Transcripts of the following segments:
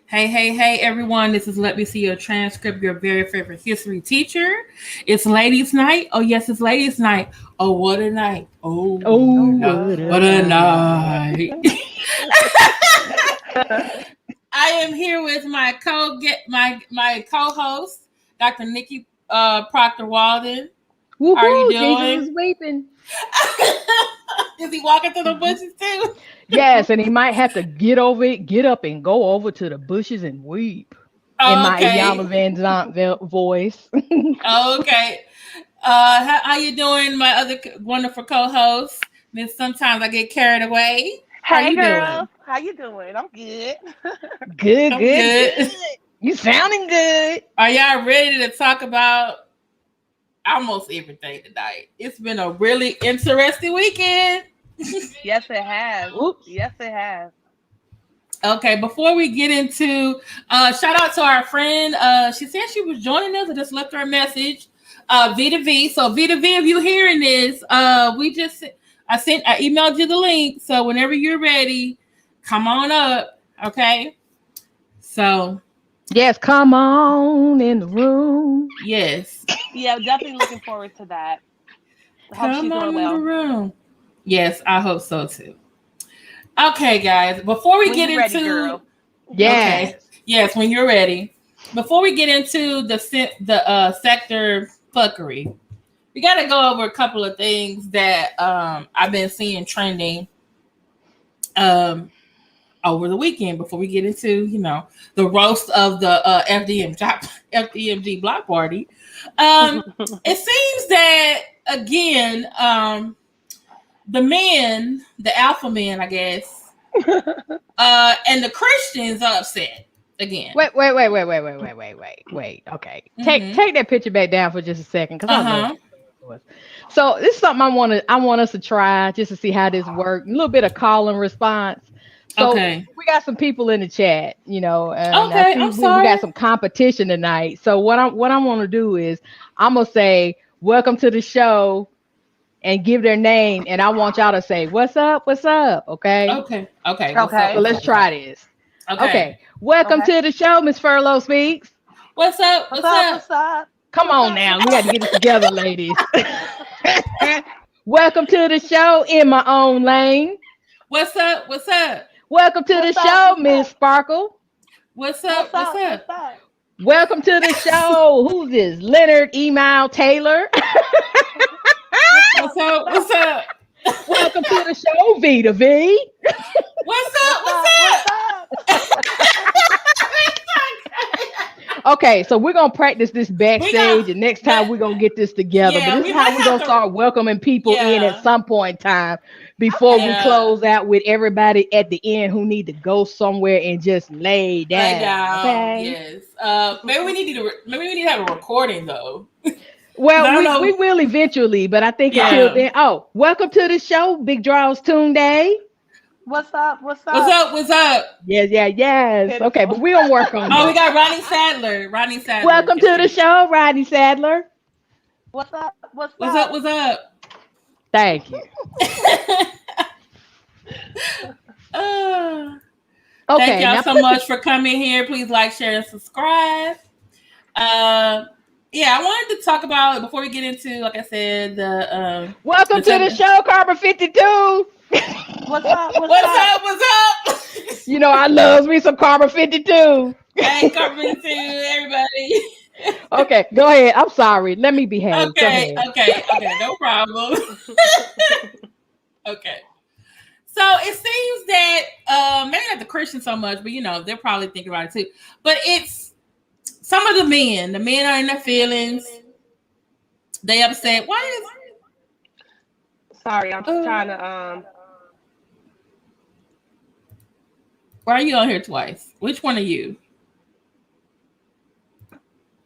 Hey, everyone. This is Let Me See Your Transcript, your very favorite history teacher. It's ladies' night. Oh, yes, it's ladies' night. Oh, what a night. Oh, what a night. I am here with my co-host, Dr. Nikki Proctor-Walden. How are you doing? Jesus is weeping. Is he walking through the bushes too? Yes, and he might have to get over it, get up and go over to the bushes and weep. In my Okay. Iyanla Van Zant voice. Okay. How you doing, my other wonderful co-host? Miss, sometimes I get carried away. How Hey you girl, doing? how you doing? I'm good. Good, I'm good, good. good. You sounding good. Are y'all ready to talk about almost everything tonight? It's been a really interesting weekend. Yes, it has. Oops. Yes, it has. Okay, before we get into shout out to our friend. She said she was joining us. I just left her a message. Vita V. So Vita V, if you're hearing this, I emailed you the link. So whenever you're ready, come on up. Okay. So Yes, come on in the room. yes. Yeah, definitely looking forward to that. I hope Come she's on doing in the well. room. Yes, I hope so too. Okay, guys. Before we When get you ready, into girl. Yes. okay, yes, when you're ready. Before we get into the sector fuckery, we got to go over a couple of things that I've been seeing trending um over the weekend. Before we get into the roast of the FDMG Block Party, it seems that again the alpha men, I guess, and the Christians are upset again. Wait. Okay. Mm-hmm. Take that picture back down for just a second, because I love Uh-huh. this. So this is something I want us to try just to see how this works. A little bit of call and response. So Okay. we got some people in the chat, and I Okay, see I'm we sorry. got some competition tonight. So what I want to do is I'm gonna say welcome to the show and give their name, and I want y'all to say what's up, what's up. Okay. Okay. What's up? Okay. So What's let's up? What's try up? this. Okay. Okay. Welcome Okay. to the show, Miss Furlow Speaks. What's up? What's What's up? up? What's up? Come What's on up? now. What's We got to get it together, ladies. Welcome to the show in my own lane. What's up? What's up? Welcome to the what's up? show, What's Miss up? Sparkle. What's up? What's What's up? up? What's up? Welcome to the show. Who's this? Leonard Email Taylor. What's What's up? What's up? What's up? up? Welcome to the show, Vita V. What's up? What's What's up? What's up? up? Okay, so we're gonna practice this We got backstage, and next time that. we're gonna get this together. But Yeah, this is we how might we're have gonna to. start welcoming people in at Yeah, some point in time before Okay. we yeah. close out with everybody at the end who need to go somewhere and just lay Lay down. down. Okay. Yes. Maybe we need to have a recording though. Because Well, I don't we know. will eventually, but I think until Yeah. then. Oh, welcome to the show, Big Draws Tune Day. What's up? What's What's up? up? What's up? Yes. Okay, Pitiful. but we gonna work on Oh, we this. got Ronnie Sadler. Ronnie Sadler Welcome is to the here. show, Rodney Sadler. What's up? What's What's up? up? What's up? Thank you. uh, thank Okay, y'all now so put the much for coming here. Please like, share, and subscribe. Uh, yeah, I wanted to talk about before we get into, like I said, welcome the to the segment. show, Carbon 52. What's up? What's What's up? up? What's up? You know, I loves me some Carbon 52. Hey, coming to everybody. Okay, go ahead. I'm sorry. Let me behave. Go ahead. Okay, no problem. Okay. So it seems that maybe not the Christians so much, but they're probably thinking about it too. But it's some of the men. The men are in their feelings. They upset. Why Sorry, I'm trying to why are you on here twice? Which one are you?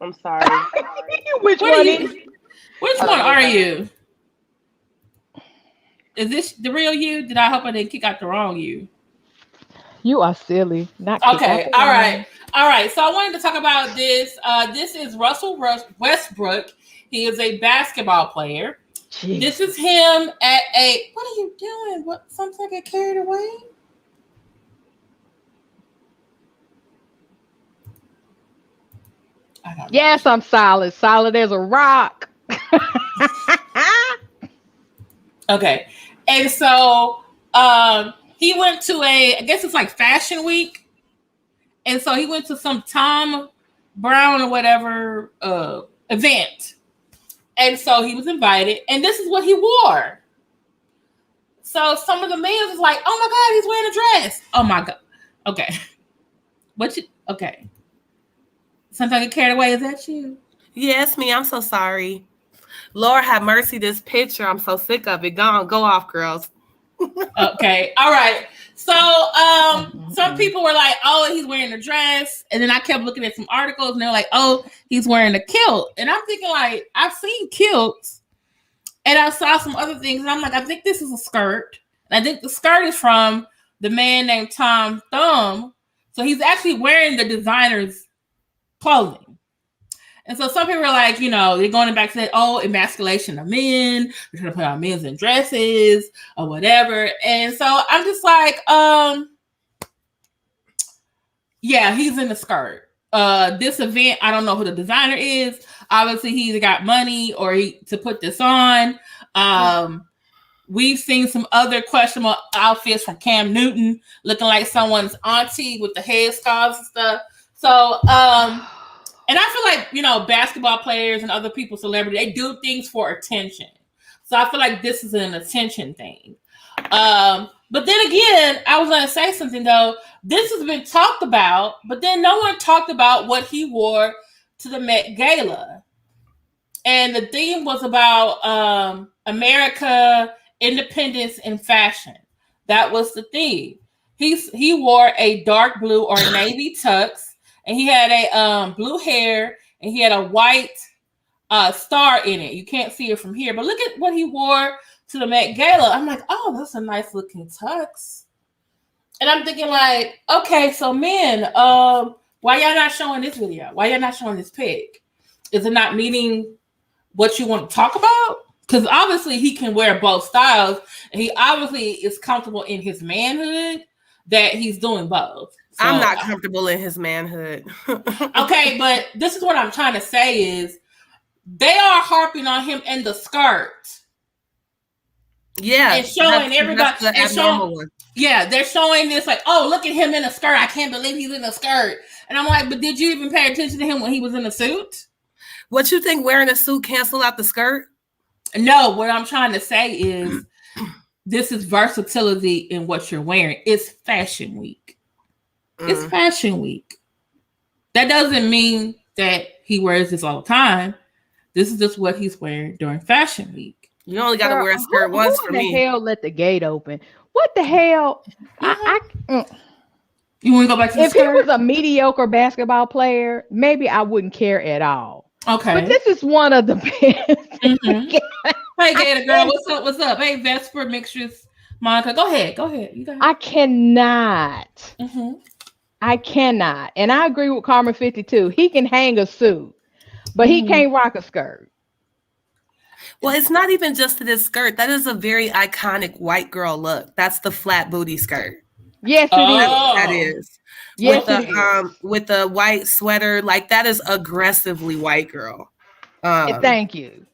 I'm sorry. Which What are one you? is? Which Hold one on one are second. you? Is this the real you? Did I hope I didn't kick out the wrong you? You are silly. Not kick out Okay, the all wrong. right, all right. So I wanted to talk about this. This is Russell Westbrook. He is a basketball player. Jeez. This is him at a. What are you doing? What? Something get carried away? Yes, I'm solid. Solid as a rock. Okay. And so he went to I guess it's like Fashion Week. And so he went to some Tom Brown or whatever event. And so he was invited. And this is what he wore. So some of the men was like, oh my God, he's wearing a dress. Oh my God. Okay. Okay. Sometimes I get carried away. Is that you? Yes, me. I'm so sorry. Lord have mercy, this picture. I'm so sick of it. Go off, girls. Okay. All right. So some people were like, oh, he's wearing a dress. And then I kept looking at some articles and they're like, oh, he's wearing a kilt. And I'm thinking like, I've seen kilts. And I saw some other things. And I'm like, I think this is a skirt. And I think the skirt is from the man named Tom Thumb. So he's actually wearing the designer's clothing. And so some people are like, they're going back to that, emasculation of men. They're trying to put on men's in dresses or whatever. And so I'm just like, yeah, he's in the skirt. This event, I don't know who the designer is. Obviously, he either got money or to put this on. We've seen some other questionable outfits from Cam Newton, looking like someone's auntie with the headscarves and stuff. So, and I feel like, basketball players and other people, celebrities, they do things for attention. So I feel like this is an attention thing. But then again, I was going to say something, though. This has been talked about, but then no one talked about what he wore to the Met Gala. And the theme was about America, independence, and fashion. That was the theme. He wore a dark blue or navy tux. And he had a blue hair, and he had a white star in it. You can't see it from here, but look at what he wore to the Met Gala. I'm like, oh, that's a nice looking tux. And I'm thinking like, okay, so men, why y'all not showing this video? Why y'all not showing this pic? Is it not meeting what you want to talk about? Because obviously he can wear both styles, and he obviously is comfortable in his manhood that he's doing both. So, I'm not comfortable in his manhood. Okay, but this is what I'm trying to say is they are harping on him in the skirt. Yeah. And showing everybody. They're showing this like, oh, look at him in a skirt. I can't believe he's in a skirt. And I'm like, but did you even pay attention to him when he was in a suit? What you think wearing a suit cancel out the skirt? No, what I'm trying to say is this is versatility in what you're wearing. It's Fashion Week. It's Fashion Week. That doesn't mean that he wears this all the time. This is just what he's wearing during Fashion Week. You only got to wear a skirt once for me. Who the hell let the gate open? What the hell? You want to go back to the skirt? If he was a mediocre basketball player, maybe I wouldn't care at all. Okay. But this is one of the best. Hey, Gator girl, what's up? Hey, Vesper, Mixtures, Monica, go ahead. You got it. I cannot. I cannot. And I agree with Karma 52. He can hang a suit, but he can't rock a skirt. Well, it's not even just this skirt. That is a very iconic white girl look. That's the flat booty skirt. Yes, it is. That is. Yes, with the white sweater, like that is aggressively white girl. Thank you.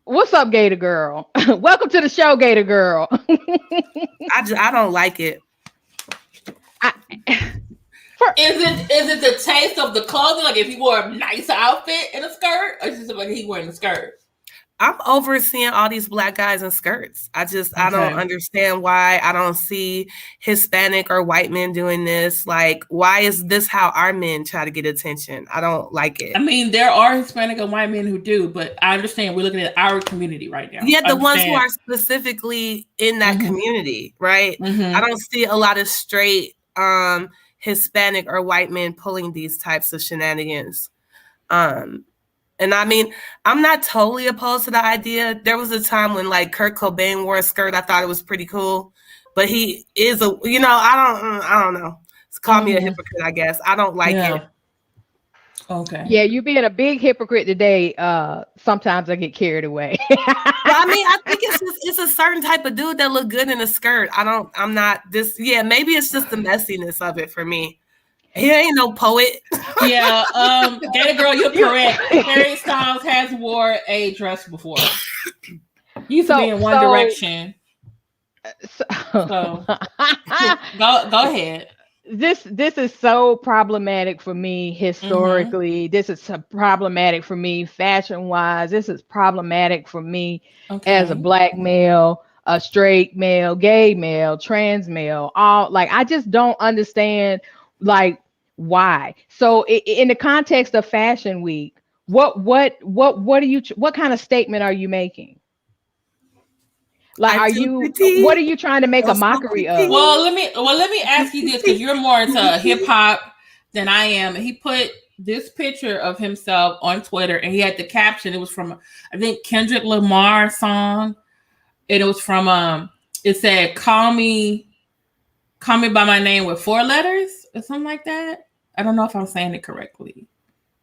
What's up, Gator Girl? Welcome to the show, Gator Girl. I don't like it. Is it the taste of the clothing? Like if he wore a nice outfit in a skirt, or is it like he wearing a skirt? I'm over seeing all these black guys in skirts. I don't understand why I don't see Hispanic or white men doing this. Like, why is this how our men try to get attention? I don't like it. I mean, there are Hispanic and white men who do, but I understand we're looking at our community right now. Yeah, the ones who are specifically in that community, right? I don't see a lot of straight Hispanic or white men pulling these types of shenanigans. And I mean, I'm not totally opposed to the idea. There was a time when like Kurt Cobain wore a skirt. I thought it was pretty cool, but he is I don't know. It's called me a hypocrite, I guess. I don't like it. Okay. Yeah, you being a big hypocrite today. Sometimes I get carried away. Well, I mean, I think it's a certain type of dude that look good in a skirt. Maybe it's just the messiness of it for me. He ain't no poet. Yeah, Gator Girl, you're correct. Harry Styles has wore a dress before. He used to be in One Direction. So go ahead. This is so problematic for me historically. This is so problematic for me fashion wise. This is problematic for me as a black male, a straight male, gay male, trans male. All like I just don't understand like why. So in the context of Fashion Week, what kind of statement are you making? Like, what are you trying to make a mockery of? Well, let me ask you this, because you're more into hip hop than I am. And he put this picture of himself on Twitter, and he had the caption. It was from, I think, Kendrick Lamar song. And it was from it said, call me by my name with 4 letters or something like that. I don't know if I'm saying it correctly,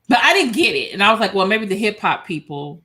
but I didn't get it. And I was like, well, maybe the hip hop people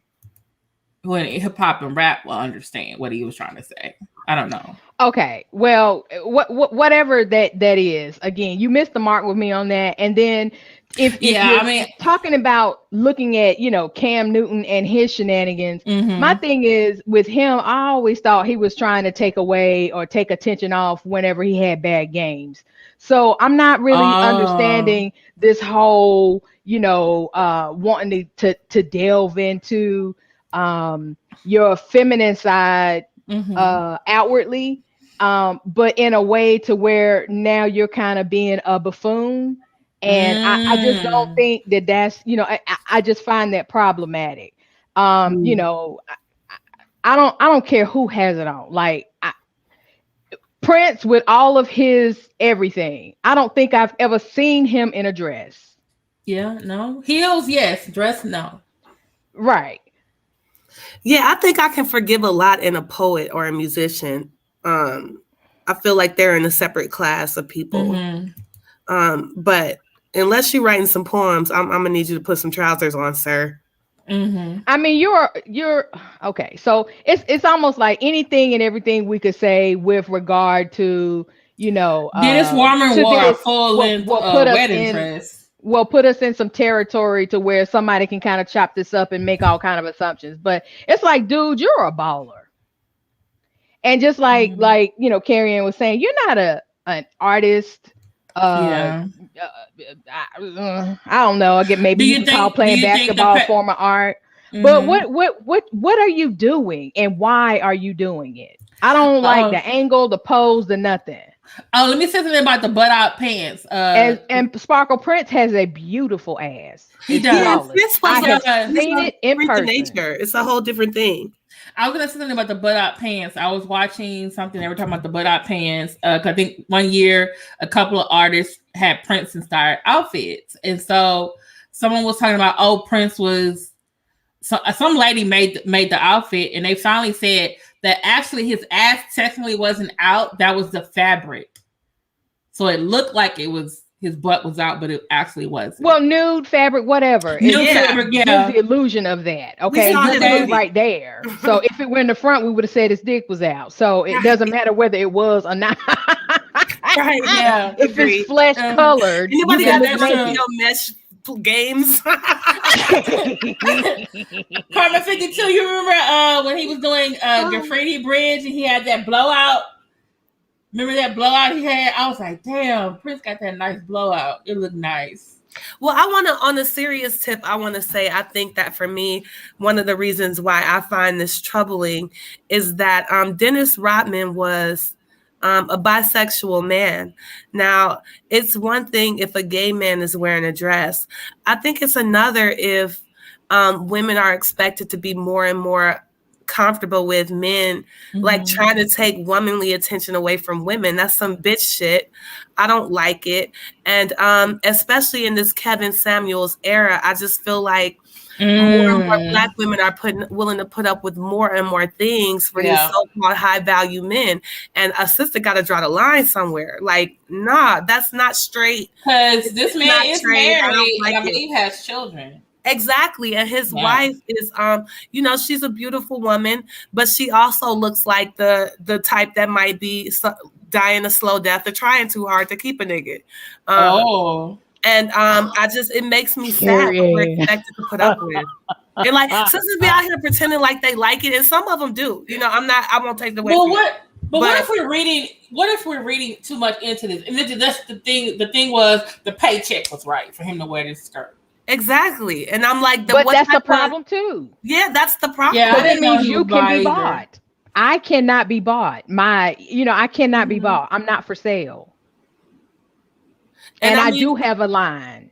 who in hip hop and rap will understand what he was trying to say. I don't know. Okay, well, whatever that is. Again, you missed the mark with me on that. And then if you're talking about looking at Cam Newton and his shenanigans, my thing is with him, I always thought he was trying to take away or take attention off whenever he had bad games. So I'm not really understanding this whole wanting to delve into your feminine side outwardly, but in a way to where now you're kind of being a buffoon. And I just don't think that's, I just find that problematic. I don't care who has it on. Like Prince with all of his everything. I don't think I've ever seen him in a dress. Yeah, no. Heels, yes. Dress, no. Right. Yeah, I think I can forgive a lot in a poet or a musician. I feel like they're in a separate class of people. But unless you're writing some poems, I'm gonna need you to put some trousers on, sir. I mean, you're okay. So it's almost like anything and everything we could say with regard to Dennis Warman wore a full length wedding dress. Well, put us in some territory to where somebody can kind of chop this up and make all kind of assumptions. But it's like, dude, you're a baller. And just like Carrie was saying, you're not an artist. I don't know. I get maybe you can call playing basketball a form of art. But what are you doing and why are you doing it? I don't like the angle, the pose, the nothing. Oh, let me say something about the butt out pants. And Sparkle Prince has a beautiful ass. He does. I have seen it in person. Nature. It's a whole different thing. I was gonna say something about the butt out pants. I was watching something. They were talking about the butt out pants. I think one year a couple of artists had Prince inspired outfits, and so someone was talking about, Prince was some lady made the outfit, and they finally said that actually his ass technically wasn't out. That was the fabric. So it looked like his butt was out, but it actually wasn't. Well, nude fabric, whatever. Nude fabric, yeah. There's the illusion of that. Okay, it's right there. So if it were in the front, we would have said his dick was out. So it doesn't matter whether it was or not. Right, yeah. If it's flesh colored, anybody got that mesh games? Karma 52, you remember when he was doing Graffiti Bridge and he had that blowout? Remember that blowout he had? I was like, damn, Prince got that nice blowout. It looked nice. Well, on a serious tip, I want to say, I think that for me, one of the reasons why I find this troubling is that Dennis Rodman was a bisexual man. Now, it's one thing if a gay man is wearing a dress. I think it's another if women are expected to be more and more comfortable with men like trying to take womanly attention away from women. That's some bitch shit. I don't like it. And especially in this Kevin Samuels era, I just feel like more and more Black women are willing to put up with more and more things for these so-called high value men. And a sister got to draw the line somewhere. Like, nah, that's not straight. Because this man is married. I mean, he has children. Exactly. And his wife is, she's a beautiful woman, but she also looks like the type that might be dying a slow death or trying too hard to keep a nigga. And it makes me sad what we're expected to put up with. And like sisters be out here pretending like they like it, and some of them do. You know, I won't take the way. Well, what if we're reading? What if we're reading too much into this? And that's the thing. The thing was the paycheck was right for him to wear this skirt. Exactly, and I'm like, but that's the problem too. Yeah, that's the problem. Yeah, that means you can be bought. I cannot be bought. I cannot be bought. I'm not for sale. And I do have a line.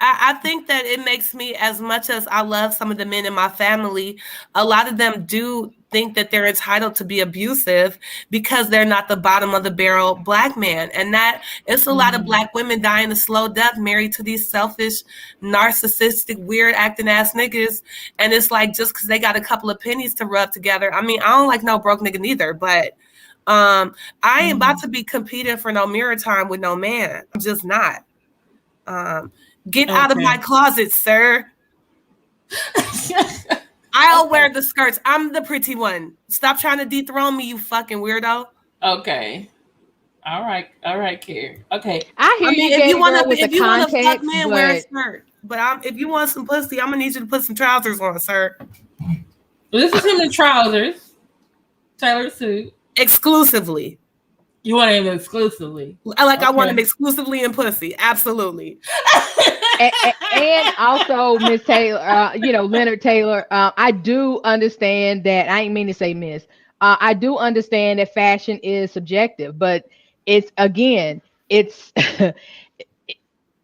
I think that it makes me, as much as I love some of the men in my family, a lot of them do think that they're entitled to be abusive because they're not the bottom of the barrel Black man. And that it's a lot of Black women dying a slow death married to these selfish, narcissistic, weird acting ass niggas. And it's like, just because they got a couple of pennies to rub together. I mean, I don't like no broke nigga neither, but I ain't about to be competing for no mirror time with no man. I'm just not. Get out of my closet, sir. I'll wear the skirts. I'm the pretty one. Stop trying to dethrone me, you fucking weirdo. Okay. All right, Carrie. Okay. I hear you. If you want to fuck man, wear a skirt. But if you want some pussy, I'm gonna need you to put some trousers on, sir. This is him in trousers, tailored suit. Exclusively. You want him exclusively? I want him exclusively in pussy. Absolutely. and also, Miss Taylor, Leonard Taylor, I do understand that. I ain't mean to say miss. I do understand that fashion is subjective, but it's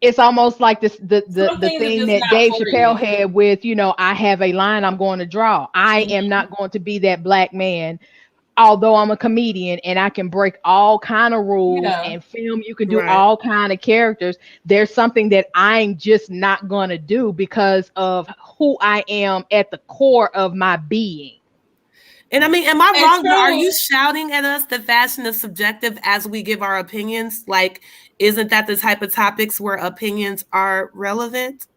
it's almost like the thing that Dave Chappelle had with, I have a line I'm going to draw. I am not going to be that Black man. Although I'm a comedian and I can break all kind of rules and film, you can do all kind of characters. There's something that I'm just not going to do because of who I am at the core of my being. And I mean, am I wrong? So, are you shouting at us that fashion is subjective as we give our opinions? Like, isn't that the type of topics where opinions are relevant?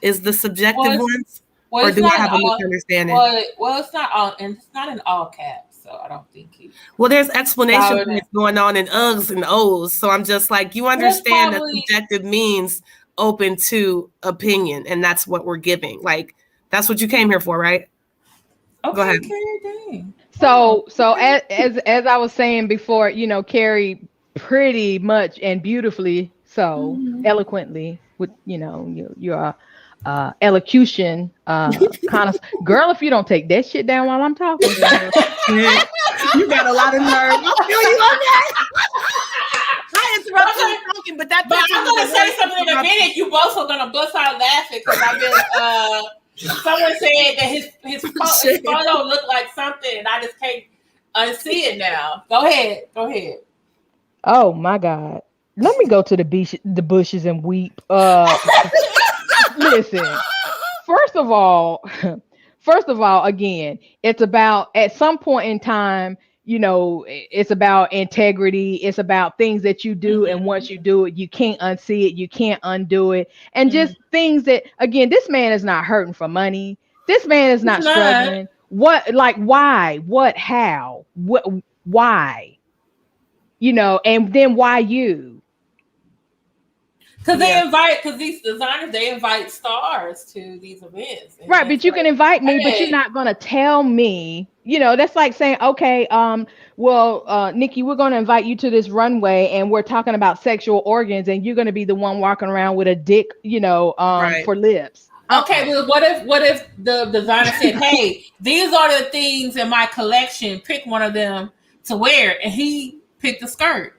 Is the subjective ones? Or do I have a misunderstanding? Well, it's not all, and it's not in all caps. So I don't think he. Well, there's explanation points going on in Uggs and O's. So I'm just like, you understand that subjective means open to opinion, and that's what we're giving. Like, that's what you came here for, right? Okay, go ahead. So as I was saying before, Carrie pretty much and beautifully so eloquently with your elocution kind of girl, if you don't take that shit down while I'm talking. You got a lot of nerve. I feel you on that. I interrupted you talking, but I'm gonna say something in a minute. You both are gonna bust out laughing because I've been someone said that his photo looked like something and I just can't unsee it now. Go ahead. Oh my God. Let me go to the bushes and weep. Listen, first of all, again, it's about at some point in time, it's about integrity. It's about things that you do. And once you do it, you can't unsee it. You can't undo it. And just things that, again, this man is not hurting for money. This man is not struggling. What, like, why, what, how, what, why, and then why you? Because these designers, they invite stars to these events. Right, but you can invite me, but you're not going to tell me, that's like saying, okay, Nikki, we're going to invite you to this runway and we're talking about sexual organs and you're going to be the one walking around with a dick, for lips. Okay, well, what if the designer said, hey, these are the things in my collection, pick one of them to wear, and he picked a skirt?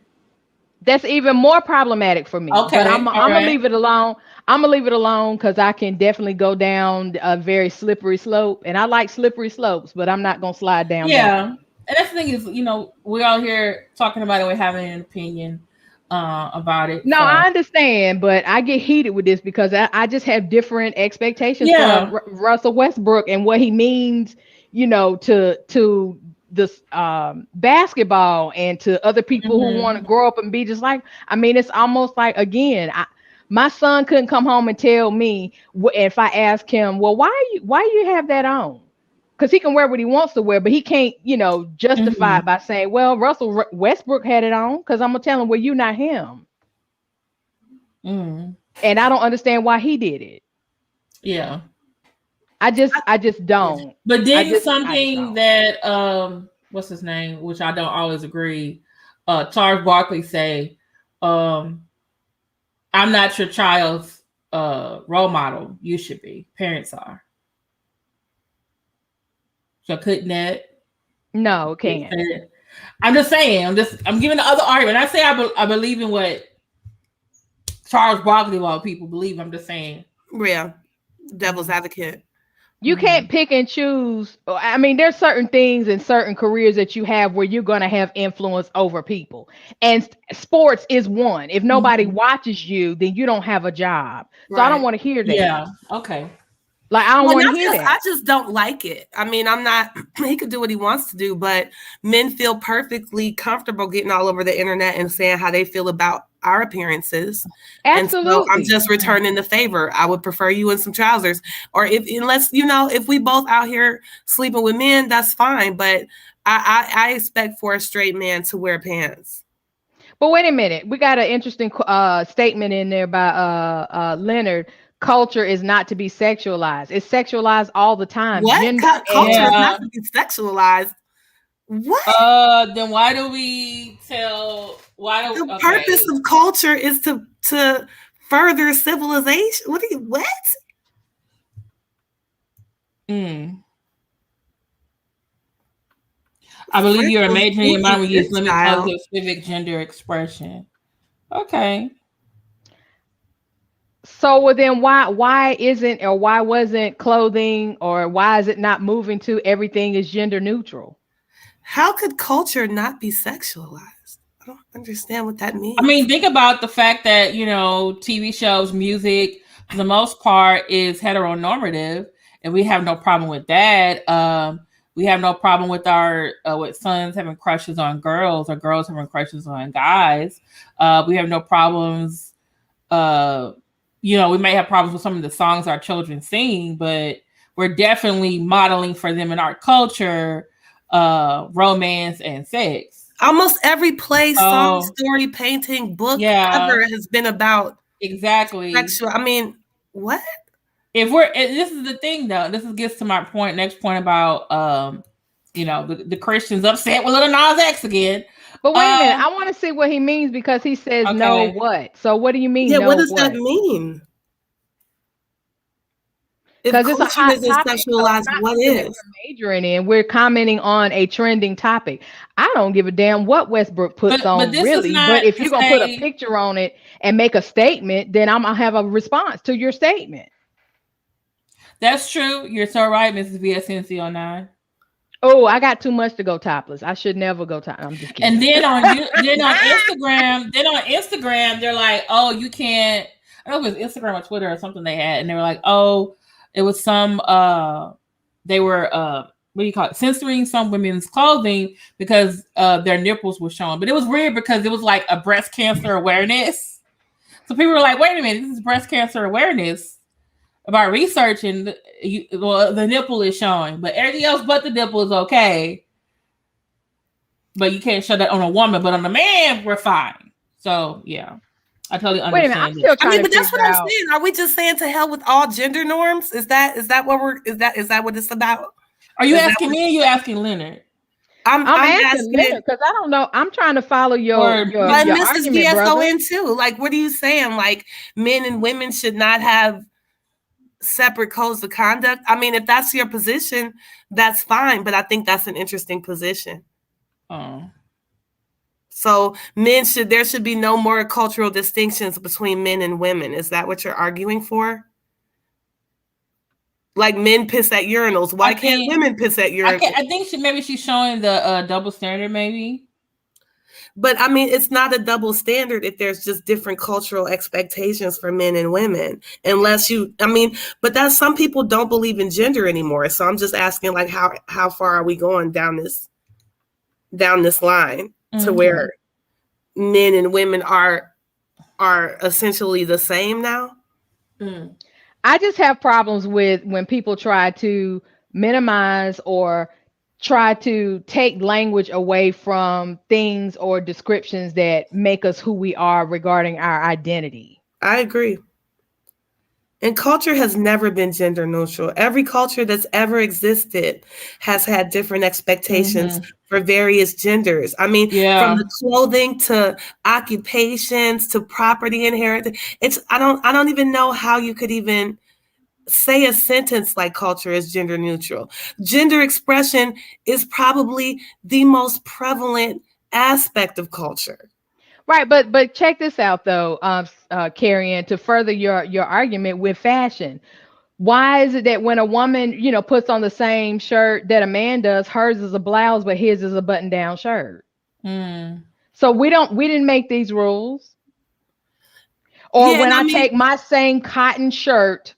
That's even more problematic for me. Okay, but I'm gonna leave it alone. I'm gonna leave it alone because I can definitely go down a very slippery slope, and I like slippery slopes, but I'm not gonna slide down. Yeah, and that's the thing is, we're all here talking about it. We're having an opinion about it. No, I understand, but I get heated with this because I just have different expectations for Russell Westbrook and what he means, to this basketball and to other people who want to grow up and be just like, I mean, it's almost like, again, my son couldn't come home and tell me if I asked him, well, why you have that on? because he can wear what he wants to wear, but he can't, justify it by saying, well, Russell Westbrook had it on, because I'm gonna tell him, well, you not him. And I don't understand why he did it. Yeah. I just don't. But didn't something that what's his name, which I don't always agree, Charles Barkley say, I'm not your child's role model. You should be. Parents are. So couldn't that? No, can't. I'm just saying. I'm giving the other argument. I say I believe in what Charles Barkley of all people believe. I'm just saying. Yeah, devil's advocate. You can't pick and choose. I mean, there's certain things in certain careers that you have where you're going to have influence over people. And sports is one. If nobody watches you, then you don't have a job. So I don't want to hear that. Yeah. Okay. Like, I don't want to hear that. I just don't like it. I mean, he could do what he wants to do, but men feel perfectly comfortable getting all over the internet and saying how they feel about our appearances. Absolutely. And so I'm just returning the favor. I would prefer you in some trousers, or if we both out here sleeping with men, that's fine. But I expect for a straight man to wear pants. But wait a minute. We got an interesting statement in there by Leonard. Culture is not to be sexualized. It's sexualized all the time. What? Culture is not to be sexualizalized. What? Then why do we tell? The purpose of culture is to further civilization. What? I believe you're imagining in mind when you use limit positive civic gender expression. Okay. So then why isn't, or why wasn't clothing, or why is it not moving to everything is gender neutral? How could culture not be sexualized? I don't understand what that means. I mean, think about the fact that, TV shows, music, for the most part, is heteronormative, and we have no problem with that. We have no problem with our with sons having crushes on girls, or girls having crushes on guys. We have no problems. We may have problems with some of the songs our children sing, but we're definitely modeling for them in our culture, romance and sex. Almost every play, song, story, painting, book ever has been about sexual. I mean, what? This is the thing though. This gets to my next point about the Christians upset with Lil Nas X again. But wait a minute, I want to see what he means, because he says no what. So what do you mean? Yeah, no what does that mean? Because it's a hot topic, sexualized, what is? We're majoring in. We're commenting on a trending topic. I don't give a damn what Westbrook puts on, really. But if you're gonna put a picture on it and make a statement, then I'm gonna have a response to your statement. That's true. You're so right, Mrs. VSNC09. Oh, I got too much to go topless. I should never go topless. I'm just kidding. And then on Instagram, they're like, oh, you can't. I don't know if it was Instagram or Twitter or something they had, and they were like, oh, it was some. They were what do you call it? Censoring some women's clothing because their nipples were showing. But it was weird because it was like a breast cancer awareness. So people were like, wait a minute, this is breast cancer awareness. About researching, the nipple is showing, but everything else but the nipple is okay. But you can't show that on a woman, but on a man, we're fine. So yeah, I totally understand. Wait a minute, but that's what I'm saying. Are we just saying to hell with all gender norms? Is that what it's about? Are you asking me or are you asking Leonard? I'm asking Leonard because I don't know. I'm trying to follow your Mrs. VSON too. Like, what are you saying? Like, men and women should not have separate codes of conduct? I mean, if that's your position, that's fine, but I think that's an interesting position. So there should be no more cultural distinctions between men and women. Is that what you're arguing for? Like, men piss at urinals. Why can't women piss at urinals? I think maybe she's showing the double standard, maybe. But I mean, it's not a double standard if there's just different cultural expectations for men and women. But some people don't believe in gender anymore. So I'm just asking, like, how far are we going down this line to where men and women are essentially the same now? I just have problems with when people try to minimize or try to take language away from things or descriptions that make us who we are regarding our identity. I agree. And culture has never been gender neutral. Every culture that's ever existed has had different expectations for various genders. I mean, from the clothing to occupations to property inheritance. I don't even know how you could even say a sentence like culture is gender neutral. Gender expression is probably the most prevalent aspect of culture. Right, but check this out though, Carrie, and to further your argument with fashion. Why is it that when a woman, puts on the same shirt that a man does, hers is a blouse, but his is a button-down shirt? So we didn't make these rules. Or when I take my same cotton shirt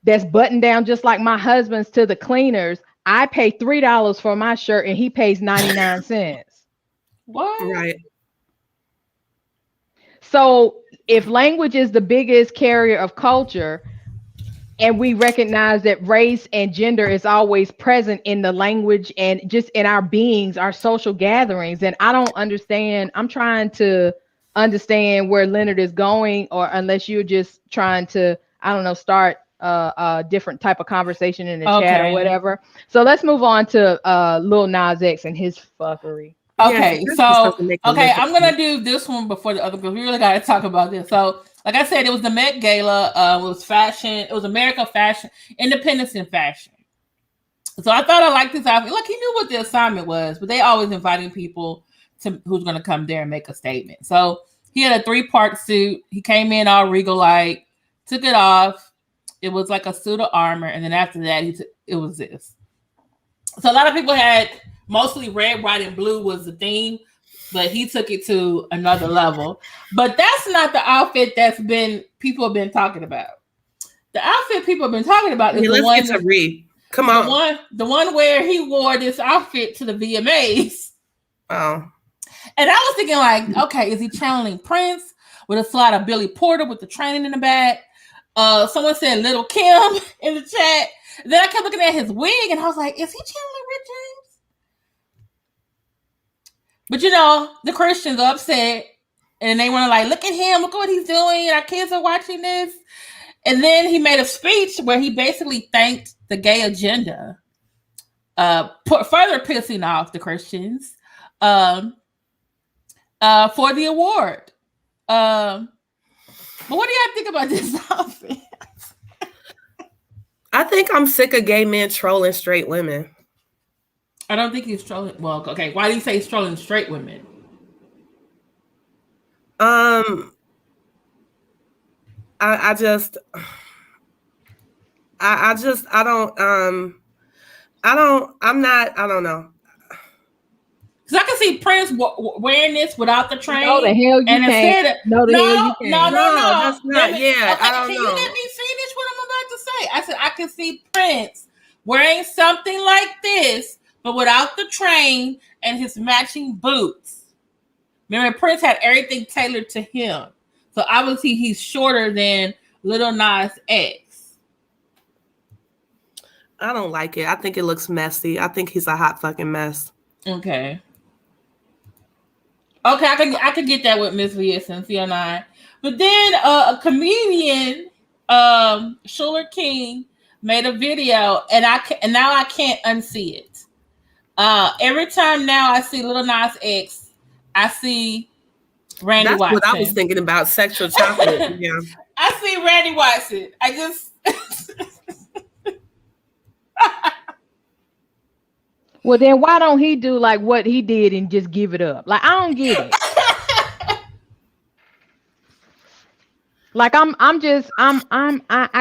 that's buttoned down just like my husband's to the cleaners, I pay $3 for my shirt and he pays 99 cents. What? Right. So if language is the biggest carrier of culture, and we recognize that race and gender is always present in the language and just in our beings, our social gatherings, and I don't understand. I'm trying to understand where Leonard is going, or unless you're just trying to, I don't know, start a different type of conversation in the chat or whatever. So let's move on to Lil Nas X and his fuckery. Okay, I'm gonna do this one before the other, because we really gotta talk about this. So, like I said, it was the Met Gala. It was fashion. It was America fashion, independence in fashion. So I thought I liked this outfit. Like, he knew what the assignment was, but they always inviting people to who's gonna come there and make a statement. So he had a 3-part suit. He came in all regal-like, took it off. It was like a suit of armor, and then after that, it was this. So a lot of people had. Mostly red, white, and blue was the theme, but he took it to another level. But that's not the outfit people have been talking about. The outfit people have been talking about is the one. Let's get to read. Come on. The one where he wore this outfit to the VMAs. Oh. And I was thinking, like, okay, is he channeling Prince with a slide of Billy Porter with the training in the back? Someone said Little Kim in the chat. Then I kept looking at his wig, and I was like, is he channeling Rick James? But the Christians are upset, and they want to like, look at him, look what he's doing. Our kids are watching this. And then he made a speech where he basically thanked the gay agenda, further pissing off the Christians for the award. But what do y'all think about this outfit? I think I'm sick of gay men trolling straight women. I don't think he's trolling. Well, okay. Why do you say he's trolling straight women? I don't know. Because I can see Prince wearing this without the train. No, the hell you can't. No, No, that's not. Yeah, okay, I don't know. Can you let me finish what I'm about to say? I said I can see Prince wearing something like this, but without the train and his matching boots. Remember, Prince had everything tailored to him. So obviously he's shorter than Lil Nas X. I don't like it. I think it looks messy. I think he's a hot fucking mess. Okay, I can get that with Miss VS and CNI. But then a comedian, Shuler King, made a video, and now I can't unsee it. Every time now I see Lil Nas X, I see Randy Watson. That's what I was thinking about, sexual chocolate. Yeah. I see Randy Watson. I just Well, then why don't he do like what he did and just give it up? Like, I don't get it. Like I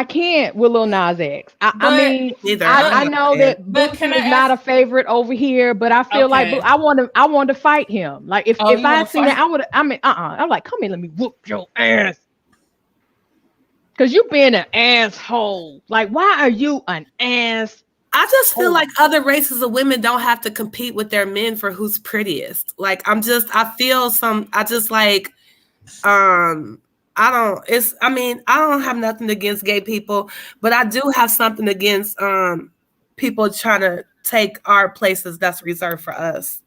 can't with Lil Nas X. I mean, I know that Boosie is not a favorite over here, but I feel like I want to fight him. Like if I seen it, I would. I mean, I'm like, come here, let me whoop your ass. Cause you being an asshole. Like, why are you an ass? I just feel like other races of women don't have to compete with their men for who's prettiest. Like, I don't have nothing against gay people, but I do have something against people trying to take our places that's reserved for us.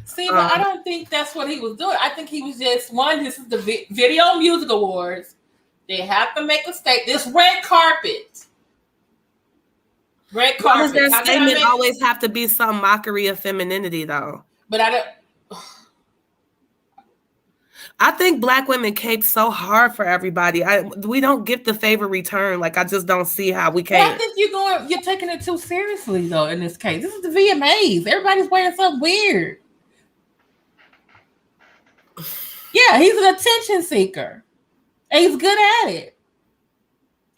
See, but I don't think that's what he was doing. I think he was just this is the Video Music Awards. They have to make a statement. This red carpet. Red carpet. Why does that statement always have to be some mockery of femininity, though? But I don't. I think Black women cape so hard for everybody. We don't get the favor return. Like, I just don't see how we can. I think you're taking it too seriously, though. In this case, this is the VMAs. Everybody's wearing something weird. Yeah, he's an attention seeker, and he's good at it.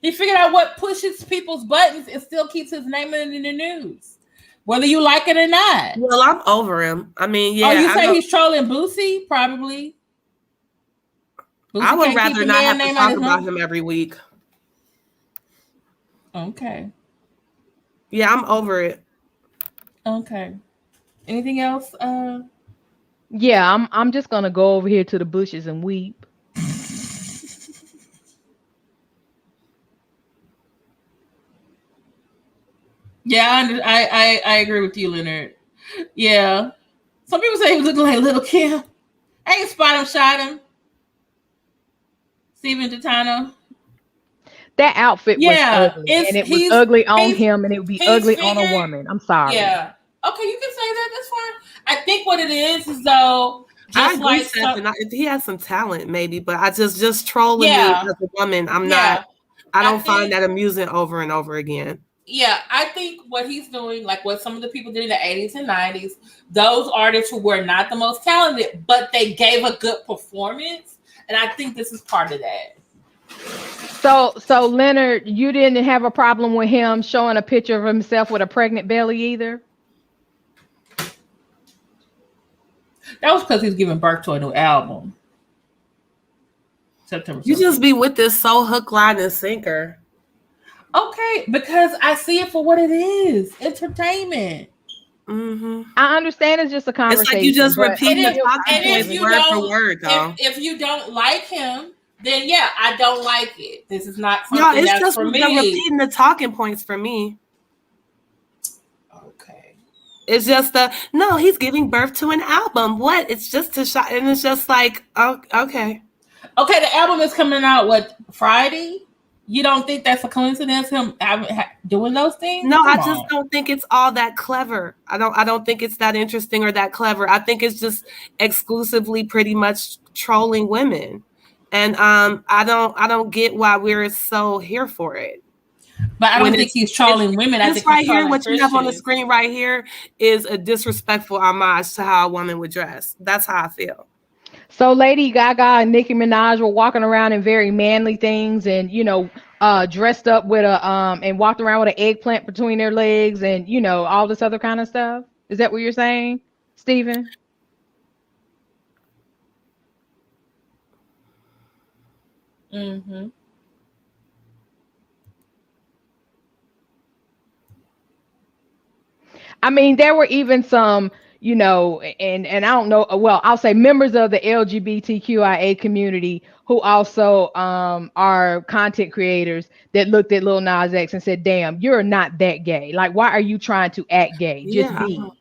He figured out what pushes people's buttons and still keeps his name in the news, whether you like it or not. Well, I'm over him. I mean, yeah. Oh, you say he's trolling Boosie? Probably. Boosie I would rather not have to talk about him every week. Okay. Yeah, I'm over it. Okay. Anything else? Yeah, I'm just gonna go over here to the bushes and weep. Yeah, I agree with you, Leonard. Yeah. Some people say he was looking like Little Kim. I ain't spot him, shot him. Steven Titano. That outfit was ugly, and it was ugly on him, and it would be ugly on a woman. I'm sorry. Yeah. Okay, you can say that. That's fine. I think what it is though, just I agree, like he has some talent, maybe, but I just trolling me as a woman. I'm not. I don't find that amusing over and over again. Yeah, I think what he's doing, like what some of the people did in the 80s and 90s, those artists who were not the most talented, but they gave a good performance. And I think this is part of that. So Leonard, you didn't have a problem with him showing a picture of himself with a pregnant belly either? That was because he's giving birth to a new album. September 17th. You just be with this so hook, line, and sinker. Okay, because I see it for what it is. Entertainment. Mm-hmm. I understand it's just a conversation. It's like you just repeat the talking points word for word, though. If you don't like him, then yeah, I don't like it. This is not something that's just for me. Repeating the talking points for me. Okay. It's just he's giving birth to an album. What? It's just a shot, and it's just like, oh, okay. Okay, the album is coming out, Friday? You don't think that's a coincidence, him doing those things? No, I just don't think it's all that clever. I don't think it's that interesting or that clever. I think it's just exclusively pretty much trolling women. And I don't get why we're so here for it. But I don't think he's trolling women. I think right here, what you have on the screen right here is a disrespectful homage to how a woman would dress. That's how I feel. So Lady Gaga and Nicki Minaj were walking around in very manly things, and dressed up with and walked around with an eggplant between their legs, and all this other kind of stuff. Is that what you're saying, Stephen? Mm-hmm. I mean, there were even some, and I don't know, well, I'll say members of the LGBTQIA community who also are content creators that looked at Lil Nas X and said, damn, you're not that gay. Like, why are you trying to act gay? Just be.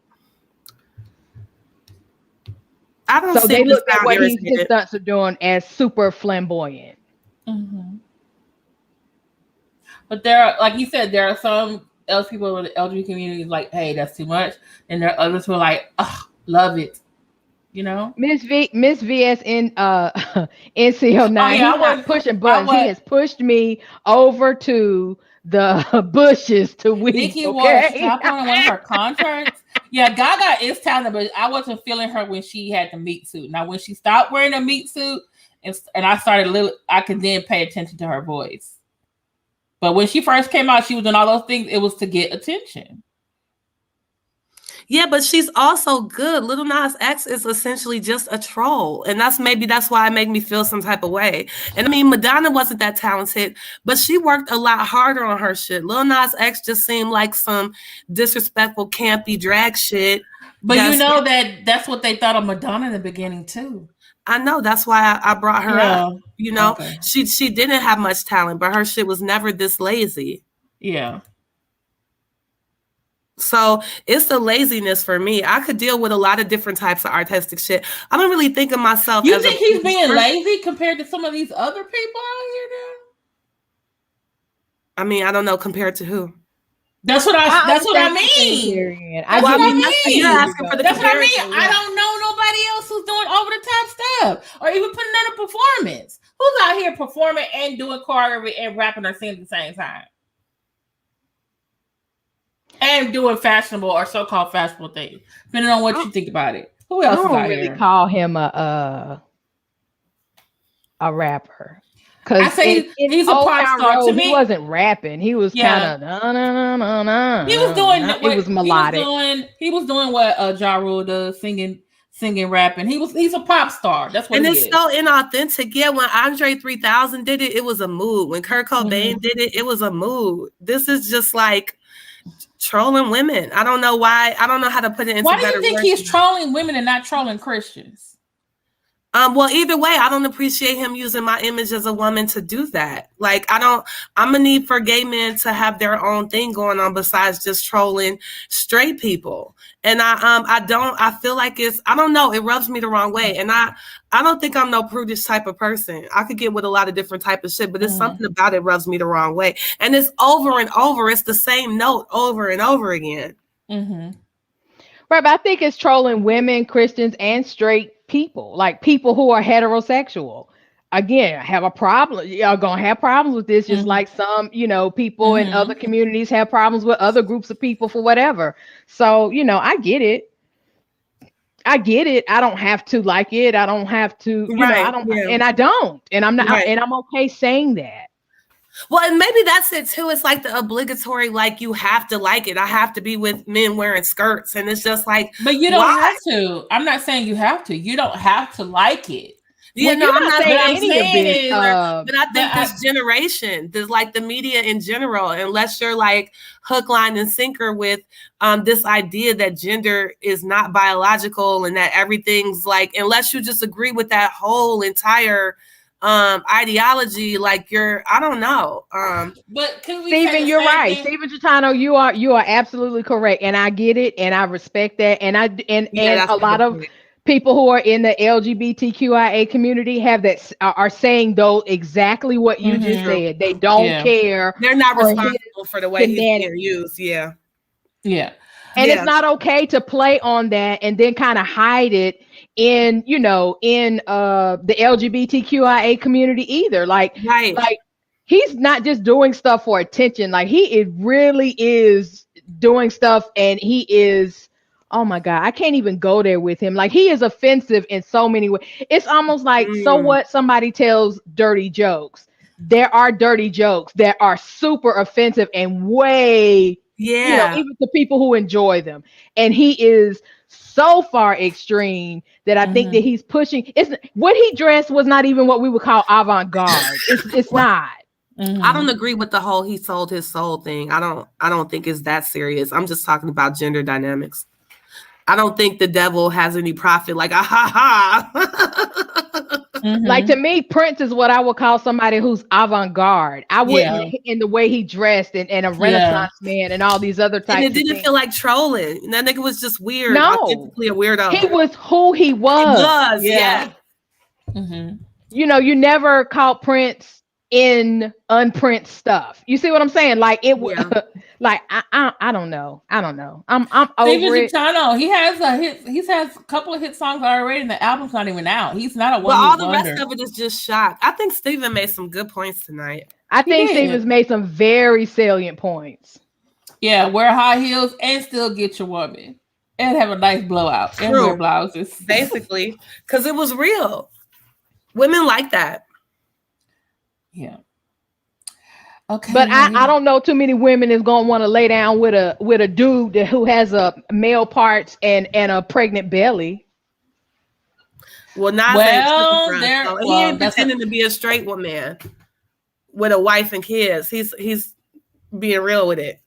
I don't so they look at what his stunts are doing as super flamboyant. Mm-hmm. But there are, like you said, there are some people in the LGBT community like, hey, that's too much. And there are others who are like, oh, love it. Miss VS in NCO9. He's not pushing buttons. He has pushed me over to the bushes to weep. Nikki was top on one of her concerts. Yeah, Gaga is talented, but I wasn't feeling her when she had the meat suit. Now, when she stopped wearing the meat suit, and I could then pay attention to her voice. But when she first came out, she was doing all those things. It was to get attention. Yeah, but she's also good. Lil Nas X is essentially just a troll. And that's why it made me feel some type of way. And I mean, Madonna wasn't that talented, but she worked a lot harder on her shit. Lil Nas X just seemed like some disrespectful, campy drag shit. But that's what they thought of Madonna in the beginning too. I know. That's why I brought her up. Okay. She didn't have much talent, but her shit was never this lazy. Yeah. So it's the laziness for me. I could deal with a lot of different types of artistic shit. I don't really think of myself. You think he's being lazy compared to some of these other people out here now? I mean, I don't know, compared to who? That's what I mean. That's what I mean. You're asking for the That's what I mean. comparison. I don't know nobody else who's doing over the top stuff or even putting on a performance. Who's out here performing and doing choreography and rapping or singing at the same time? And doing fashionable or so-called fashionable things, depending on what you think about it. Who else is out really here? Call him a rapper. I say he's a pop star. To me, he wasn't rapping. He was kind of He was doing. It was melodic. He was doing what Ja Rule does, singing, rapping. He's a pop star. That's what. And it's so inauthentic. Yeah, when Andre 3000 did it, it was a mood. When Kurt Cobain did it, it was a mood. This is just like trolling women. I don't know why. I don't know how to put it into. Why do you think he's trolling women and not trolling Christians? Well, either way, I don't appreciate him using my image as a woman to do that. Like, I'm gonna need for gay men to have their own thing going on besides just trolling straight people. And I feel like I don't know, it rubs me the wrong way. And I don't think I'm no prudish type of person. I could get with a lot of different type of shit, but it's something about it rubs me the wrong way. And it's over and over. It's the same note over and over again. Mm-hmm. Right, but I think it's trolling women, Christians, and straight people, like people who are heterosexual. Again, have a problem. Y'all gonna have problems with this, just like some, people in other communities have problems with other groups of people for whatever. So, I get it. I don't have to like it. I don't have to, I don't, and I don't, and I'm not, and I'm okay saying that. Well, and maybe that's it too. It's like the obligatory, like you have to like it. I have to be with men wearing skirts, and it's just like, but you don't have to. I'm not saying you have to. You don't have to like it. Yeah, well, no, I'm not saying any of it. But I think this generation, there's like the media in general, unless you're like hook, line, and sinker with this idea that gender is not biological and that everything's like, unless you just agree with that whole entire ideology, like I don't know. But can we Stephen, you're right. Stephen Chitano, you are absolutely correct. And I get it and I respect that. And a lot of people who are in the LGBTQIA community are saying though exactly what you just said. They don't care. They're not responsible for the way he's being used. Yeah. And it's not okay to play on that and then kind of hide it in the LGBTQIA community either. Like he's not just doing stuff for attention. Like he really is doing stuff, and he is, oh my God, I can't even go there with him. Like he is offensive in so many ways. It's almost like, so what, somebody tells dirty jokes. There are dirty jokes that are super offensive and way, even to people who enjoy them. And he is so far extreme that I think that he's pushing. What he dressed was not even what we would call avant-garde. It's not. I don't agree with the whole he sold his soul thing. I don't think it's that serious. I'm just talking about gender dynamics. I don't think the devil has any profit. Like, Like to me, Prince is what I would call somebody who's avant-garde. I wouldn't in the way he dressed and a Renaissance man and all these other types. And it didn't feel like trolling. That nigga was just weird. No, authentically a weirdo. He was who he was. You never caught Prince in unprint stuff. You see what I'm saying? Like it was like I don't know. I'm over it. Chitano, he has a couple of hit songs already, and the album's not even out. He's not a one. Well, all the rest of it is just shock. I think Steven made some good points tonight. I think Steven's made some very salient points. Yeah, wear high heels and still get your woman and have a nice blowout and wear blouses. Basically, because it was real. Women like that. Yeah. Okay. But I don't know too many women is gonna want to lay down with a dude who has a male parts and a pregnant belly. Well, not he ain't pretending to be a straight man with a wife and kids. He's being real with it.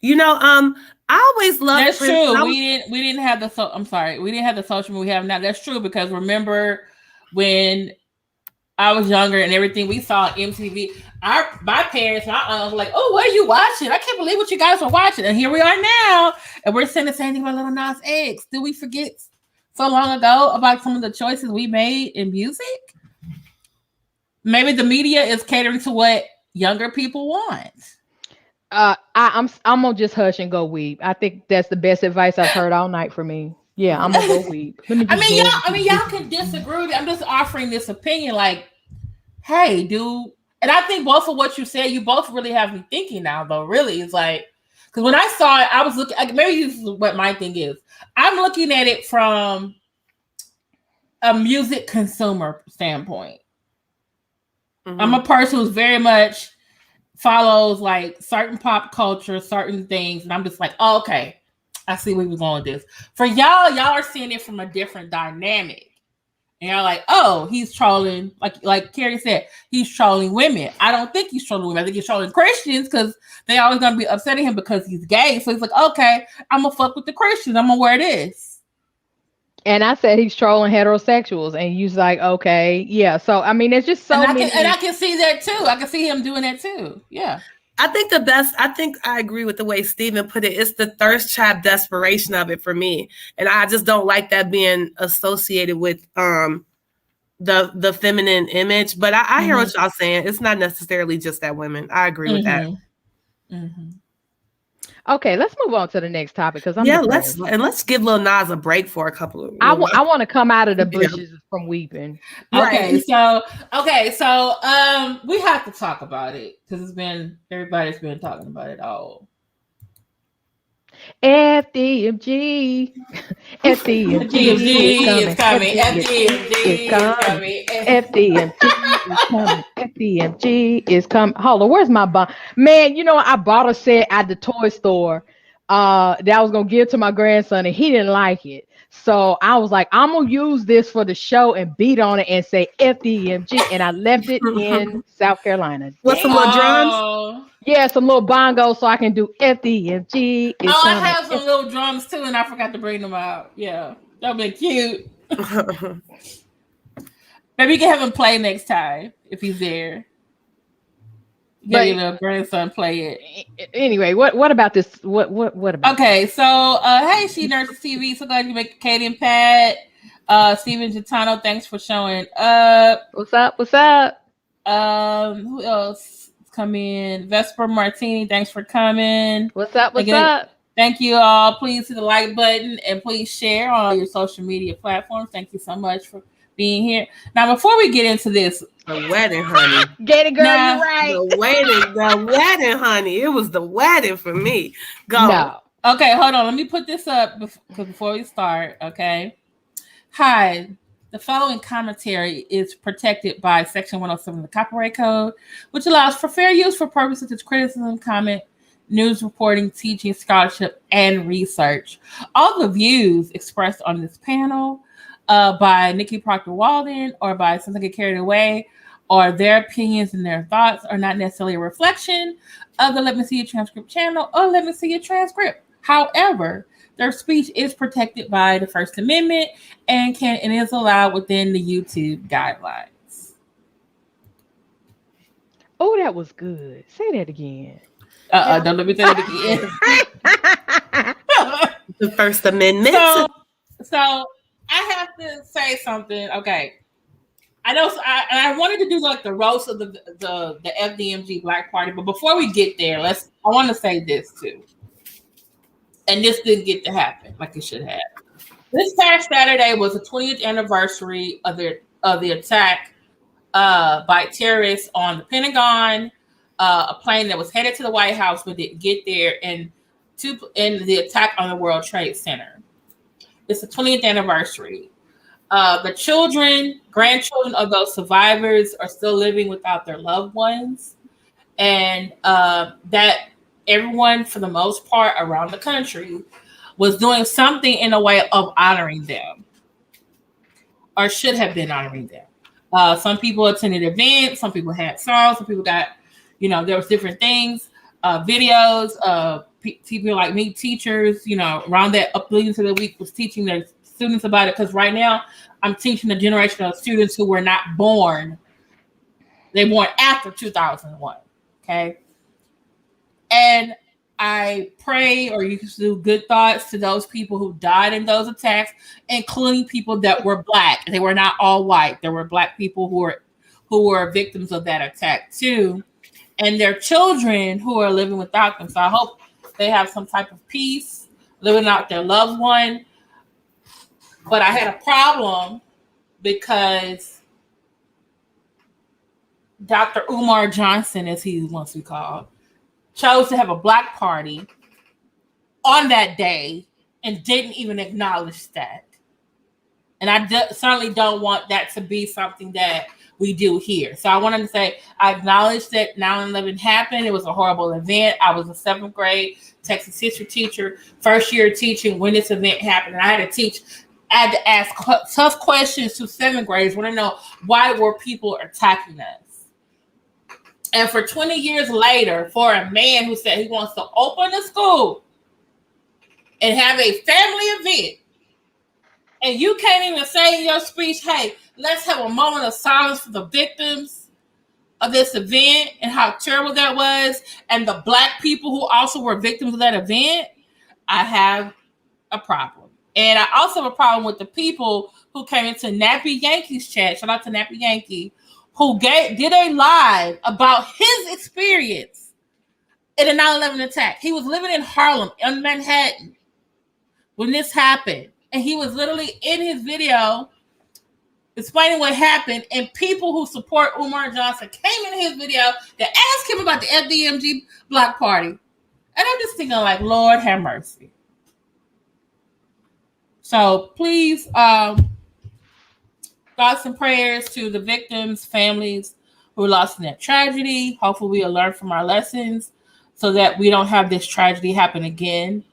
I always loved. That's true. We didn't have the. I'm sorry. We didn't have the social media we have now. That's true, because remember when I was younger and everything we saw on MTV, my parents, my aunt was like, "Oh, what are you watching? I can't believe what you guys are watching." And here we are now, and we're saying the same thing about Lil Nas X. Did we forget so long ago about some of the choices we made in music? Maybe the media is catering to what younger people want. I'm gonna just hush and go weep. I think that's the best advice I've heard all night for me. Yeah, I'm gonna go weep. Y'all can disagree with me. I'm just offering this opinion, like, hey, dude. And I think both of what you said, you both really have me thinking now, though. Really, it's like, because when I saw it, I was looking. Maybe this is what my thing is. I'm looking at it from a music consumer standpoint. Mm-hmm. I'm a person who's very much follows like certain pop culture, certain things, and I'm just like, oh, okay. I see where we're going with this. For y'all are seeing it from a different dynamic. And y'all like, oh, he's trolling. Like Carrie said, he's trolling women. I don't think he's trolling women. I think he's trolling Christians because they always going to be upsetting him because he's gay. So he's like, okay, I'm going to fuck with the Christians. I'm going to wear this. And I said he's trolling heterosexuals. And you's like, okay, yeah. So, I mean, it's just so many. And I can see that too. I can see him doing that too. Yeah. I think I agree with the way Steven put it. It's the thirst trap desperation of it for me. And I just don't like that being associated with the feminine image. But I hear what y'all saying. It's not necessarily just that women. I agree with that. Mm-hmm. Okay, let's move on to the next topic because let's give Lil Nas a break for a couple of. I want to come out of the bushes from weeping. Okay, so we have to talk about it because everybody's been talking about it all. FDMG is coming. FDMG is coming. Hold on, where's my bond? Man, I bought a set at the toy store that I was gonna give to my grandson, and he didn't like it. So I was like, I'm gonna use this for the show and beat on it and say FDMG, and I left it in South Carolina. What's some more drums? Yeah, some little bongos so I can do FDMG. I have some little drums too, and I forgot to bring them out. Yeah, that'd be cute. Maybe you can have him play next time if he's there. Get your little grandson play it. Anyway, what about this? What about? Okay, so hey, She Nurses TV. So glad you make Katie and Pat. Steven Gitano, thanks for showing up. What's up? Who else? Come in. Vesper Martini, thanks for coming. What's up? Thank you all. Please hit the like button and please share on all your social media platforms. Thank you so much for being here. Now, before we get into this, the wedding, honey. Get it, girl. You're right. The wedding, honey. It was the wedding for me. Go. No. Okay, hold on. Let me put this up before we start. Okay. Hi. The following commentary is protected by Section 107 of the Copyright Code, which allows for fair use for purposes of criticism, comment, news reporting, teaching, scholarship, and research. All the views expressed on this panel by Nikki Proctor-Walden or by Something Get Carried Away or their opinions and their thoughts are not necessarily a reflection of the Let Me See Your Transcript channel or Let Me See Your Transcript. However, their speech is protected by the First Amendment and is allowed within the YouTube guidelines. Oh, that was good. Say that again. Don't let me say it again. The First Amendment. So I have to say something. Okay. I know I wanted to do like the roast of the FDMG Block Party, but before we get there, I want to say this too. And this didn't get to happen like it should have. This past Saturday was the 20th anniversary of the attack by terrorists on the Pentagon, a plane that was headed to the White House but didn't get there, and the attack on the World Trade Center. It's the 20th anniversary. The grandchildren of those survivors are still living without their loved ones, and that everyone, for the most part, around the country was doing something in a way of honoring them or should have been honoring them. Some people attended events, some people had songs, some people got, there was different things, videos of people like me, teachers, around that up leading to the week was teaching their students about it. Because right now I'm teaching a generation of students who were not born They born after 2001. Okay. And I pray, or you can do good thoughts to those people who died in those attacks, including people that were Black. They were not all white. There were Black people who were victims of that attack too, and their children who are living without them. So I hope they have some type of peace living out their loved one. But I had a problem because Dr. Umar Johnson, as he wants to be called, chose to have a block party on that day and didn't even acknowledge that. And I certainly don't want that to be something that we do here. So I wanted to say, I acknowledge that 9/11 happened. It was a horrible event. I was a 7th grade Texas history teacher, first year teaching when this event happened. And I had to ask tough questions to 7th graders. Want to know, why were people attacking us? And for 20 years later, for a man who said he wants to open a school and have a family event, and you can't even say in your speech, hey, let's have a moment of silence for the victims of this event and how terrible that was, and the Black people who also were victims of that event, I have a problem. And I also have a problem with the people who came into Nappy Yankee's chat, shout out to Nappy Yankee, who did a live about his experience in a 9/11 attack. He was living in Harlem, in Manhattan, when this happened. And he was literally in his video explaining what happened. And people who support Umar Johnson came in his video to ask him about the FDMG Block Party. And I'm just thinking, like, Lord have mercy. So please, thoughts and prayers to the victims, families who were lost in that tragedy. Hopefully we'll learn from our lessons so that we don't have this tragedy happen again.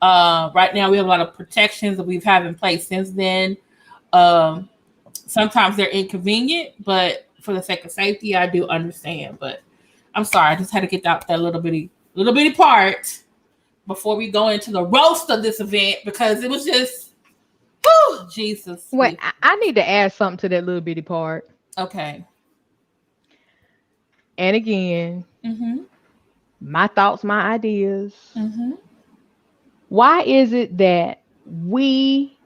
Right now we have a lot of protections that we've had in place since then. Sometimes they're inconvenient, but for the sake of safety, I do understand. But I'm sorry, I just had to get out that little bitty part before we go into the roast of this event, because it was just, whew, Jesus. Wait, I need to add something to that little bitty part. Okay. And again, my thoughts, my ideas. Why is it that we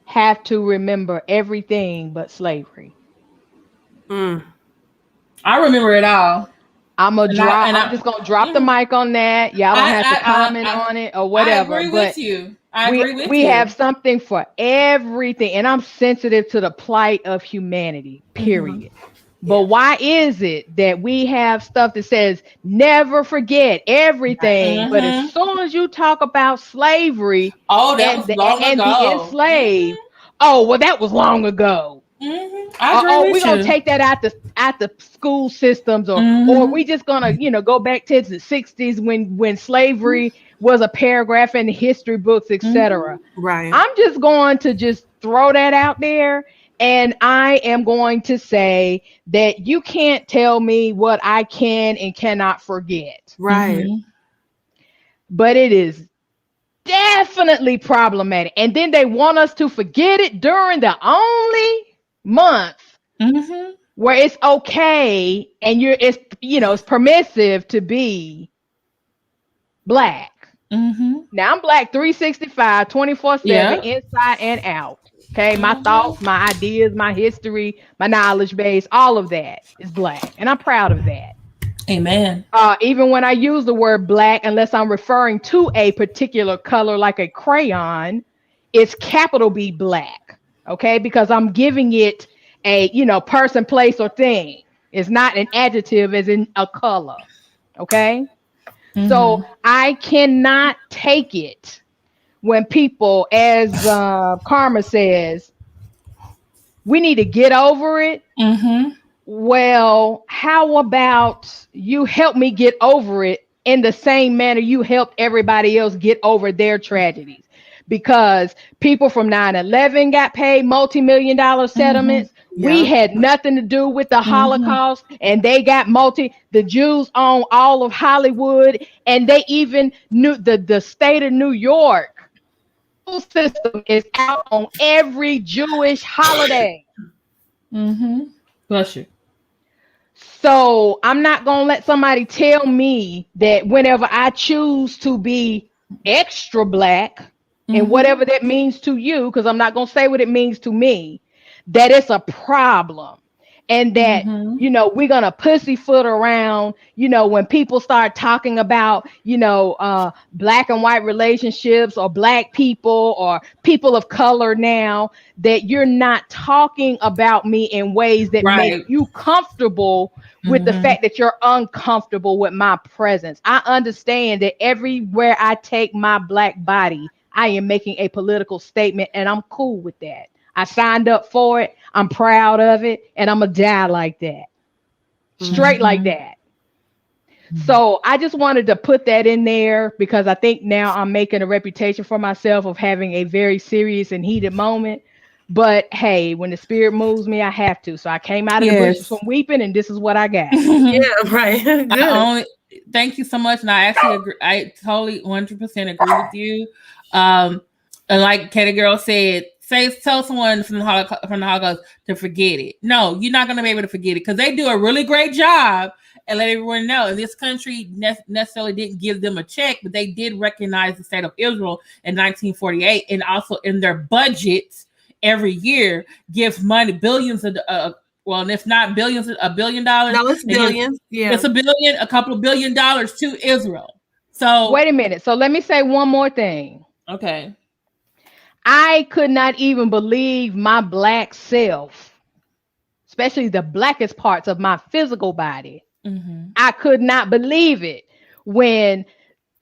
have to remember everything but slavery? I remember it all. I'm just gonna drop the mic on that. Y'all don't have to comment on it or whatever. I agree with you. We have something for everything, and I'm sensitive to the plight of humanity, period. But why is it that we have stuff that says never forget everything, but as soon as you talk about slavery and the enslaved, oh, well, that was long ago. We're gonna take that out the school systems, or we just gonna go back to the 60s when slavery was a paragraph in the history books, etc. Right. I'm just going to throw that out there, and I am going to say that you can't tell me what I can and cannot forget. Right. But it is definitely problematic, and then they want us to forget it during the only month where it's okay and it's permissive to be Black. Now I'm Black 365, 24/7, inside and out. Okay, my thoughts, my ideas, my history, my knowledge base, all of that is Black, and I'm proud of that. Amen. Even when I use the word Black, unless I'm referring to a particular color like a crayon, it's capital B Black. Okay, because I'm giving it a person, place, or thing. It's not an adjective as in a color. Okay. So I cannot take it when people, as Karma says, we need to get over it. Well, how about you help me get over it in the same manner you helped everybody else get over their tragedies? Because people from 9/11 got paid multi-million-dollar settlements. We had nothing to do with the Holocaust, and they got the Jews own all of Hollywood, and they even knew the state of New York system is out on every Jewish holiday. Bless you. So I'm not going to let somebody tell me that whenever I choose to be extra black, and whatever that means to you, because I'm not going to say what it means to me, that it's a problem. And that, you know, we're going to pussyfoot around, you know, when people start talking about, you know, black and white relationships or black people or people of color now, that you're not talking about me in ways that make you comfortable with the fact that you're uncomfortable with my presence. I understand that everywhere I take my black body, I am making a political statement, and I'm cool with that. I signed up for it. I'm proud of it, and I'm gonna die like that, straight like that. So I just wanted to put that in there because I think now I'm making a reputation for myself of having a very serious and heated moment. But hey, when the spirit moves me, I have to. So I came out of the bushes from weeping, and this is what I got. Yeah, right. Good. Thank you so much, and I actually agree. I totally 100% agree with you. And like Katie Girl said, tell someone from the Holocaust to forget it. No, you're not going to be able to forget it because they do a really great job and let everyone know. And this country necessarily didn't give them a check, but they did recognize the state of Israel in 1948, and also in their budgets every year gives money, billions of well, and if not billions, $1 billion. No, it's billions. Yeah, it's a couple of $1 billion to Israel. So wait a minute. So let me say one more thing. Okay. I could not even believe my black self, especially the blackest parts of my physical body. I could not believe it when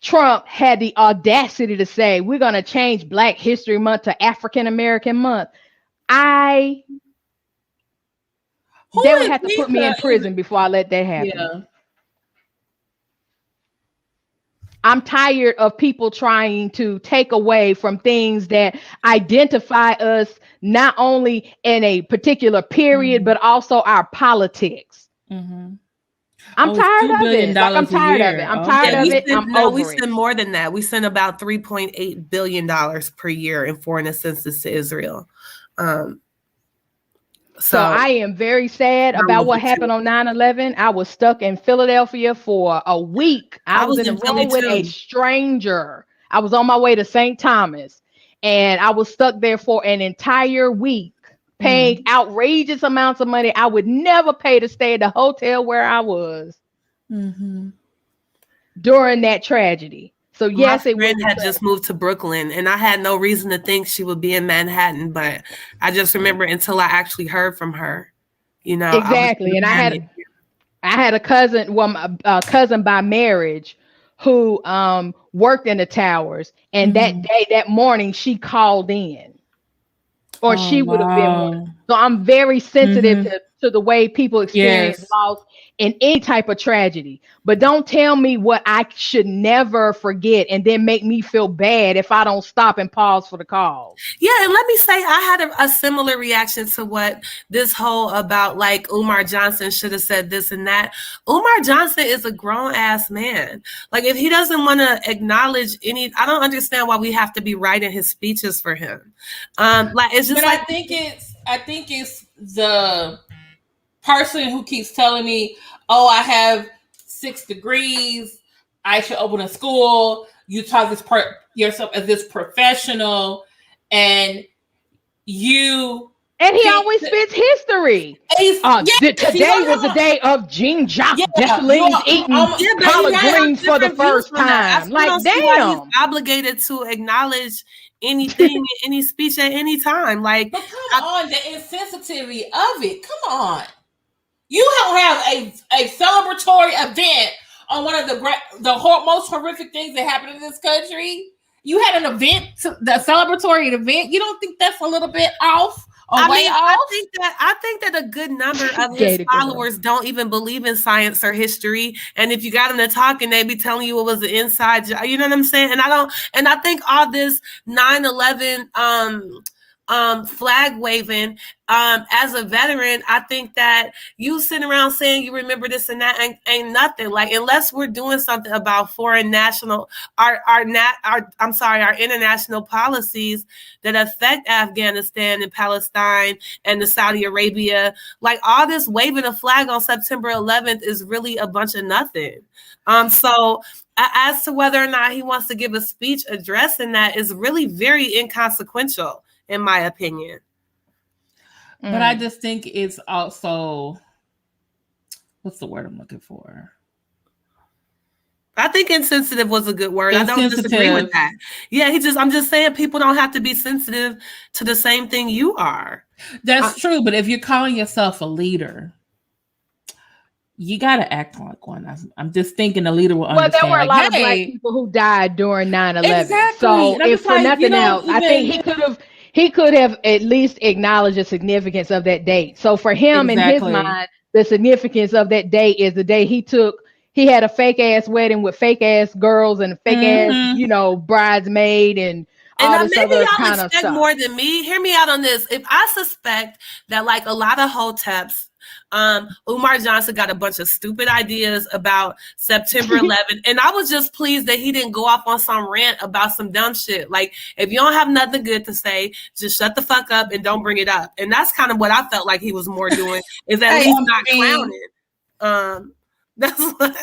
Trump had the audacity to say, we're going to change Black History Month to African American Month. They would have to put me in prison before I let that happen. Yeah. I'm tired of people trying to take away from things that identify us not only in a particular period, but also our politics. I'm tired of it. Like, I'm tired of it. I'm tired of it. I'm over it. We send more than that. We send about $3.8 billion per year in foreign assistance to Israel. So I am very sad about what happened on 9/11. I was stuck in Philadelphia for a week. I was in the room with a stranger. I was on my way to St. Thomas, and I was stuck there for an entire week, paying outrageous amounts of money I would never pay to stay at the hotel where I was during that tragedy. So yes, my friend had just moved to Brooklyn, and I had no reason to think she would be in Manhattan, but I just remember until I actually heard from her, you know. Exactly. And I had a cousin, a cousin by marriage, who worked in the towers, and that morning she called in, or she would have been one. So I'm very sensitive to the way people experience loss in any type of tragedy. But don't tell me what I should never forget and then make me feel bad if I don't stop and pause for the call. Yeah, and let me say, I had a similar reaction to what this whole about like Umar Johnson should have said this and that. Umar Johnson is a grown ass man. Like, if he doesn't want to acknowledge I don't understand why we have to be writing his speeches for him. Like, it's just I think it's the person who keeps telling me, oh, I have 6 degrees, I should open a school, you talk yourself as this professional, and he always spits history. Today was the day of Jean Jacques Dessalines eating collard greens for the first time. Like, damn. He's obligated to acknowledge anything, any speech at any time. Like, but come on, the insensitivity of it. Come on. You don't have a celebratory event on one of the most horrific things that happened in this country. You had an event, the celebratory event. You don't think that's a little bit off? I think that a good number of his followers don't even believe in science or history. And if you got them to talk, and they be telling you it was an inside job, you know what I'm saying? And I think all this 9/11 flag waving. As a veteran, I think that you sitting around saying you remember this and that ain't nothing. Like, unless we're doing something about foreign national, our international policies that affect Afghanistan and Palestine and the Saudi Arabia, like all this waving a flag on September 11th is really a bunch of nothing. So as to whether or not he wants to give a speech addressing that is really very inconsequential, in my opinion. But I just think it's also, what's the word I'm looking for? I think insensitive was a good word. I don't disagree with that. Yeah, I'm just saying people don't have to be sensitive to the same thing you are. That's true, but if you're calling yourself a leader, you got to act like one. I'm just thinking the leader will understand. Well, there were a lot of black people who died during 9/11. Exactly. So if for nothing else, I think he could have at least acknowledged the significance of that date. So for him, in his mind, the significance of that date is the day he had a fake ass wedding with fake ass girls and fake ass, bridesmaid and all this maybe other y'all kind of expect stuff. more than me. Hear me out on this. If I suspect that like a lot of hoteps, Umar Johnson got a bunch of stupid ideas about September 11th, and I was just pleased that he didn't go off on some rant about some dumb shit. Like, if you don't have nothing good to say, just shut the fuck up and don't bring it up. And that's kind of what I felt like he was more doing, is at least not clowning. That's what.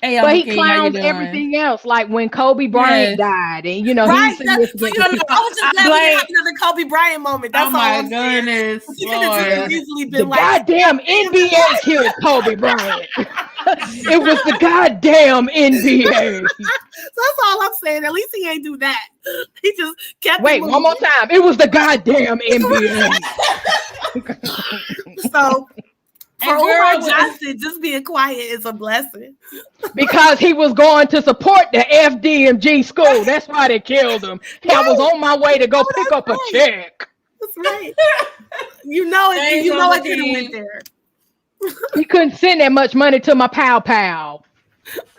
Hey, but he clowns everything else, like when Kobe Bryant died, and right. I was just glad we had another Kobe Bryant moment. That's all I'm saying. Lord. Easily been the goddamn NBA killed Kobe Bryant. It was the goddamn NBA. That's all I'm saying. At least he ain't do that. He just kept. Wait, one more time. It was the goddamn NBA. So. For Umar Johnson, just being quiet is a blessing. Because he was going to support the FDMG school. That's why they killed him. I was on my way to go pick up a check. That's right. You know it. You know I could have went there. He couldn't send that much money to my pal.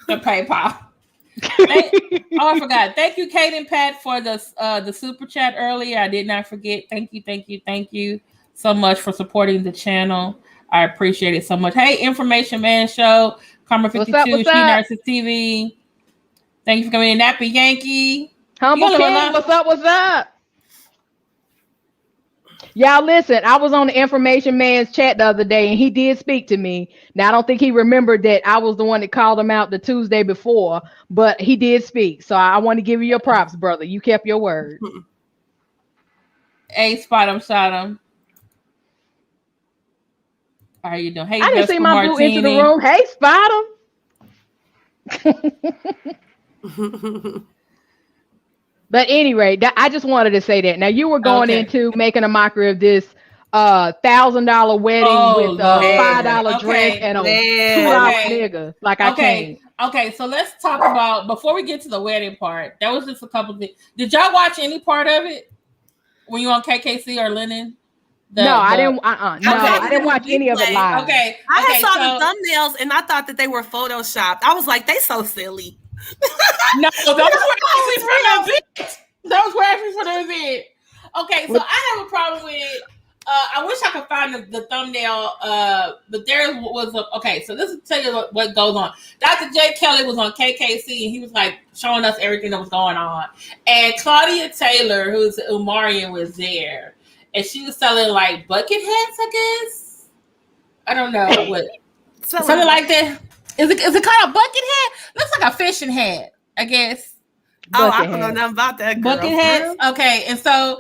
The PayPal. I forgot. Thank you, Kate and Pat, for the super chat earlier. I did not forget. Thank you so much for supporting the channel. I appreciate it so much. Hey, Information Man Show, Karma 52, She Nurses TV. Thank you for coming in. Nappy Yankee. Humble King, what's up? Y'all listen, I was on the Information Man's chat the other day and he did speak to me. Now, I don't think he remembered that I was the one that called him out the Tuesday before, but he did speak. So I want to give you your props, brother. You kept your word. Hey, spot him, shot him. How are you doing? Hey, I didn't see my boo into the room. Hey, spot him. But anyway, I just wanted to say that. Now you were going into making a mockery of this $1,000 wedding with $5 dress and a $2 nigga. Like I can't. Okay, so let's talk about, before we get to the wedding part, that was just a couple of things. Did y'all watch any part of it when you were on KKC or Lenon? I didn't. I didn't watch any of it live. Okay, I saw the thumbnails and I thought that they were photoshopped. I was like, they so silly. No, those were actually for the event. Those were actually for the event. Okay, so I have a problem with. I wish I could find the thumbnail. But there was so this is tell you what goes on. Dr. J. Kelly was on KKC and he was like showing us everything that was going on. And Claudia Taylor, who's Umarian, was there. And she was selling like bucket hats, I guess. I don't know what. Something like that. Is it called a bucket hat? Looks like a fishing hat, I guess. I don't know nothing about that. Bucket hats. Okay, and so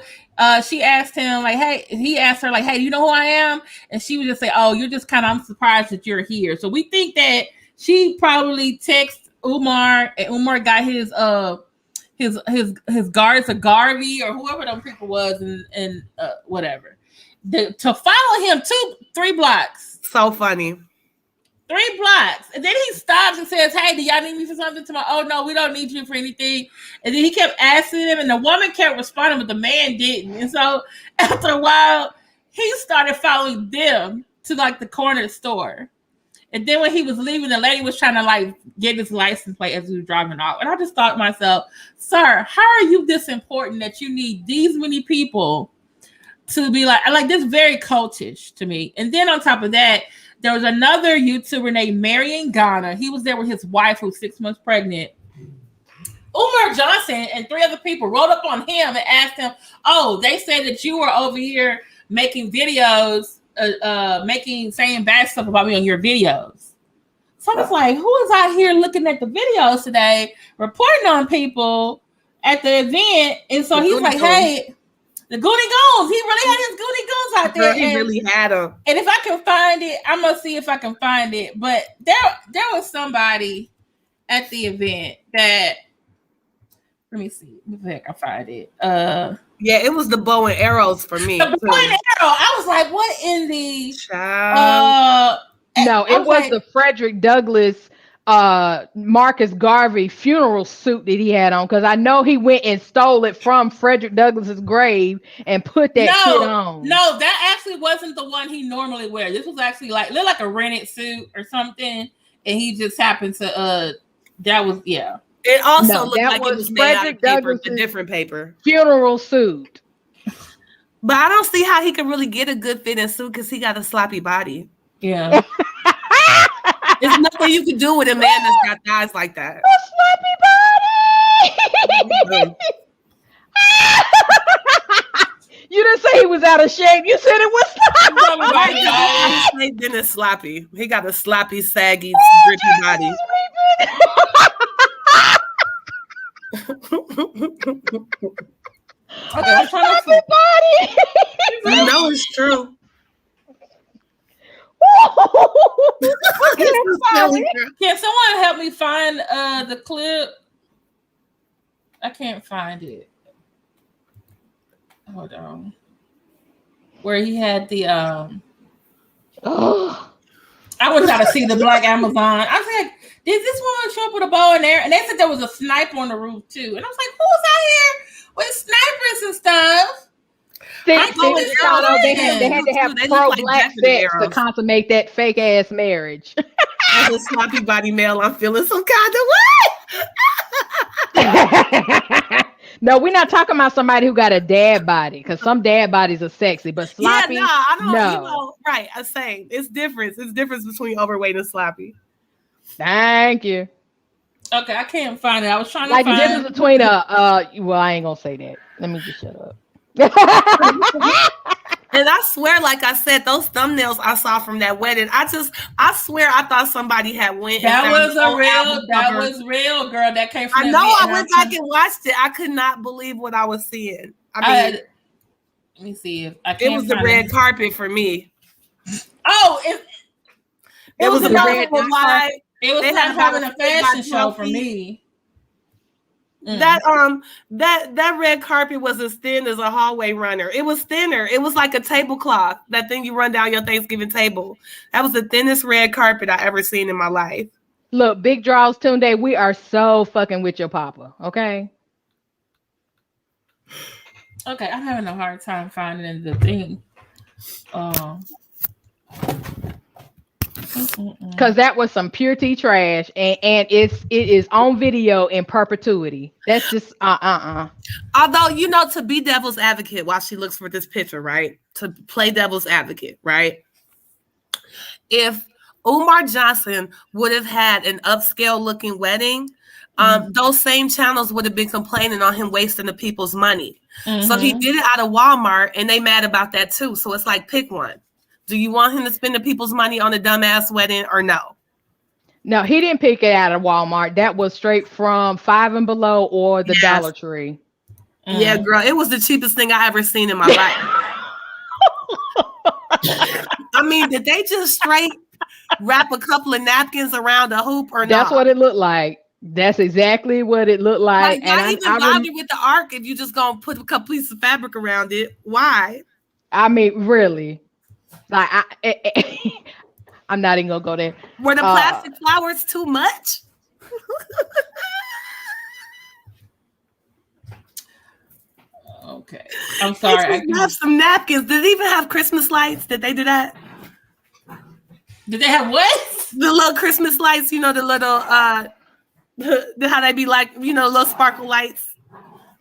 she asked him like, "Hey," he asked her like, "Hey, do you know who I am?" And she would just say, "Oh, you're just I'm surprised that you're here." So we think that she probably texted Umar, and Umar got his guards, a Garvey or whoever them people was, and whatever, to follow him 3 blocks. So funny. 3 blocks, and then he stops and says, "Hey, do y'all need me for something?" Oh no, we don't need you for anything. And then he kept asking him, and the woman kept responding, but the man didn't. And so after a while, he started following them to like the corner store. And then when he was leaving, the lady was trying to like get his license plate as he was driving off. And I just thought to myself, sir, how are you this important that you need these many people to be like this very cultish to me. And then on top of that, there was another YouTuber named Marion Ghana. He was there with his wife who's 6 months pregnant. Umar Johnson and 3 other people rolled up on him and asked him, "Oh, they said that you were over here making videos, saying bad stuff about me on your videos." So I was like, who is out here looking at the videos today, reporting on people at the event? And so he's like, hey, the Goody Goons. He really had his Goody Goons out there. He really had them. And if I can find it, I'm going to see if I can find it. But there was somebody at the event that, let me see if I can find it. Yeah, it was the bow and arrows for me. The bow and arrow. I was like, what in the... No, it was the Frederick Douglass Marcus Garvey funeral suit that he had on, because I know he went and stole it from Frederick Douglass's grave and put that shit on. No, that actually wasn't the one he normally wears. This was actually looked like a rented suit or something, and he just happened to that was It also looked like it was made out of paper, a different paper. Funeral suit. But I don't see how he could really get a good fitting suit because he got a sloppy body. Yeah. There's nothing you can do with a man that's got thighs like that. A sloppy body. You didn't say he was out of shape. You said it was sloppy. Oh my God. Then it's sloppy. He got a sloppy, saggy, drippy body. I'm trying to body. You know it's true. Can someone help me find the clip? I can't find it. Hold on. Where he had the I was trying to see the Black Amazon. I was like, did this woman show up with a bow and arrow? And they said there was a sniper on the roof too. And I was like, who's out here with snipers and stuff? They had to have pro-black sex to consummate that fake ass marriage. As a sloppy body male, I'm feeling some kind of way. No, we're not talking about somebody who got a dad body, because some dad bodies are sexy, but sloppy. Yeah, I don't know. You know, right? I'm saying it's difference. It's difference between overweight and sloppy. Thank you. Okay, I can't find it. I was trying to find the difference between well, I ain't gonna say that. Let me just shut up. And I swear, like I said, those thumbnails I saw from that wedding, I swear I thought somebody had went. That was real, girl. That came from. I know. I went back and watched it. I could not believe what I was seeing. I mean, let me see if I can. It was the red carpet for me. Oh, it was a red carpet. It was like having a fashion show for me. That red carpet was as thin as a hallway runner. It was thinner. It was like a tablecloth. That thing you run down your Thanksgiving table. That was the thinnest red carpet I ever seen in my life. Look, Big Draws Tunde, we are so fucking with your papa. Okay. Okay, I'm having a hard time finding the thing. Because that was some pure tea trash, and it is on video in perpetuity. That's just Although, you know, to be devil's advocate while she looks for this picture, right? To play devil's advocate, right? If Umar Johnson would have had an upscale looking wedding, those same channels would have been complaining on him wasting the people's money. So he did it out of Walmart, and they mad about that too. So it's like, pick one. Do you want him to spend the people's money on a dumbass wedding or no? No, he didn't pick it out of Walmart. That was straight from Five and Below or the Dollar Tree. Yeah, girl, it was the cheapest thing I ever seen in my life. I mean, did they just straight wrap a couple of napkins around a hoop or not? That's what it looked like. That's exactly what it looked like. Why even bother with the arc if you just gonna put a couple pieces of fabric around it? Why? I mean, really. Like I'm not even gonna go there. Were the plastic flowers too much? Okay, I'm sorry. I have some napkins. Did it even have Christmas lights? Did they do that? Did they have what? The little Christmas lights. You know, the little how they be like. You know, little sparkle lights.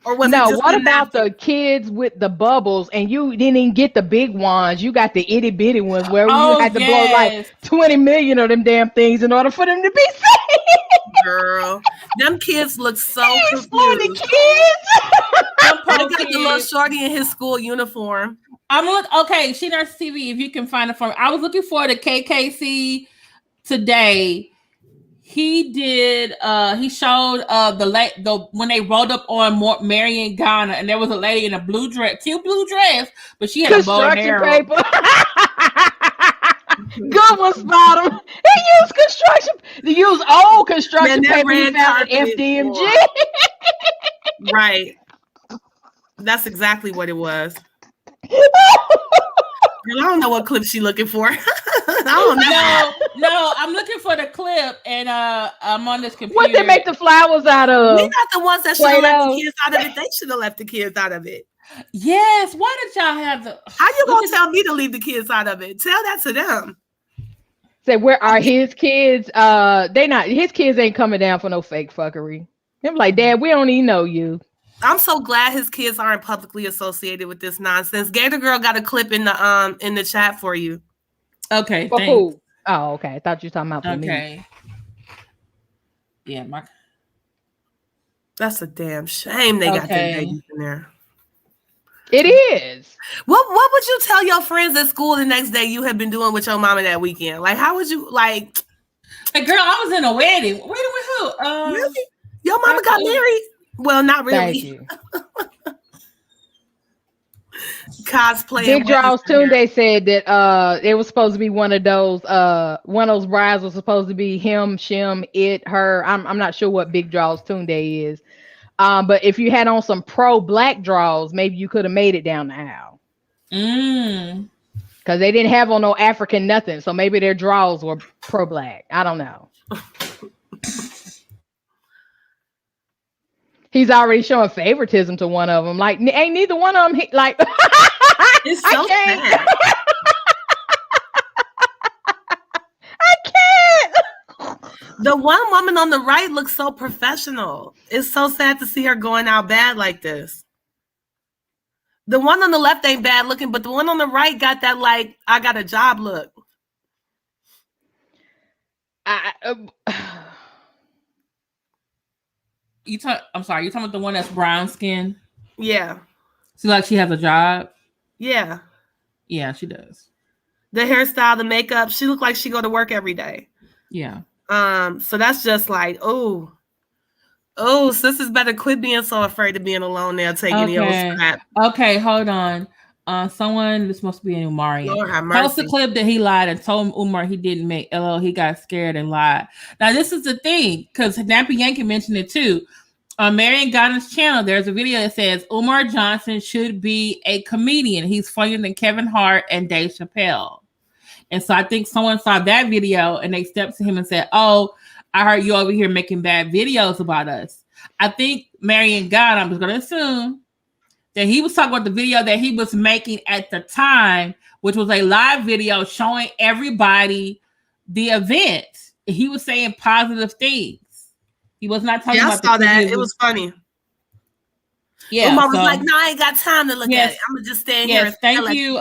Or was no, it just what a about napkin? the kids with the bubbles and you didn't even get the big ones? You got the itty bitty ones where you had to blow like 20 million of them damn things in order for them to be safe. Girl, them kids look so confused. The kids. Look at the little shorty in his school uniform. Okay, She Nurse TV, if you can find it for me. I was looking for the KKC today. He did. He showed the when they rolled up on Marion Ghana, and there was a lady in a blue dress, cute blue dress, but she had a bow and arrow. Paper. Good one, Spot him. He used construction. They use old construction paper he found at FDMG. Right. That's exactly what it was. Girl, I don't know what clip she looking for. I don't know. No, I'm looking for the clip, and I'm on this computer. What they make the flowers out of? We're not the ones that should have left the kids out of it. They should have left the kids out of it. Yes. Why did y'all have the? How you gonna tell me to leave the kids out of it? Tell that to them. Say, where are his kids? They not. His kids ain't coming down for no fake fuckery. I'm like, Dad, we don't even know you. I'm so glad his kids aren't publicly associated with this nonsense. Gator Girl got a clip in the chat for you. Okay. For who? Oh, okay. I thought you were talking about for me. Okay. Yeah, That's a damn shame they got their babies in there. It is. What would you tell your friends at school the next day you had been doing with your mama that weekend? Like, how would you like? Hey, girl, I was in a wedding. Wedding with who? Really? Your mama got married? Well, not really. Thank you. Cosplay. Big Draws Tunde said that it was supposed to be one of those brides was supposed to be him, Shim, it, her. I'm not sure what Big Draws Tunde is. But if you had on some pro black draws, maybe you could have made it down the aisle. Because they didn't have on no African nothing. So maybe their draws were pro black. I don't know. He's already showing favoritism to one of them. Like, ain't neither one of them like. It's so sad. I can't. The one woman on the right looks so professional. It's so sad to see her going out bad like this. The one on the left ain't bad looking, but the one on the right got that like I got a job look. I'm sorry, you talking about the one that's brown skin? Yeah. So like she has a job? Yeah. Yeah, she does. The hairstyle, the makeup, she look like she go to work every day. Yeah. So that's just like, oh, sisters better quit being so afraid of being alone now, taking the old scrap. Okay, hold on. Someone, this must be an Umar. Post a clip that he lied and told Umar he didn't make LL. He got scared and lied. Now, this is the thing, because Nappy Yankee mentioned it too. On Marion Ghana's channel, there's a video that says Umar Johnson should be a comedian. He's funnier than Kevin Hart and Dave Chappelle. And so I think someone saw that video and they stepped to him and said, "Oh, I heard you over here making bad videos about us." I think Marion Ghana, I'm just going to assume that he was talking about the video that he was making at the time, which was a live video showing everybody the event. He was saying positive things. He was not talking about. I saw that. It was funny. Yeah. Umar was like, "No, I ain't got time to look at it. I'm gonna just stand here." Yes, thank you.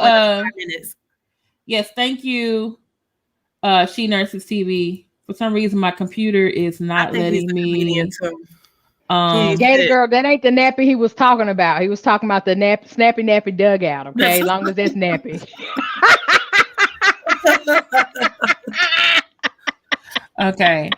Yes, thank you. She Nurses TV. For some reason, my computer is not letting me. Gator Girl, that ain't the nappy he was talking about. He was talking about the snappy nappy dugout. Okay, as long as that's nappy. Okay.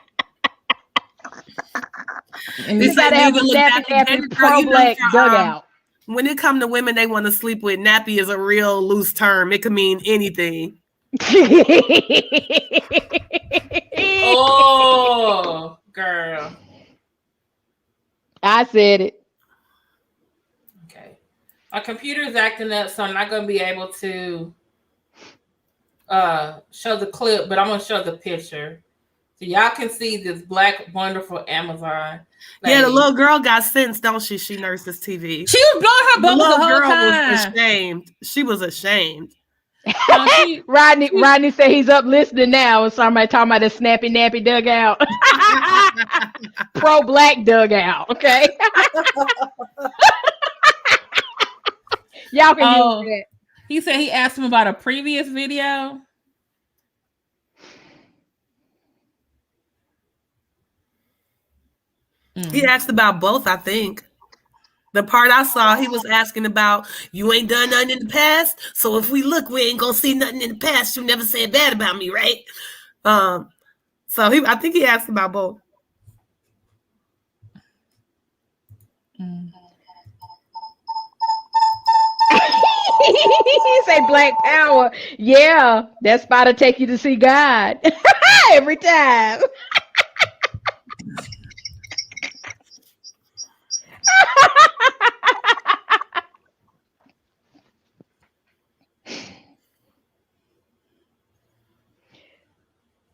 And you gotta have a nappy pro black dugout. When it comes to women they want to sleep with, nappy is a real loose term. It can mean anything. Oh, girl. I said it. Okay. My computer is acting up, so I'm not going to be able to show the clip, but I'm going to show the picture. So y'all can see this black, wonderful Amazon lady. Yeah, the little girl got sense, don't she? She Nurses TV. She was blowing her bubbles the whole time. Was ashamed. She was ashamed. Rodney said he's up listening now. Somebody talking about the snappy nappy dugout. Pro black dugout. Okay. Y'all can use that. He said he asked him about a previous video. He asked about both, I think. The part I saw, he was asking about, you ain't done nothing in the past, so if we look, we ain't gonna see nothing in the past. You never said bad about me, right? So I think he asked about both. He said Black Power. Yeah, that spot'll take you to see God every time.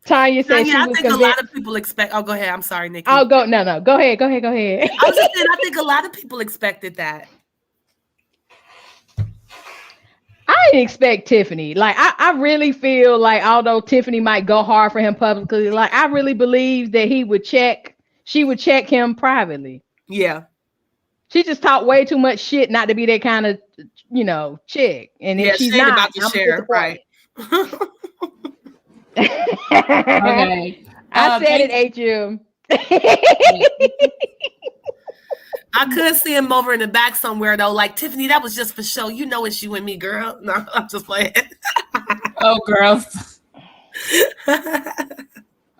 Tanya said she was I think a lot of people expect. Oh, go ahead. I'm sorry, Nikki. Oh, go no. Go ahead. I was just saying, I think a lot of people expected that. I didn't expect Tiffany. Like, I really feel like although Tiffany might go hard for him publicly, like I really believe that she would check him privately. Yeah. She just talked way too much shit not to be that kind of, chick. And if she's not about to share, right? Okay. I said it, HM. I could see him over in the back somewhere though. Like, Tiffany, that was just for show. You know it's you and me, girl. No, I'm just playing. Oh, girls.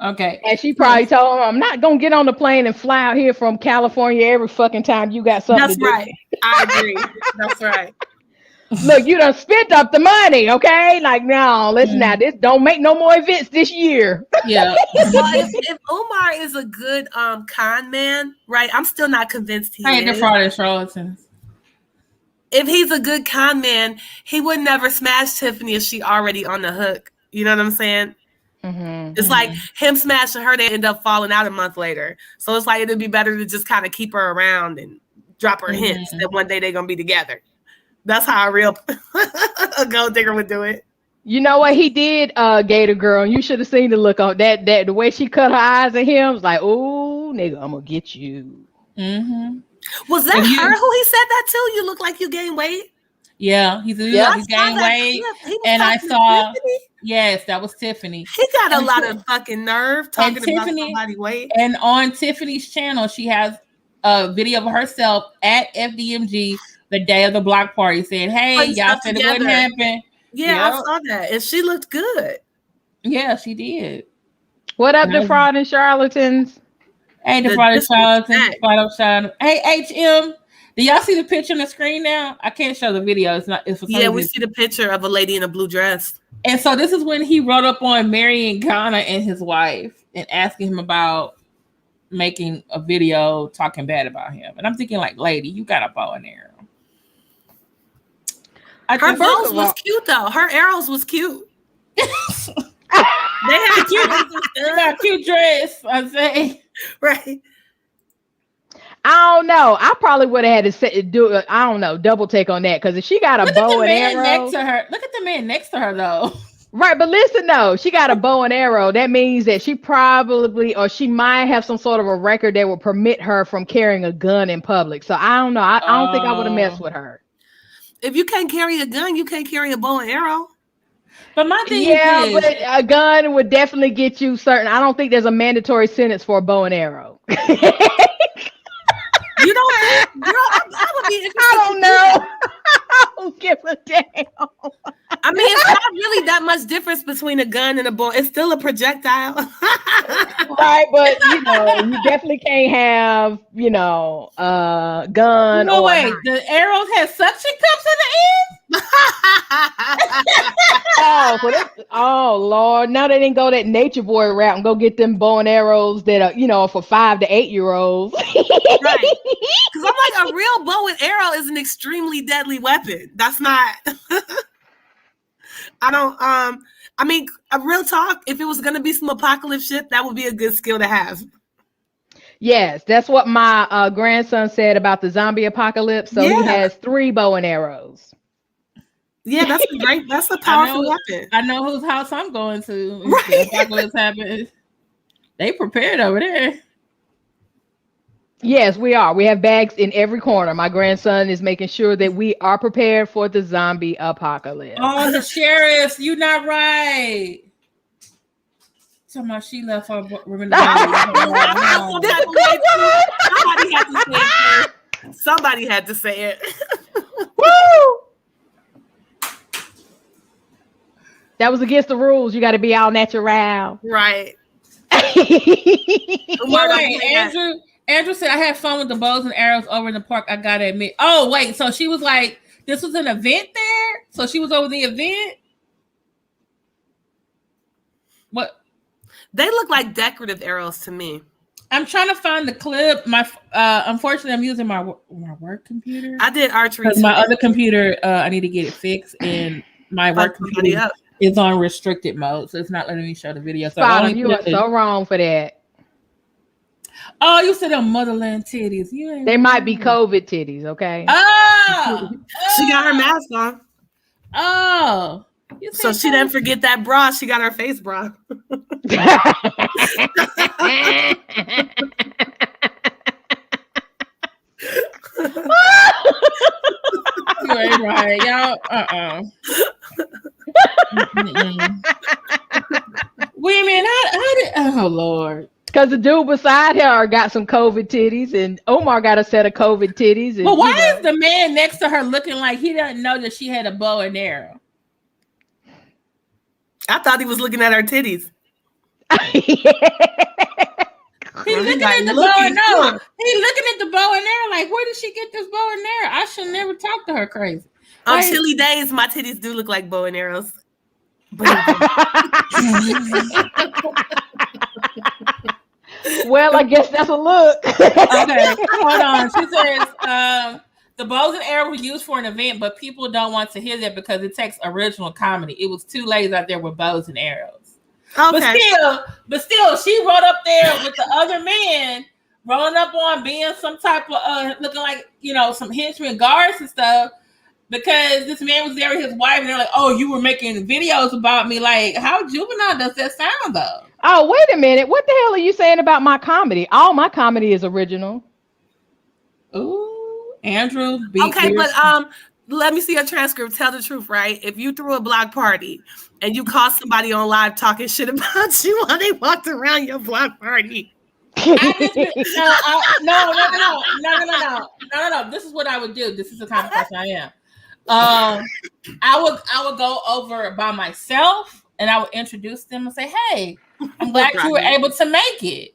Okay. And she probably told him, I'm not gonna get on the plane and fly out here from California every fucking time you got something to do. That's right. I agree. That's right. Look, you done spent up the money, okay? Like, no, listen now, this don't make no more events this year. Yeah. Well, if Umar is a good con man, right? I'm still not convinced he is. Defrauded charlatans. If he's a good con man, he would never smash Tiffany if she already on the hook. You know what I'm saying? Mm-hmm. It's like him smashing her, they end up falling out a month later. So it's like it'd be better to just kind of keep her around and drop her hints that one day they're gonna be together. That's how a real a gold digger would do it. You know what he did, Gator Girl? You should have seen the look on that the way she cut her eyes at him. Was like, oh, nigga, I'm gonna get you. Mm-hmm. Was that her who he said that to? You look like you gained weight. Yeah, he's gained weight, and I saw. Yes, that was Tiffany. He got a lot of fucking nerve talking about somebody's weight. And on Tiffany's channel, she has a video of herself at FDMG the day of the block party saying, hey, y'all said it wouldn't happen. Yeah, I saw that. And she looked good. Yeah, she did. What up, defraud and charlatans? Hey, defraud and charlatans. Hey, HM. Do y'all see the picture on the screen now? I can't show the video. We see the picture of a lady in a blue dress. And so this is when he wrote up on marrying Ghana and his wife and asking him about making a video talking bad about him. And I'm thinking, like, lady, you got a bow and arrow. Her bows was cute though. Her arrows was cute. They had cute dress, I say. Right. I don't know. I probably would have had to do I don't know, double take on that. Because if she got a bow and arrow next to her. Look at the man next to her though. Right, but listen though, she got a bow and arrow. That means that she probably or she might have some sort of a record that would permit her from carrying a gun in public. So I don't know. I don't think I would have messed with her. If you can't carry a gun, you can't carry a bow and arrow. But my thing is, but a gun would definitely get you certain. I don't think there's a mandatory sentence for a bow and arrow. You don't think? Girl, I would be interested. I don't know. I don't give a damn. I mean, it's not really that much difference between a gun and a bow. It's still a projectile. Right, but you definitely can't have, a gun. No way. The arrows have suction cups in the end. Oh Lord! Now they didn't go that nature boy route and go get them bow and arrows that are, for 5 to 8 year olds. Right. Because I'm like, a real bow and arrow is an extremely deadly weapon. That's not. I mean, a real talk. If it was gonna be some apocalypse shit, that would be a good skill to have. Yes, that's what my grandson said about the zombie apocalypse. So he has 3 bow and arrows. Yeah, that's a powerful weapon. I know whose house I'm going to. Right. The apocalypse happens. They prepared over there. Yes, we are. We have bags in every corner. My grandson is making sure that we are prepared for the zombie apocalypse. Oh, the sheriffs, you not right. Somehow she left her. Somebody had to say it. Woo! That was against the rules. You got to be all natural. Right. Andrew said, I had fun with the bows and arrows over in the park. I got to admit. Oh, wait. So she was like, this was an event there? So she was over the event? What? They look like decorative arrows to me. I'm trying to find the clip. Unfortunately, I'm using my work computer. I did archery. My other computer, I need to get it fixed, and my work computer is on restricted mode, so it's not letting me show the video. So you are so wrong for that. Oh, you said on motherland titties. They might be COVID titties, okay? Oh, she got her mask on. Oh. So she didn't forget that bra. She got her face bra. You ain't right, y'all. Women, how did? Oh Lord. Because the dude beside her got some COVID titties, and Omar got a set of COVID titties. And, but why is the man next to her looking like he doesn't know that she had a bow and arrow? I thought he was looking at her titties. He's looking at the bow and arrow. He's looking at the bow and arrow like, where did she get this bow and arrow? I should never talk to her crazy. On chilly days, my titties do look like bow and arrows. Well, I guess that's a look. Okay, hold on. She says, the bows and arrows were used for an event, but people don't want to hear that because it takes original comedy. It was two ladies out there with bows and arrows. Okay. But still, she rode up there with the other men, rolling up on being some type of looking like, some henchmen, guards and stuff, because this man was there with his wife, and they're like, "Oh, you were making videos about me." Like, how juvenile does that sound, though? Oh, wait a minute. What the hell are you saying about my comedy? All my comedy is original. Ooh, Andrew. Okay, but let me see a transcript. Tell the truth, right? If you threw a block party and you caught somebody on live talking shit about you while they walked around your block party. No. This is what I would do. This is the kind of person I am. I would go over by myself and I would introduce them and say, "Hey, I'm glad you were able to make it."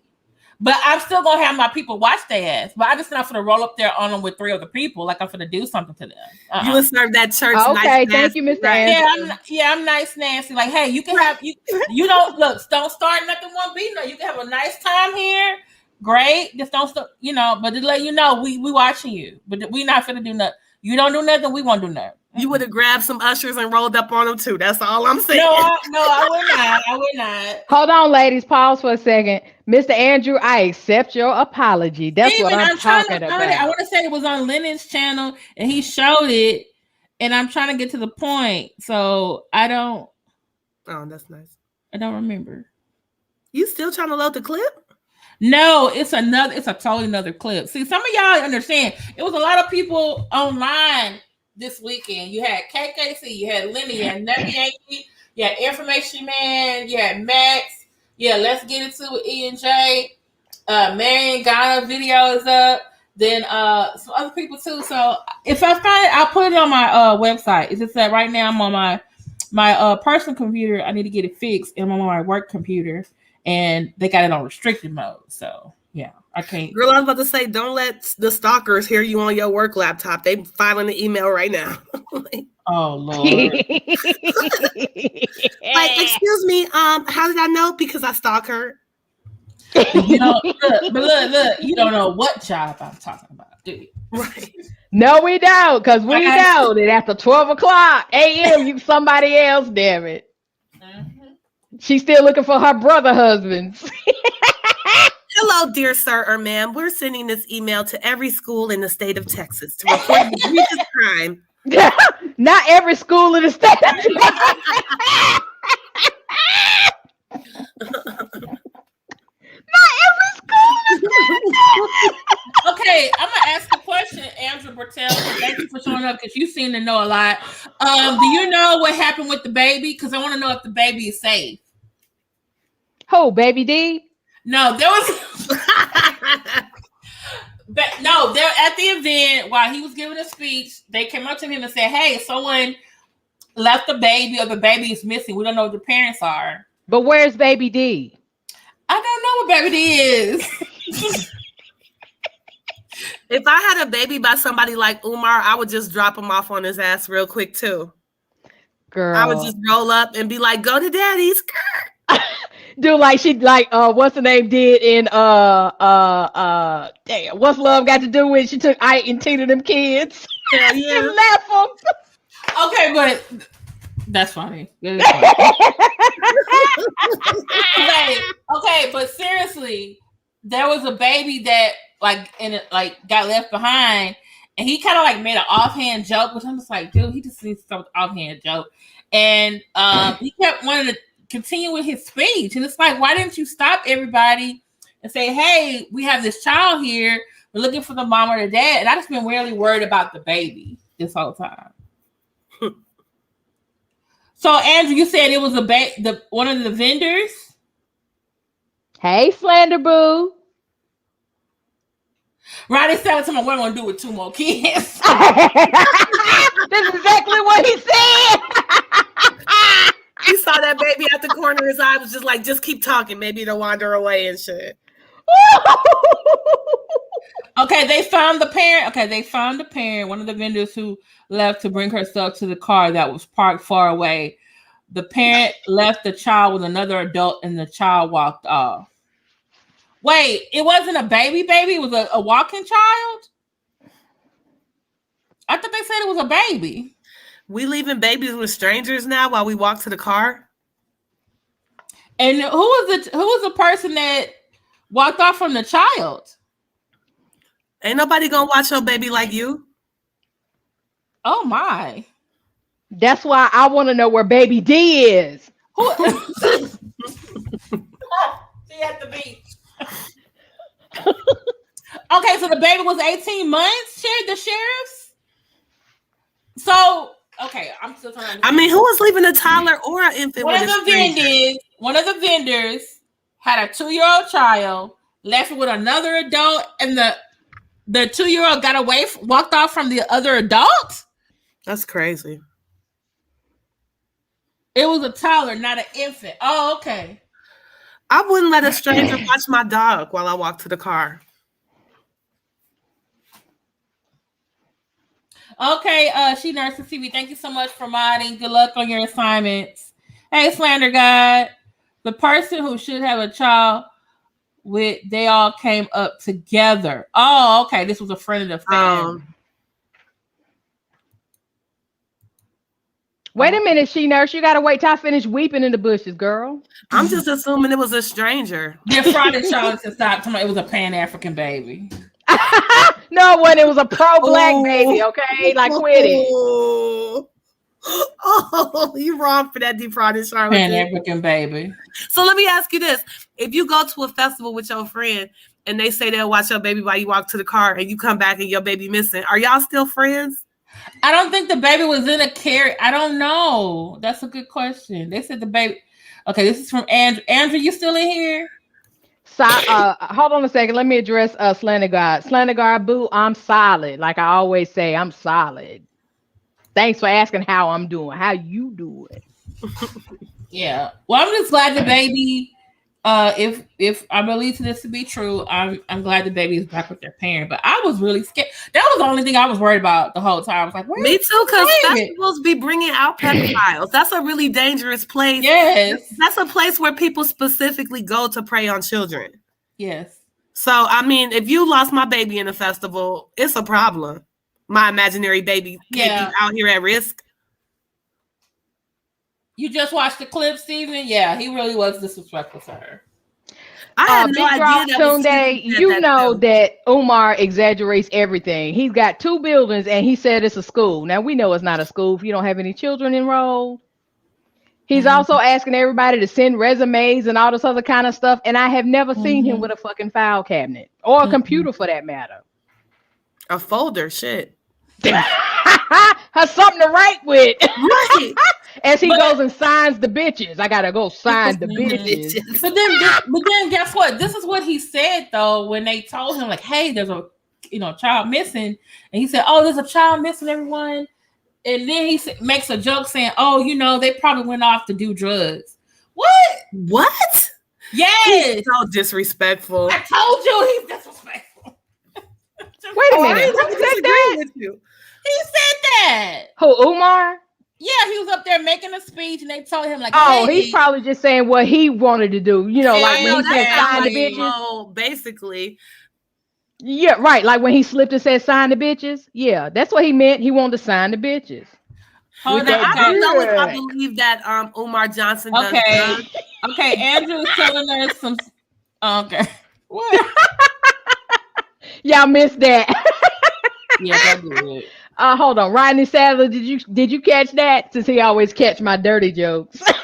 But I'm still gonna have my people watch their ass. But I just not gonna roll up there on them with 3 other people. Like I'm gonna do something to them. You would serve that church. Okay, nice, thank you, Mr. Right? I'm nice, Nancy. Like, hey, you can have you don't don't start nothing. Won't be no. You can have a nice time here. Great. Just don't stop. But to let you know, we watching you. But we not gonna do nothing. You don't do nothing. We won't do nothing. You would have grabbed some ushers and rolled up on them too. That's all I'm saying. No, I would not. I would not. Hold on, ladies. Pause for a second. Mr. Andrew, I accept your apology. That's what I'm talking about. I want to say it was on Lenon's channel and he showed it, and I'm trying to get to the point. So I don't. Oh, that's nice. I don't remember. You still trying to load the clip? No, it's a totally another clip. See, some of y'all understand. It was a lot of people online this weekend. You had KKC, you had Lenny, you had Nappy, Yankee, you had Information Man, you had Max. Yeah, let's get into it. E&J, Marion Ghana video is up. Then some other people too. So if I find it, I'll put it on my website. It's just that right now I'm on my personal computer. I need to get it fixed, and I'm on my work computer, and they got it on restricted mode. So yeah, I can't. Girl, I was about to say, don't let the stalkers hear you on your work laptop. They filing the email right now. Oh Lord. Like, excuse me, how did I know? Because I stalk her. Look, you don't know what job I'm talking about, do you? Right. No, we don't, because we know that after 12 a.m. you somebody else, damn it. Mm-hmm. She's still looking for her brother husbands. Hello, dear sir or ma'am. We're sending this email to every school in the state of Texas to report the egregious crime. Not every school in the state of Texas. Not every school in the state of Texas. for showing up because you seem to know a lot. Do you know what happened with the baby? Because I want to know if the baby is safe. Who, Baby D? No, there was. No, they're at the event while he was giving a speech. They came up to him and said, "Hey, someone left the baby, or the baby is missing. We don't know what the parents are." But where's Baby D? I don't know what Baby D is. If I had a baby by somebody like Umar, I would just drop him off on his ass real quick too. Girl, I would just roll up and be like, "Go to daddy's." Do like she like what's the name did in damn, what's love got to do with she took Ike and Tina them kids? Hell yeah. And left them. Okay, but that's funny. Okay, but seriously, there was a baby that got left behind, and he kind of like made an offhand joke, which I'm just like, dude, he just needs some offhand joke, and he kept wanting to continue with his speech, and it's like, why didn't you stop everybody and say, hey, we have this child here, we're looking for the mom or the dad? And I just been really worried about the baby this whole time. So Andrew, you said it was one of the vendors. Hey, Slander Boo. Ronnie said to me, what am I gonna do with 2 more kids? That's exactly what he said. He saw that baby at the corner of his eye, was just like, just keep talking. Maybe they'll wander away and shit. Okay, they found the parent. One of the vendors who left to bring her stuff to the car that was parked far away. The parent left the child with another adult, and the child walked off. Wait, it wasn't a baby? It was a walking child? I thought they said it was a baby. We leaving babies with strangers now while we walk to the car? And who was the person that walked off from the child? Ain't nobody gonna watch your baby like you. Oh my. That's why I want to know where Baby D is. She at the beach. Okay, so the baby was 18 months, the sheriffs? So okay, I'm still trying to. I mean, who was leaving a toddler or an infant? One of the vendors had a 2-year-old child, left with another adult, and the 2-year-old got away, walked off from the other adult. That's crazy. It was a toddler, not an infant. Oh, okay. I wouldn't let a stranger watch my dog while I walk to the car. Okay, She Nurses TV, thank you so much for modding. Good luck on your assignments. Hey, Slander God. The person who should have a child with, they all came up together. Oh, okay. This was a friend of the family. Wait a minute, She Nurse. You got to wait till I finish weeping in the bushes, girl. I'm just assuming it was a stranger. Their fraud Charlotte to stop. It was a Pan-African baby. No, when it was a pro-black baby, okay? Like, quit it. Oh, you wrong for that defrauded Charlotte. Pan-African baby. So let me ask you this. If you go to a festival with your friend and they say they'll watch your baby while you walk to the car and you come back and your baby missing, are y'all still friends? I don't think the baby was in a Carrie. I don't know. That's a good question. They said the baby. Okay, this is from Andrew. Andrew, you still in here? So, hold on a second. Let me address Slander God. Slander God, boo, I'm solid. Like I always say, I'm solid. Thanks for asking how I'm doing. How you doing? Yeah. Well, I'm just glad the baby. If I believe this to be true, I'm glad the baby is back with their parent. But I was really scared. That was the only thing I was worried about the whole time. I was like, me too, because festivals be bringing out pedophiles. That's a really dangerous place. Yes, that's a place where people specifically go to prey on children. Yes. So I mean, if you lost my baby in a festival, it's a problem. My imaginary baby can't be out here at risk. You just watched the clip, Steven? Yeah, he really was disrespectful to her. I had no idea Tunde, you know that Umar exaggerates everything. He's got 2 buildings and he said it's a school. Now we know it's not a school if you don't have any children enrolled. He's also asking everybody to send resumes and all this other kind of stuff. And I have never seen him with a fucking file cabinet or a computer for that matter. A folder, shit. Has something to write with. Right. As he goes and signs the bitches. I gotta go sign the bitches. But then guess what? This is what he said though when they told him like, hey, there's a child missing, and he said, oh, there's a child missing, everyone. And then he makes a joke saying, oh, they probably went off to do drugs. What? Yes. He's so disrespectful. I told you he's disrespectful. Wait a minute. Who said that? With you. He said that. Who, Umar? Yeah, he was up there making a speech, and they told him like, "Oh, hey, he's probably just saying what he wanted to do." Like when he said sign the bitches. Oh, basically. Yeah, right. Like when he slipped and said sign the bitches. Yeah, that's what he meant. He wanted to sign the bitches. I don't know if I believe that Umar Johnson does. Okay, Andrew's telling us some. Okay, what? Y'all missed that. Yeah, that's good. Hold on, Rodney Sadler. Did you catch that? Since he always catch my dirty jokes. Yeah,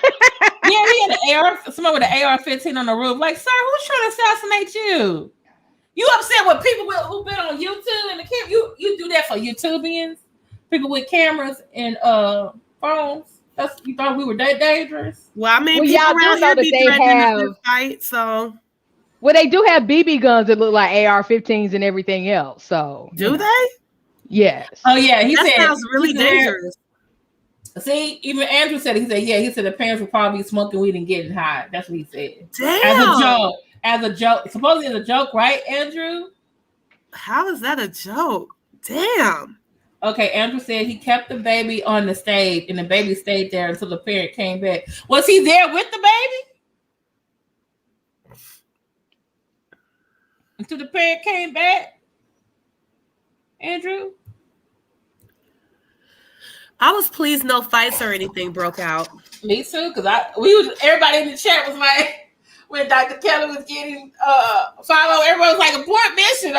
he had someone with an AR-15 on the roof. Like, sir, who's trying to assassinate you? You upset with people who've been on YouTube and the camera? You do that for YouTubians? People with cameras and phones? You thought we were that dangerous? Well, I mean, people around here be threatening to fight, so. Well, they do have BB guns that look like AR-15s and everything else. So do they? Yes. Oh yeah, that sounds really dangerous. See, even Andrew said he said the parents were probably smoking weed and getting high. That's what he said. Damn. As a joke. Supposedly it's a joke, right, Andrew? How is that a joke? Damn. Okay, Andrew said he kept the baby on the stage, and the baby stayed there until the parent came back. Was he there with the baby? Until the parent came back? Andrew? I was pleased no fights or anything broke out. Me too, because everybody in the chat was like, when Dr. Kelly was getting followed, everyone was like, abort mission.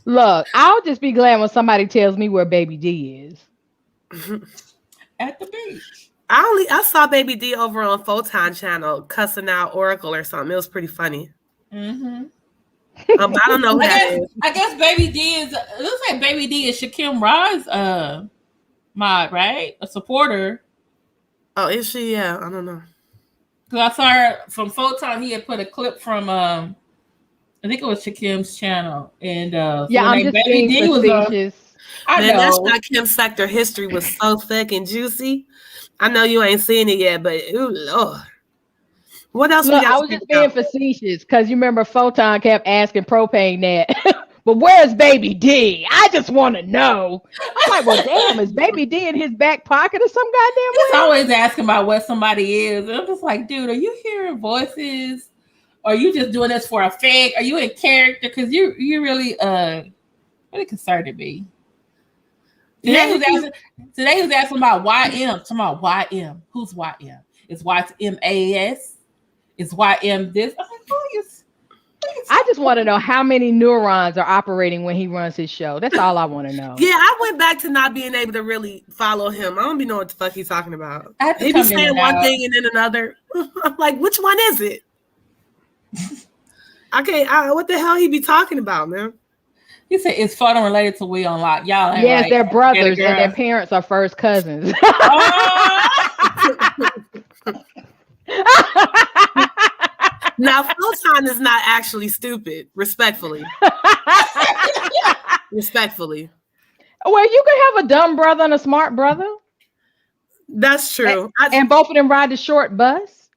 Look, I'll just be glad when somebody tells me where Baby D is. At the beach. I saw Baby D over on Photon channel cussing out Oracle or something. It was pretty funny. Mm-hmm. I don't know who that is. I guess Baby D is. It looks like Baby D is Shakim Ra's mod, right? A supporter. Oh, is she? Yeah, I don't know. Because I saw her from Photon. He had put a clip from I think it was Shakim's channel, and yeah, I'm just Baby D was facetious. I know that's not Kim Sector history was so thick and juicy. I know you ain't seen it yet, but ooh, Lord. What else? Look, I was just being facetious because you remember Photon kept asking Propane that, but where's Baby D? I just want to know. I'm like, well, damn, is Baby D in his back pocket or some goddamn way? He's always asking about what somebody is. And I'm just like, dude, are you hearing voices? Or are you just doing this for a fake? Are you in character? Because you really concerned me. Today he was asking about YM. Talking about YM. Who's YM? Is YMAS? Is YM this? I'm like, who is? I just want to know how many neurons are operating when he runs his show. That's all I want to know. Yeah, I went back to not being able to really follow him. I don't be knowing what the fuck he's talking about. He be saying one thing and then another. I'm like, which one is it? What the hell he be talking about, man? He said it's photo related to We Unlock. Y'all ain't yes, right. They're brothers and their parents are first cousins. Now, Photon is not actually stupid, respectfully. Respectfully. Well, you can have a dumb brother and a smart brother. That's true. And both of them ride the short bus.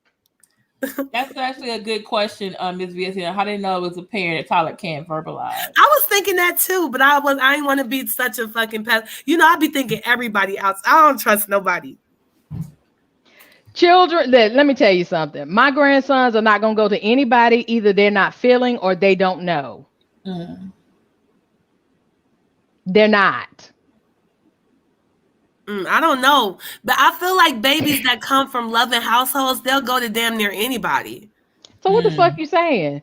That's actually a good question, Ms. VSN. How they know it was a parent that Tyler can't verbalize? I was thinking that too, but I didn't want to be such a fucking pest. I be thinking everybody else. I don't trust nobody. Children, let me tell you something. My grandsons are not going to go to anybody. Either they're not feeling or they don't know. Mm. They're not. I don't know. But I feel like babies that come from loving households, they'll go to damn near anybody. So what the fuck you saying?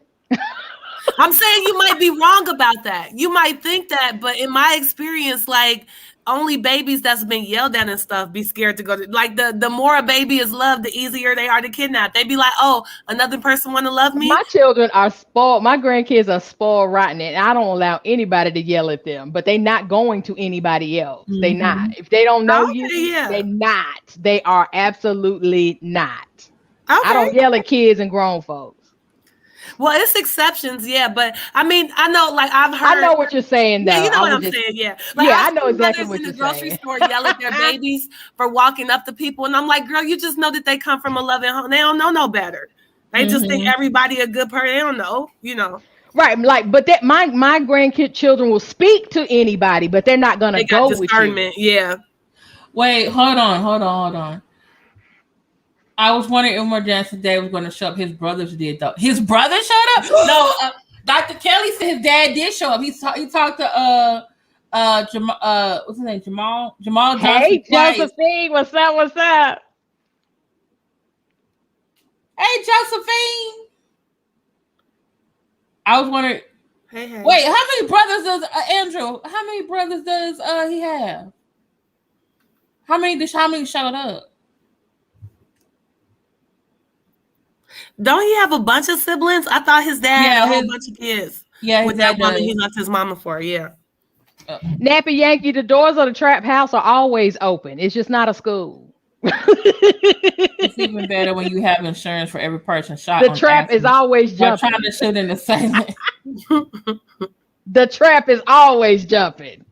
I'm saying you might be wrong about that. You might think that, but in my experience, like only babies that's been yelled at and stuff be scared to go to, like, the more a baby is loved, the easier they are to kidnap. They be like, oh, another person want to love me. My children are spoiled. My grandkids are spoiled rotten, and I don't allow anybody to yell at them, but they not going to anybody else. They not. If they don't know you, they not. They are absolutely not. I don't yell at kids and grown folks. Well, it's exceptions, yeah, but I mean, I know, like, I've heard. I know what you're saying, though. Yeah, you know what I'm saying, yeah. Like, I know exactly what you're saying. Grocery store yell at their babies for walking up to people, and I'm like, girl, you just know that they come from a loving home. They don't know no better. They just think everybody a good person. They don't know, you know. Right, like, but that my grandchildren will speak to anybody, but they're not gonna go with you. Yeah. Wait, hold on. I was wondering if Umar Johnson Day was going to show up. His brothers did, though. His brother showed up? No, Dr. Kelly said his dad did show up. He talked to what's his name? Jamal Johnson. Hey, Josephine, what's up? Hey, Josephine. I was wondering. Hey. Wait, how many brothers does Andrew? How many brothers does he have? How many showed up? Don't he have a bunch of siblings? I thought his dad had a whole bunch of kids. Yeah, with that woman he left his mama for. Yeah. Nappy Yankee, the doors of the trap house are always open. It's just not a school. It's even better when you have insurance for every person shot. The trap is always jumping. Trying to shoot in the segment. The trap is always jumping.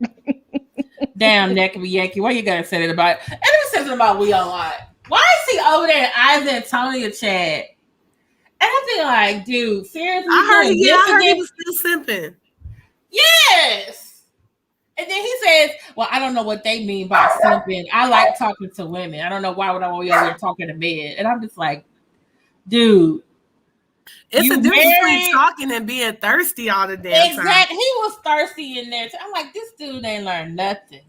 Damn, Nikki Yankee, why you gotta say that about it? And it says about We Unlock. Why is he over there in Isaac and Tony chat? And I feel like, dude, seriously? I heard he was still simping. Yes. And then he says, well, I don't know what they mean by simping. I like talking to women. I don't know why would I want you over there talking to men. And I'm just like, dude. It's a difference between talking and being thirsty all the damn time. Exactly. He was thirsty in there. I'm like, this dude ain't learned nothing.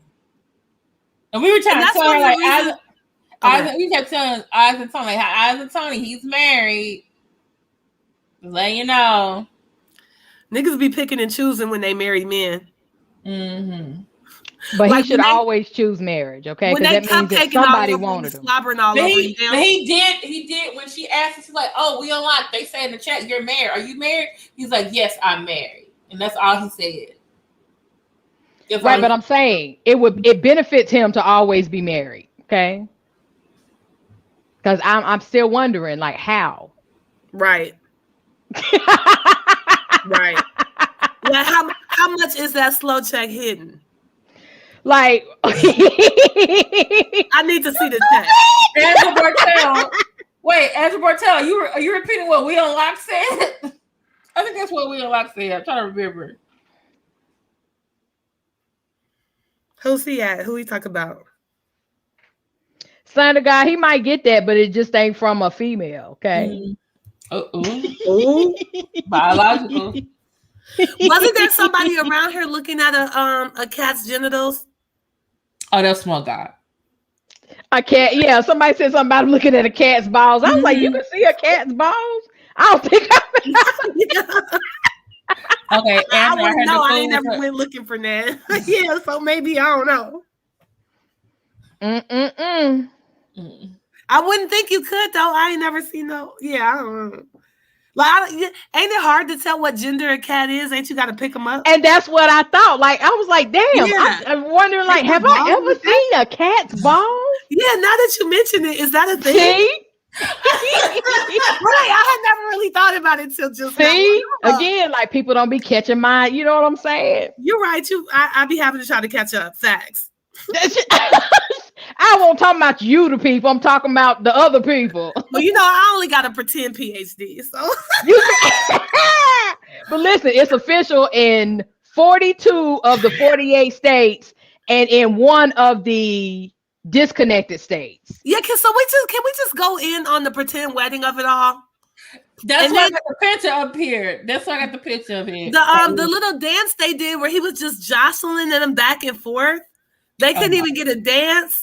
And we were trying to tell him, like, we kept telling Isaac Tony, like, how Isaac Tony, he's married. Just letting you know. Niggas be picking and choosing when they marry men. Mm-hmm. But like, he should always choose marriage, okay? Because that means that somebody wanted him. He did. When she asked, she's like, "Oh, We Unlocked." They say in the chat, "You're married. Are you married?" He's like, "Yes, I'm married," and that's all he said. Right, but I'm saying it benefits him to always be married, okay? Because I'm still wondering, like, how? Right. Right. Like, how much is that slow check hidden? Like, I need to see the check. Andrew Bartel. Wait, Andrew Bartel, are you repeating what We Unlocked said? I think that's what We Unlocked said. I'm trying to remember. Who's he at? Who he talk about? Son of God, he might get that, but it just ain't from a female, okay? Ooh. Biological. Wasn't there somebody around here looking at a cat's genitals? Oh, that's small guy. A cat, yeah. Somebody said something about looking at a cat's balls. I was like, you can see a cat's balls? I don't think Okay, I ain't never went looking for that. Yeah, so maybe I don't know. I wouldn't think you could though. I ain't never seen no. Yeah, I don't know. Like, ain't it hard to tell what gender a cat is? Ain't you got to pick them up? And that's what I thought. Like, I was like, damn. Yeah. I'm wondering, like, have I ever seen a cat's balls? Yeah, now that you mention it, is that a thing? See? Right, I had never really thought about it till just now. Again, like, people don't be catching my, you know what I'm saying? You're right. I be having to try to catch up. Facts. I won't talk about you to people. I'm talking about the other people. Well, you know, I only got a pretend PhD, so. But listen, it's official in 42 of the 48 states and in one of the disconnected states. Yeah, can we just go in on the pretend wedding of it all? That's why I got the picture up here. That's why I got the picture of it. The little dance they did where he was just jostling them back and forth. They couldn't even get a dance.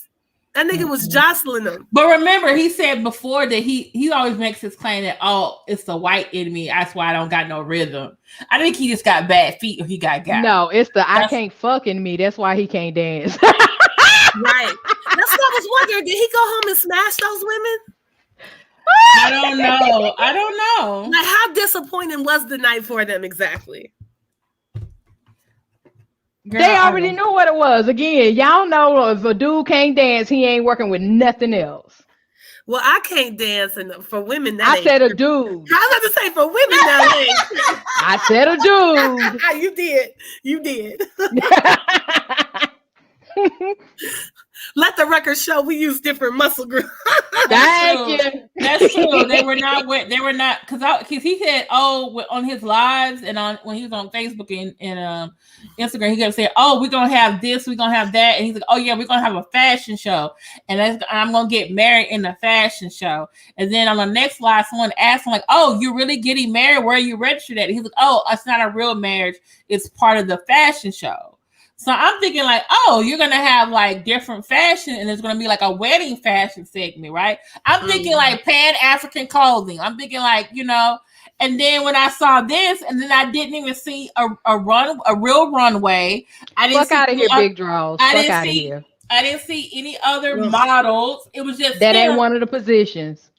That nigga was jostling them. But remember, he said before that he always makes his claim that, oh, it's the white enemy. That's why I don't got no rhythm. I think he just got bad feet or he got. No, it's the I can't fucking me. That's why he can't dance. Right. That's what I was wondering. Did he go home and smash those women? I don't know. Like, how disappointing was the night for them exactly? Girl, they already knew what it was. Again, y'all know if a dude can't dance, he ain't working with nothing else. Well, I can't dance, and for women, that I said a dude. I was about to say for women, that ain't. I said a dude. You did. Let the record show we use different muscle groups. Thank you. That's true. They were not because he said, on his lives and when he was on Facebook and Instagram, he kept saying, we're gonna have this, we're gonna have that, and he's like, oh yeah, we're gonna have a fashion show, and I'm gonna get married in the fashion show. And then on the next slide, someone asked him like, oh, you're really getting married? Where are you registered at? And he's like, oh, it's not a real marriage, it's part of the fashion show. So I'm thinking like, you're going to have like different fashion and there's going to be like a wedding fashion segment, right? I'm thinking like Pan-African clothing. I'm thinking like, and then when I saw this and then I didn't even see a real runway. I didn't Fuck out of here, big draws. Fuck out of here. I didn't see any other models. It was just that ain't one of the positions.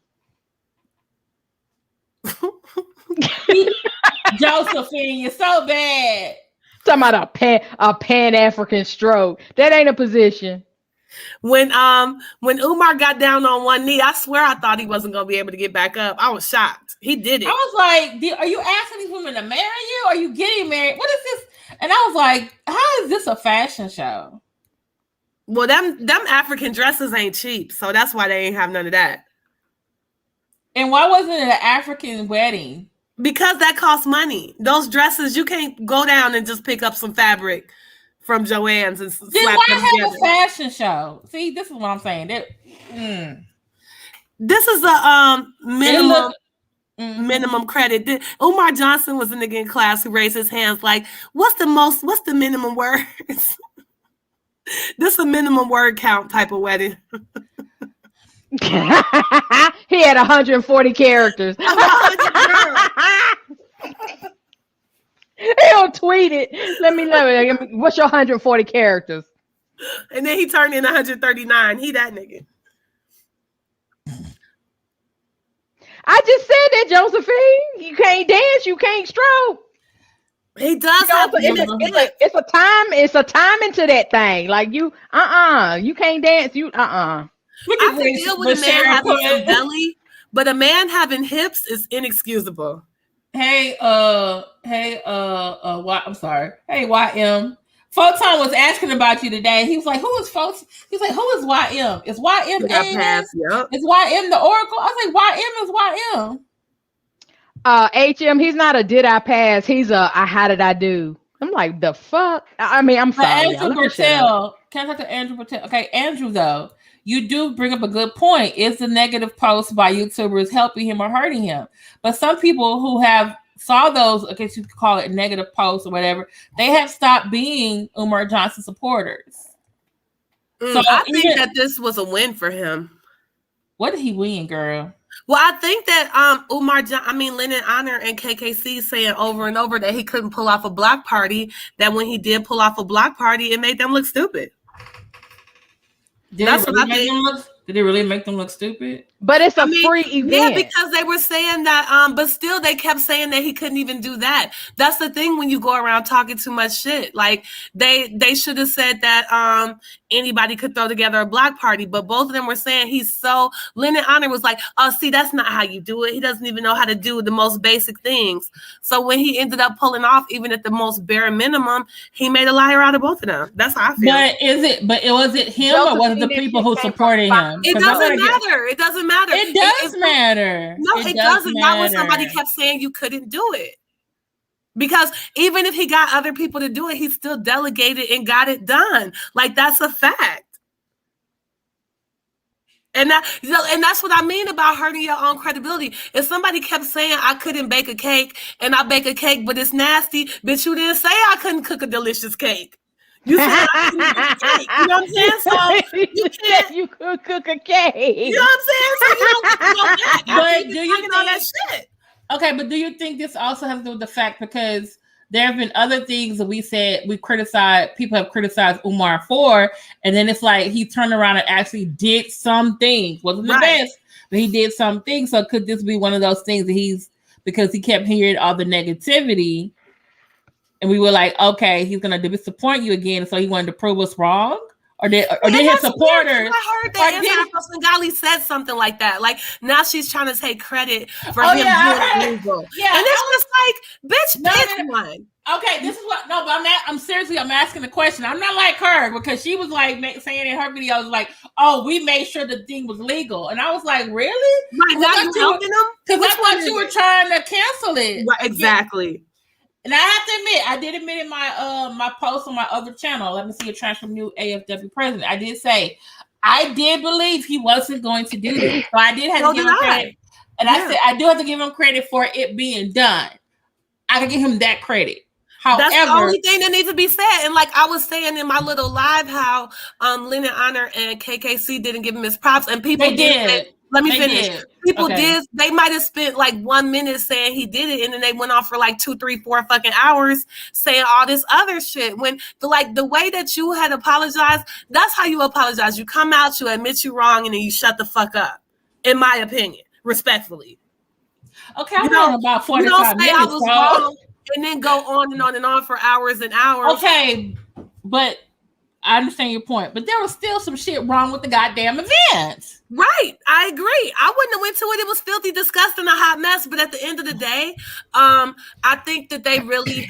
Josephine, you're so bad. Talking about a Pan-African stroke. That ain't a position. When Umar got down on one knee, I swear I thought he wasn't gonna be able to get back up. I was shocked. He did it. I was like, are you asking these women to marry you? Are you getting married? What is this? And I was like, how is this a fashion show? Well, them African dresses ain't cheap, so that's why they ain't have none of that. And why wasn't it an African wedding? Because that costs money. Those dresses, you can't go down and just pick up some fabric from Joann's and slap then why them have together. A fashion show? See, this is what I'm saying. This is a minimum credit. Umar Johnson was a nigga in class who raised his hands like, what's the minimum words? This is a minimum word count type of wedding. He had 140 characters. He'll tweet it. Let me know. What's your 140 characters? And then he turned in 139. He that nigga. I just said that, Josephine. You can't dance. You can't stroke. He does have it's a time into that thing. Like you can't dance. I can deal with a man having a belly, but a man having hips is inexcusable. Hey, I'm sorry. Hey, YM. Photon was asking about you today. He was like, who is Photon? He's like, who is YM? Is YM A? Yep. Is YM the Oracle? I was like, YM is YM. HM, he's not a did I pass. He's a how did I do? I'm like, the fuck? I mean, I'm sorry. Andrew Bertel. Can I talk to Andrew Bertel? Okay, Andrew, though. You do bring up a good point. Is the negative post by YouTubers helping him or hurting him? But some people who have saw those, I guess you could call it negative posts or whatever, they have stopped being Umar Johnson supporters. So I think that this was a win for him. What did he win, girl? Well, I think that Lenon Honor and KKC saying over and over that he couldn't pull off a block party, that when he did pull off a block party, it made them look stupid. Did it really make them look stupid? But it's a free event. Yeah, because they were saying that, but still they kept saying that he couldn't even do that. That's the thing when you go around talking too much shit. Like they should have said that anybody could throw together a block party, but both of them were saying Lenon Honor was like, oh, see, that's not how you do it. He doesn't even know how to do the most basic things. So when he ended up pulling off, even at the most bare minimum, he made a liar out of both of them. That's how I feel. But was it him or was it the people who supported him? It doesn't matter. It doesn't matter. It does matter. No, it doesn't. Not when somebody kept saying you couldn't do it. Because even if he got other people to do it, he still delegated and got it done. Like, that's a fact. And that's what I mean about hurting your own credibility. If somebody kept saying I couldn't bake a cake and I bake a cake, but it's nasty, bitch, you didn't say I couldn't cook a delicious cake. You said I couldn't cook a cake. You know what I'm saying? So you can't. You could cook a cake. You know what I'm saying? So you don't know that. But do you think that shit? Okay, but do you think this also has to do with the fact because there have been other things that people have criticized Umar for, and then it's like he turned around and actually did some things. Wasn't the best, but he did some things. So could this be one of those things that because he kept hearing all the negativity, and we were like, okay, he's gonna disappoint you again, so he wanted to prove us wrong? Or did his supporters? I heard that Svengalis said something like that. Like now she's trying to take credit for him doing it legal. Yeah, and it's just like, bitch, pick one. Okay, this is what. No, but I'm seriously. I'm asking the question. I'm not like her because she was like saying in her videos like, "Oh, we made sure the thing was legal," and I was like, "Really? Right now you helping them? Because I thought you were trying to cancel it." Right, exactly. Yeah. And I have to admit, I did admit in my my post on my other channel, Let Me See a Transcript New AFW President, I did say I did believe he wasn't going to do this. So I did have to give him credit. And I said I do have to give him credit for it being done. I can give him that credit. However, that's the only thing that needs to be said. And like I was saying in my little live, how Lenon Honor and KKC didn't give him his props, and people did. Let me finish. People did. They might have spent like 1 minute saying he did it, and then they went off for like 2, 3, 4 fucking hours saying all this other shit. When the way that you had apologized, that's how you apologize. You come out, you admit you're wrong, and then you shut the fuck up. In my opinion, respectfully. Okay, I'm on about 45 minutes. You don't say I was wrong, and then go on and on for hours and hours. Okay, but I understand your point, but there was still some shit wrong with the goddamn event. Right. I agree. I wouldn't have went to it. It was filthy, disgusting, a hot mess. But at the end of the day, I think that they really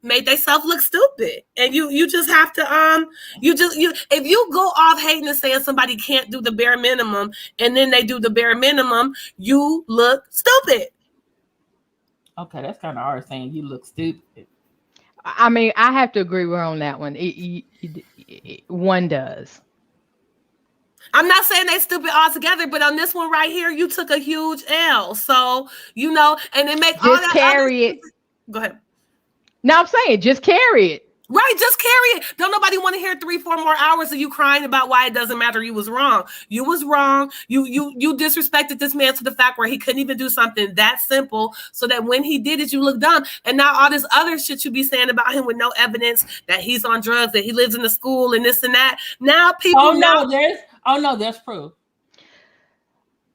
made themselves look stupid. And you just have to if you go off hating and saying somebody can't do the bare minimum and then they do the bare minimum, you look stupid. Okay, that's kind of hard saying you look stupid. I mean, I have to agree with her on that one. One does. I'm not saying they stupid altogether, but on this one right here, you took a huge L. So, and they make all that. Just carry it. Go ahead. No, I'm saying just carry it. Right, just carry it. Don't nobody want to hear 3, 4 more hours of you crying about why it doesn't matter. You was wrong. You was wrong. You disrespected this man to the fact where he couldn't even do something that simple, so that when he did it, you look dumb. And now all this other shit you be saying about him with no evidence that he's on drugs, that he lives in the school and this and that. Now people there's proof.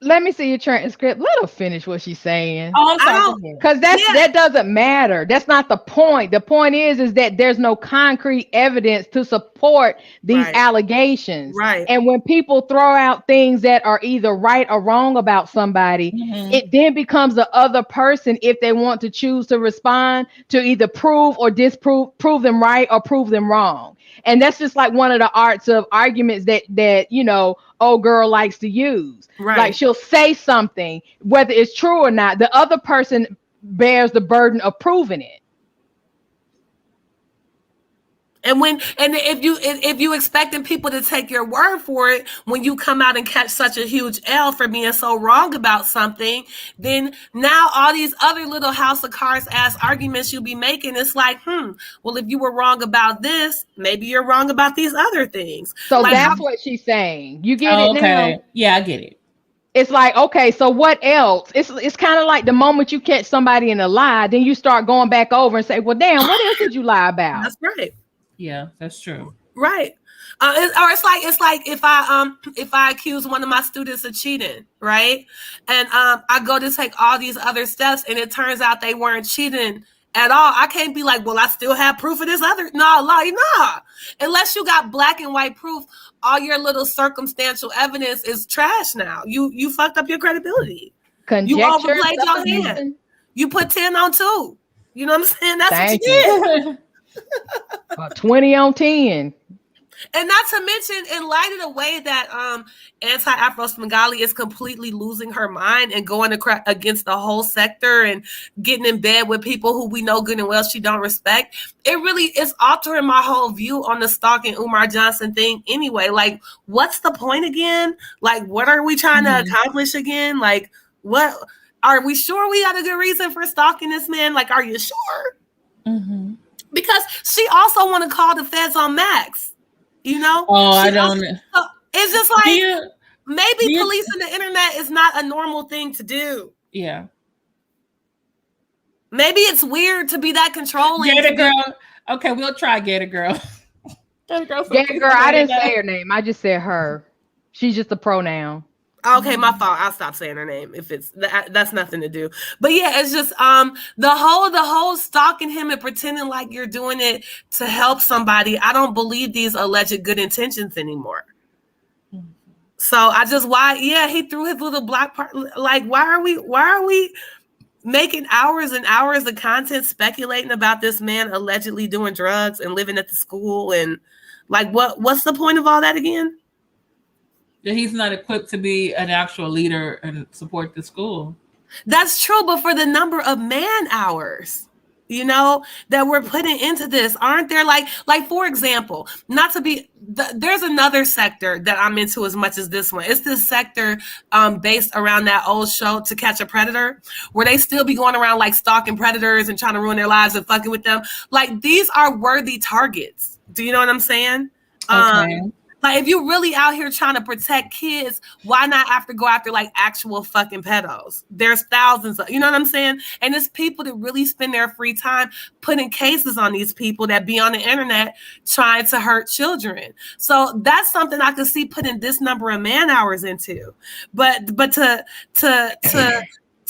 Let me see your transcript. Let her finish what she's saying. Oh, I'm sorry. Because that doesn't matter. That's not the point. The point is that there's no concrete evidence to support these allegations. Right. And when people throw out things that are either right or wrong about somebody, it then becomes the other person, if they want to choose to respond, to either prove or disprove, prove them right or prove them wrong. And that's just like one of the arts of arguments that old girl likes to use. Right. Like she'll say something, whether it's true or not, the other person bears the burden of proving it. And if you expecting people to take your word for it, when you come out and catch such a huge L for being so wrong about something, then now all these other little house of cards ass arguments you'll be making, it's like, well, if you were wrong about this, maybe you're wrong about these other things. So like, that's what she's saying. You get it now? Yeah, I get it. It's like, okay, so what else? It's kind of like the moment you catch somebody in a lie, then you start going back over and say, well, damn, what else did you lie about? That's right. Yeah, that's true. Right. It's like if I accuse one of my students of cheating, right? And I go to take all these other steps and it turns out they weren't cheating at all. I can't be like, well, I still have proof of this other. Nah. Unless you got black and white proof, all your little circumstantial evidence is trash now. You fucked up your credibility. Conjecture, you overplayed your hand. You put 10 on 2. You know what I'm saying? That's what you did. 20 on 10. And not to mention, in light of the way that anti-Afro Svengali is completely losing her mind and going against the whole sector and getting in bed with people who we know good and well she don't respect, it really is altering my whole view on the stalking Umar Johnson thing anyway. Like, what's the point again? Like, what are we trying to accomplish again? Like, what? Are we sure we got a good reason for stalking this man? Like, are you sure? Mm-hmm. Because she also want to call the feds on Max. I don't. It's just like maybe policing the internet is not a normal thing to do. Yeah. Maybe it's weird to be that controlling. Gator girl. Okay, we'll try Gator girl. Gator girl, I didn't say her name. I just said her. She's just a pronoun. Okay, my fault. I'll stop saying her name if it's that's nothing to do. But yeah, it's just the whole stalking him and pretending like you're doing it to help somebody. I don't believe these alleged good intentions anymore. So I just he threw his little block part. Like why are we making hours and hours of content speculating about this man allegedly doing drugs and living at the school, and like what's the point of all that again? That he's not equipped to be an actual leader and support the school. That's true, but for the number of man hours, that we're putting into this, aren't there like for example, there's another sector that I'm into as much as this one. It's this sector based around that old show To Catch a Predator, where they still be going around like stalking predators and trying to ruin their lives and fucking with them. Like these are worthy targets. Do you know what I'm saying? Okay. Like if you're really out here trying to protect kids, why not go after like actual fucking pedos? There's thousands of, you know what I'm saying? And it's people that really spend their free time putting cases on these people that be on the internet trying to hurt children. So that's something I could see putting this number of man hours into. But to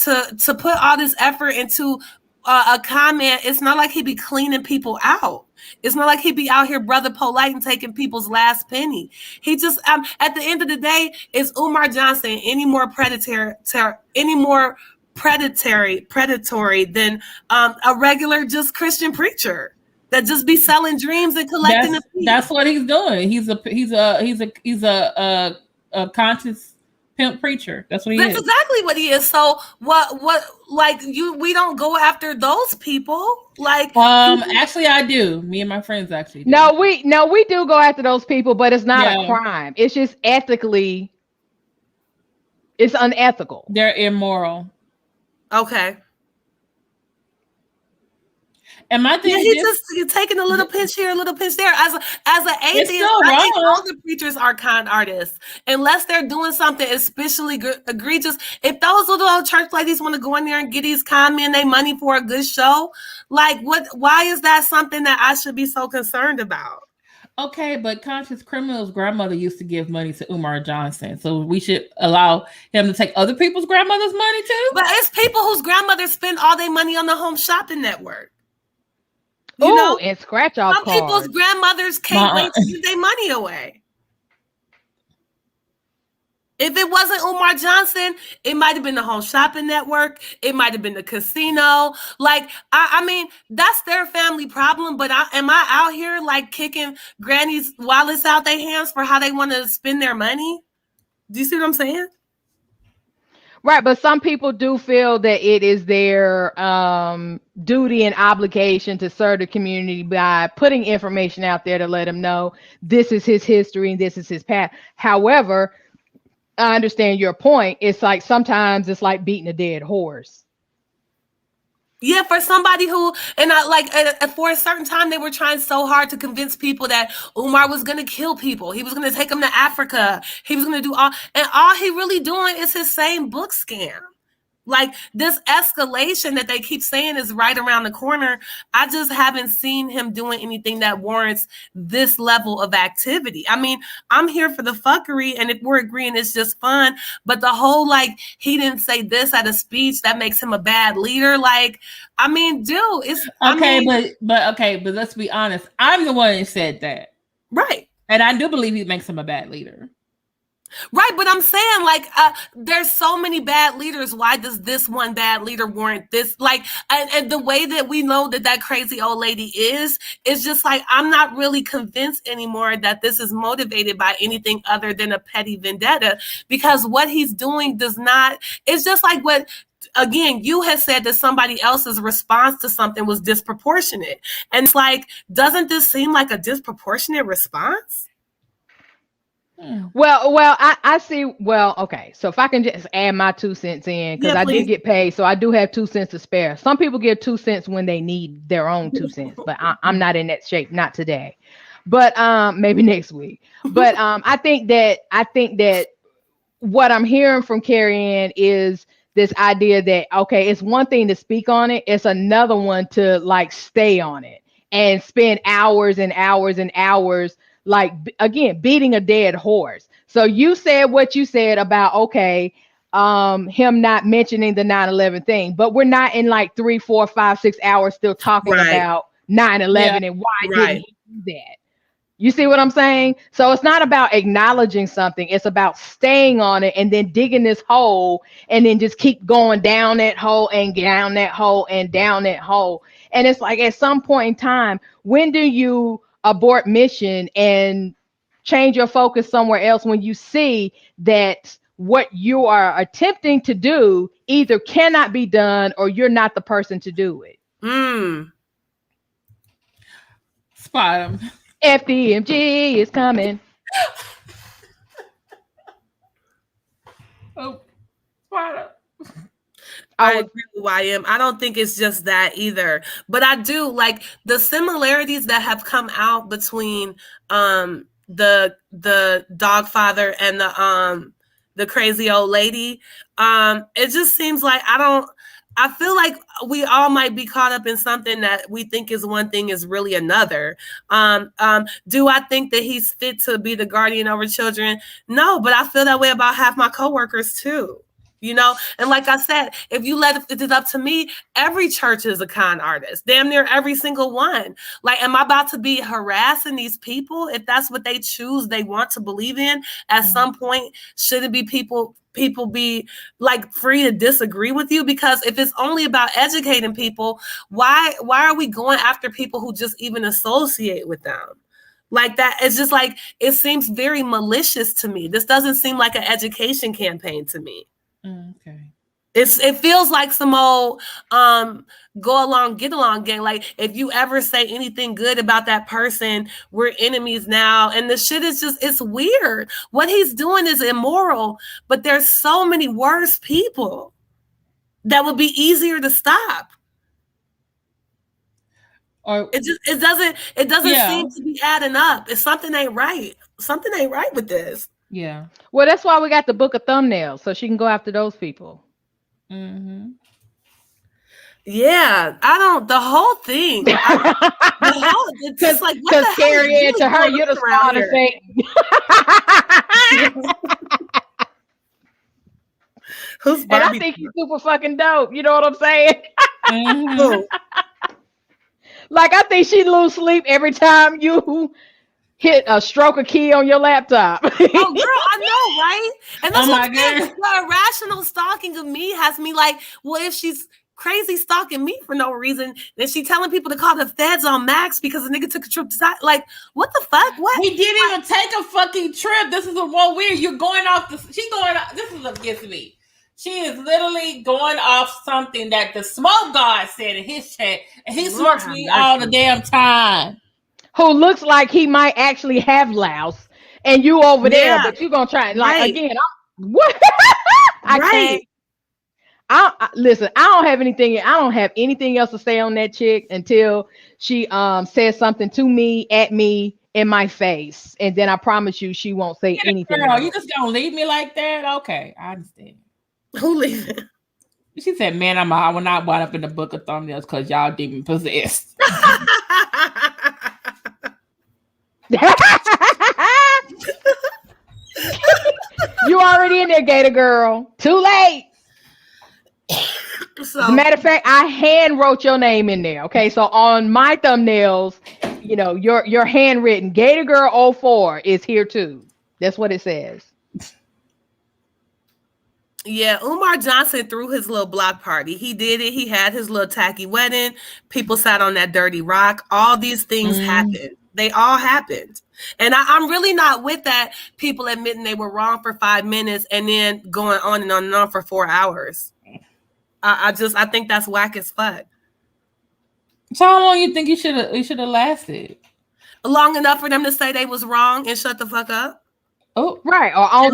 put all this effort into a comment, it's not like he be cleaning people out. It's not like he'd be out here brother polite and taking people's last penny. He just at the end of the day, is Umar Johnson any more predatory than a regular just Christian preacher that just be selling dreams and collecting the fees? That's what he's doing. He's a conscious pimp preacher. That's what he is. That's exactly what he is. So what like we don't go after those people. Like actually I do. Me and my friends actually do. No, we do go after those people, but it's not a crime. It's just ethically, it's unethical. They're immoral. Okay. And my thing you're taking a little pinch here, a little pinch there. As an atheist, I think all the preachers are con artists, unless they're doing something especially egregious. If those little old church ladies want to go in there and get these con men their money for a good show, like what? Why is that something that I should be so concerned about? Okay, but Conscious Criminal's grandmother used to give money to Umar Johnson, so we should allow him to take other people's grandmother's money too. But it's people whose grandmothers spend all their money on the Home Shopping Network. And scratch off cards. Some people's grandmothers can't wait to give their money away. If it wasn't Umar Johnson, it might have been the Home Shopping Network. It might have been the casino. Like, I mean, that's their family problem. But am I out here like kicking granny's wallets out their hands for how they want to spend their money? Do you see what I'm saying? Right, but some people do feel that it is their duty and obligation to serve the community by putting information out there to let them know this is his history and this is his path. However, I understand your point. It's like sometimes it's like beating a dead horse. Yeah, for somebody who, and I like for a certain time, they were trying so hard to convince people that Umar was going to kill people. He was going to take them to Africa. He was going to do all he really doing is his same book scam. Like this escalation that they keep saying is right around the corner. I just haven't seen him doing anything that warrants this level of activity. I mean, I'm here for the fuckery, and if we're agreeing, it's just fun. But the whole like he didn't say this at a speech that makes him a bad leader. Like, I mean, dude, it's okay, but let's be honest. I'm the one that said that, right? And I do believe he makes him a bad leader. Right, but I'm saying like there's so many bad leaders. Why does this one bad leader warrant this? Like, and the way that we know that crazy old lady is just like I'm not really convinced anymore that this is motivated by anything other than a petty vendetta, because what he's doing does not. It's just like what. Again, you had said that somebody else's response to something was disproportionate, and it's like, doesn't this seem like a disproportionate response? Well, I see. Well, okay. So if I can just add my 2 cents in, because I did get paid, so I do have 2 cents to spare. Some people get 2 cents when they need their own 2 cents, but I'm not in that shape, not today. But maybe next week. But I think that what I'm hearing from Carrie Ann is this idea that, okay, it's one thing to speak on it. It's another one to like stay on it and spend hours and hours and hours, like, again, beating a dead horse. So you said what you said about, okay, him not mentioning the 9/11 thing, but we're not in like 3, 4, 5, 6 hours still talking about 9/11 and why didn't he do that? You see what I'm saying? So it's not about acknowledging something. It's about staying on it and then digging this hole and then just keep going down that hole and down that hole and down that hole. And it's like, at some point in time, when do you abort mission and change your focus somewhere else when you see that what you are attempting to do either cannot be done or you're not the person to do it? Spot him. FDMG is coming. Oh, spot him. I agree with YM. I don't think it's just that either, but I do like the similarities that have come out between the Dogfather and the crazy old lady. It just seems like I feel like we all might be caught up in something that we think is one thing is really another. Do I think that he's fit to be the guardian over children? No, but I feel that way about half my coworkers too. You know, and like I said, if you let it up to me, every church is a con artist, damn near every single one. Like, am I about to be harassing these people if that's what they choose, they want to believe in? At some point, shouldn't be people be like free to disagree with you? Because if it's only about educating people, why are we going after people who just even associate with them? Like that, it's just like, it seems very malicious to me. This doesn't seem like an education campaign to me. Okay. It feels like some old go along, get along gang. Like, if you ever say anything good about that person, we're enemies now. And the shit is just, it's weird. What he's doing is immoral, but there's so many worse people that would be easier to stop. Or it doesn't seem to be adding up. It's something ain't right. Something ain't right with this. Yeah. Well, that's why we got the book of thumbnails, so she can go after those people. Mm-hmm. Yeah, the whole thing. It's just like, because Carrie, to her, you're the spawn of Satan. And I think he's super fucking dope. You know what I'm saying? Mm-hmm. Like, I think she'd lose sleep every time you hit a stroke a key on your laptop. Oh, girl, I know, right? And that's what I'm saying. The irrational stalking of me has me like, well, if she's crazy stalking me for no reason, then she telling people to call the feds on Max because the nigga took a trip to like, what the fuck? What? He didn't even take a fucking trip. This is a more weird. You're going off this is what gets me. She is literally going off something that the smoke god said in his chat, and he smokes me all the damn time. Who looks like he might actually have louse, and you over there, but you gonna try again. What? I can't. Listen. I don't have anything else to say on that chick until she says something to me, at me, in my face, and then I promise you she won't say anything. Girl, you just gonna leave me like that? Okay, I understand. Who leaving? She said, "Man, I will not wind up in the book of thumbnails because y'all demon possessed." You already in there, Gator girl. Too late. So, as a matter of fact, I hand wrote your name in there. Okay, so on my thumbnails, you know, your handwritten Gator Girl 04 is here too. That's what it says. Yeah, Umar Johnson threw his little block party. He did it. He had his little tacky wedding. People sat on that dirty rock. All these things happened. They all happened. And I'm really not with that. People admitting they were wrong for 5 minutes and then going on and on and on for 4 hours. I think that's whack as fuck. So how long you think he should have lasted? Long enough for them to say they was wrong and shut the fuck up. Oh, right. Or on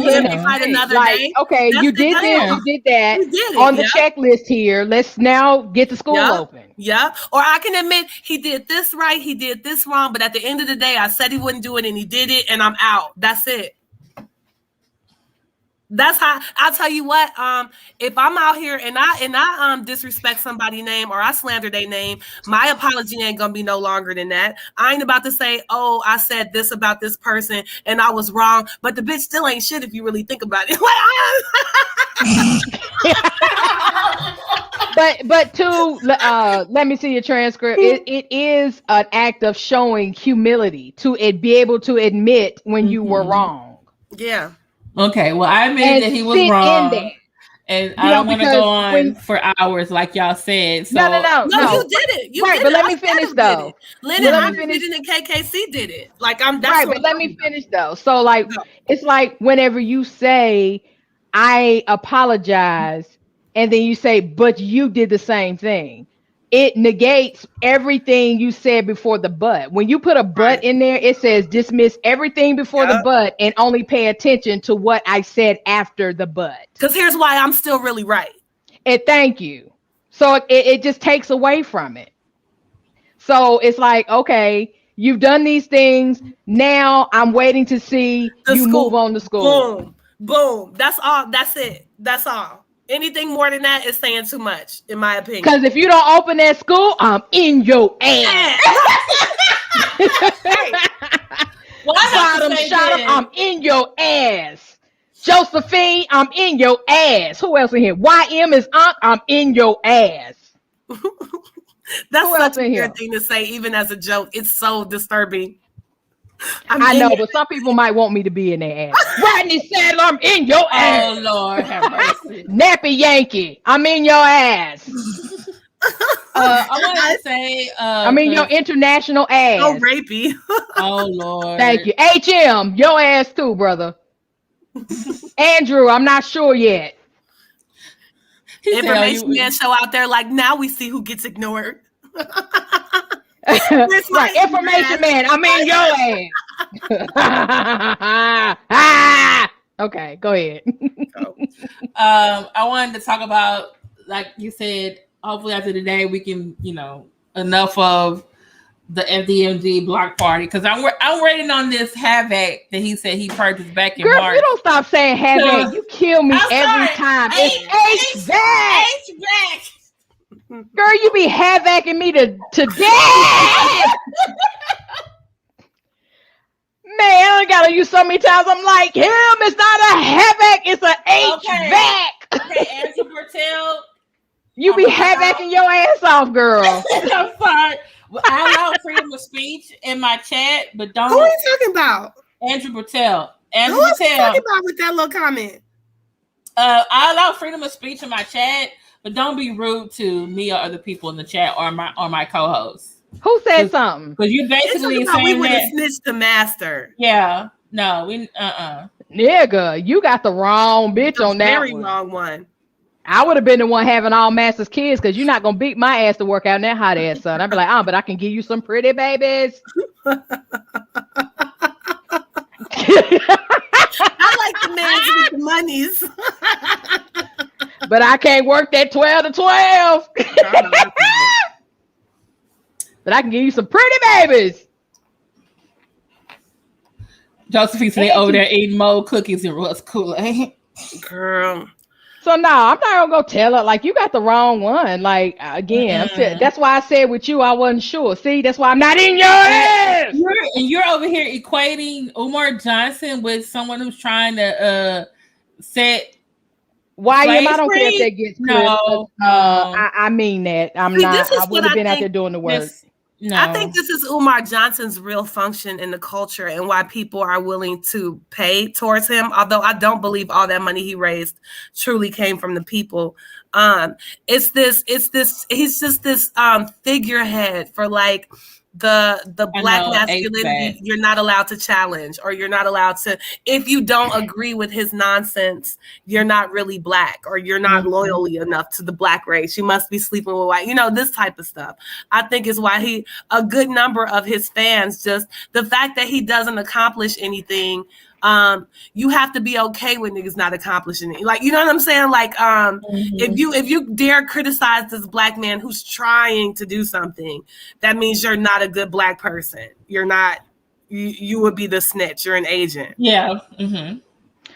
another day. Okay, you did this, you did that. You did it, on the checklist here. Let's now get the school open. Yeah. Or I can admit he did this right, he did this wrong, but at the end of the day, I said he wouldn't do it and he did it and I'm out. That's it. That's how I'll tell you what. If I'm out here and I disrespect somebody's name or I slander their name, my apology ain't gonna be no longer than that. I ain't about to say, oh, I said this about this person and I was wrong, but the bitch still ain't shit if you really think about it. But let me see your transcript. It is an act of showing humility to be able to admit when you were wrong. Yeah. Okay, well, I admitted that he was wrong, and I don't want to go on for hours like y'all said. So. No, you did it. You right, did but it. let me finish though. Lenon, I did it, and KKC did it. Like that's right, but let me finish though. So like, it's like whenever you say, "I apologize," and then you say, "But you did the same thing." It negates everything you said before the but. When you put a but in there, it says dismiss everything before the but and only pay attention to what I said after the but. Because here's why I'm still really right. And thank you. So it just takes away from it. So it's like, okay, you've done these things. Now I'm waiting to see you move on to school. Boom. Boom. That's all. That's it. That's all. Anything more than that is saying too much, in my opinion. Because if you don't open that school, I'm in your ass. I'm in your ass. Josephine, I'm in your ass. Who else in here? YM is Unc, I'm in your ass. That's such a weird thing to say, even as a joke. It's so disturbing. I know, but some people might want me to be in their ass. Rodney said, I'm in your ass. Oh, Lord, have mercy. Nappy Yankee, I'm in your ass. I want to say... I'm in your international ass. Oh, rapey. Oh, Lord. Thank you. HM, your ass too, brother. Andrew, I'm not sure yet. Information man show out there like, now we see who gets ignored. Right, information man, I'm in your ass. Okay, go ahead. I wanted to talk about, like you said, hopefully after the day we can, enough of the FDMG Block Party, because I'm waiting on this havoc that he said he purchased back in March. You don't stop saying havoc. You kill me every time. It's HVAC. Girl, you be havacking me to death. Man, I gotta use so many times. I'm like, him, it's not a havoc, it's a HVAC. Okay, Andrew Bertel. You be havacking your ass off, girl. I'm sorry. Well, I allow freedom of speech in my chat, but don't. Who are you talking about? Andrew Bertel. Who are you talking about with that little comment? I allow freedom of speech in my chat, but don't be rude to me or other people in the chat or my co-hosts. Who said something? Because you basically saying we would have snitched the master. Yeah. No, we Nigga, you got the wrong bitch on that very one. Wrong one. I would have been the one having all master's kids, because you're not gonna beat my ass to work out in that hot ass sun. I'd be like, but I can give you some pretty babies. I like the man with the monies. But I can't work that 12 to 12. But I can give you some pretty babies. Josephine said over there eating mold cookies and Russ Kool-Aid. Girl. So no, I'm not gonna go tell her, like, you got the wrong one. Like, again, that's why I said with you, I wasn't sure. See, that's why I'm not in your ass. You're over here equating Umar Johnson with someone who's trying to set YM, I don't care if that gets no. I mean that. I would have been out there doing the work. No. I think this is Umar Johnson's real function in the culture and why people are willing to pay towards him. Although I don't believe all that money he raised truly came from the people. He's just this figurehead for like the black masculinity you're not allowed to challenge, or you're not allowed to, if you don't agree with his nonsense, you're not really black, or you're not loyally enough to the black race. You must be sleeping with white, this type of stuff. I think is why a good number of his fans, just the fact that he doesn't accomplish anything, you have to be okay with niggas not accomplishing it. Like, you know what I'm saying? Like, if you dare criticize this black man who's trying to do something, that means you're not a good black person. You're not, you would be the snitch. You're an agent. Yeah. Mm-hmm.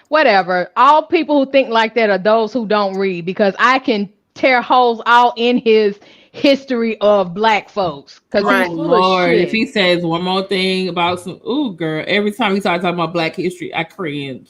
whatever. All people who think like that are those who don't read, because I can tear holes all in his history of black folks, because Right. he's full Lord, of shit. if he says one more thing about some, ooh, girl, every time he starts talking about black history, I cringe.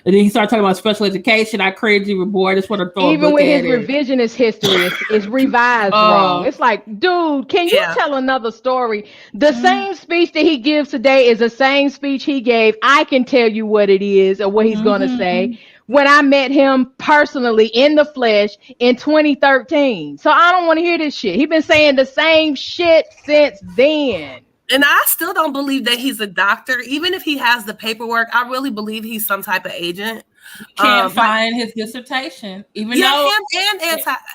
And then he started talking about special education. I cringe even more. I just want to throw even a book with his at it. revisionist history, it's revised wrong. It's like, dude, can you tell another story? The same speech that he gives today is the same speech he gave. I can tell you what it is or what he's going to say when I met him personally in the flesh in 2013. So I don't want to hear this shit. He's been saying the same shit since then. And I still don't believe that he's a doctor. Even if he has the paperwork, I really believe he's some type of agent. Can't find his dissertation. Even though him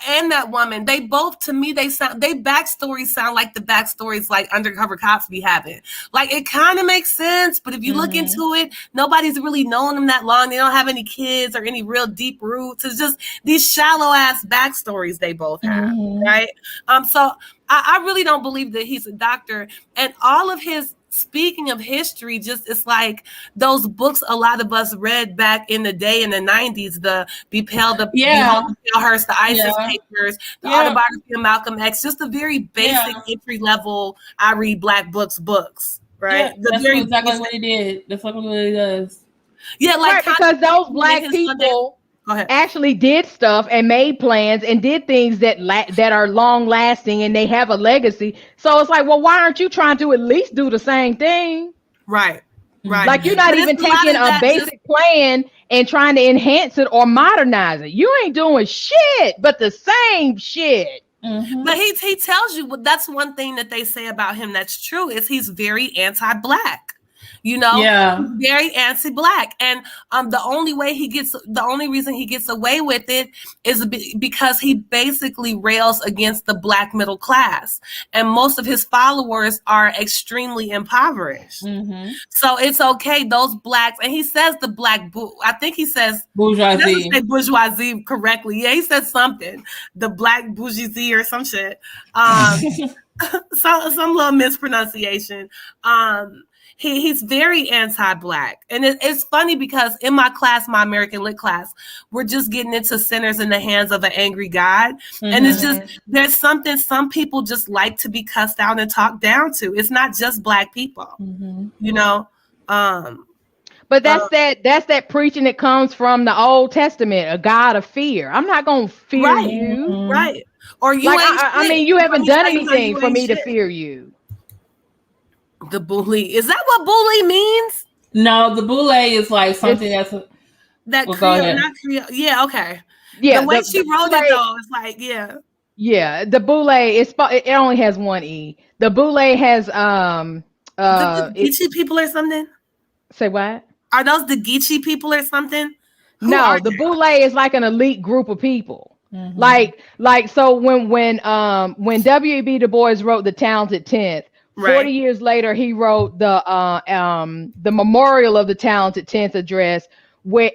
and that woman, they both, to me, they backstories sound like the backstories like undercover cops be having. Like, it kind of makes sense, but if you look into it, nobody's really known them that long. They don't have any kids or any real deep roots. It's just these shallow ass backstories they both have, right? So I really don't believe that he's a doctor. And all of his, speaking of history, just it's like those books a lot of us read back in the day in the 90s, the Beheld the Palehurst, the ISIS papers, the autobiography of Malcolm X, just the very basic entry level, I read black books, right? That's exactly what he did. That's what he does. Yeah, like right, because those black people actually did stuff and made plans and did things that are long lasting and they have a legacy. So it's like, well, why aren't you trying to at least do the same thing? Right. Like, you're not even taking a basic plan and trying to enhance it or modernize it. You ain't doing shit but the same shit. But he tells you, well, that's one thing that they say about him that's true, is he's very anti-black. You know, very anti-black, and the only reason he gets away with it is because he basically rails against the black middle class, and most of his followers are extremely impoverished. So it's okay, those blacks, and he says the black, I think he says bourgeoisie. He doesn't say bourgeoisie correctly. Yeah, he says something, the black bourgeoisie or some shit. Some little mispronunciation. He's very anti-black. And it's funny because in my class, my American Lit class, we're just getting into Sinners in the Hands of an Angry God. And it's just, there's something, some people just like to be cussed out and talked down to. It's not just black people, you know? But that's that preaching that comes from the Old Testament, a God of fear. I'm not going to fear you. Right. Or you like, I mean, you haven't done anything for me to fear you. The bully. Is that what bully means? No, the bully is like something that Creole, not Creole. Yeah, okay. Yeah, the way she wrote it though, it's like, yeah. The boule it only has one E. The boule has the Geechee people or something. Say what? Are those the Geechee people or something? No, the boule is like an elite group of people. Like so when W.E.B. Du Bois wrote The Talented 10th. 40 years later, he wrote the memorial of the Talented 10th address, where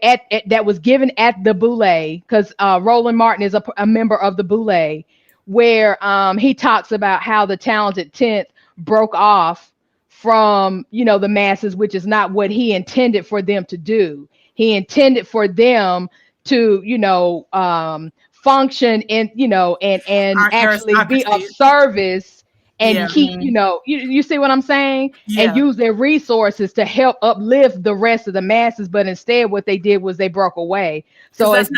that was given at the Boule, because Roland Martin is a member of the Boule, where he talks about how the Talented 10th broke off from the masses, which is not what he intended for them to do. He intended for them to function and and actually be of service. And keep, you see what I'm saying? And use their resources to help uplift the rest of the masses. But instead, what they did was they broke away. So it's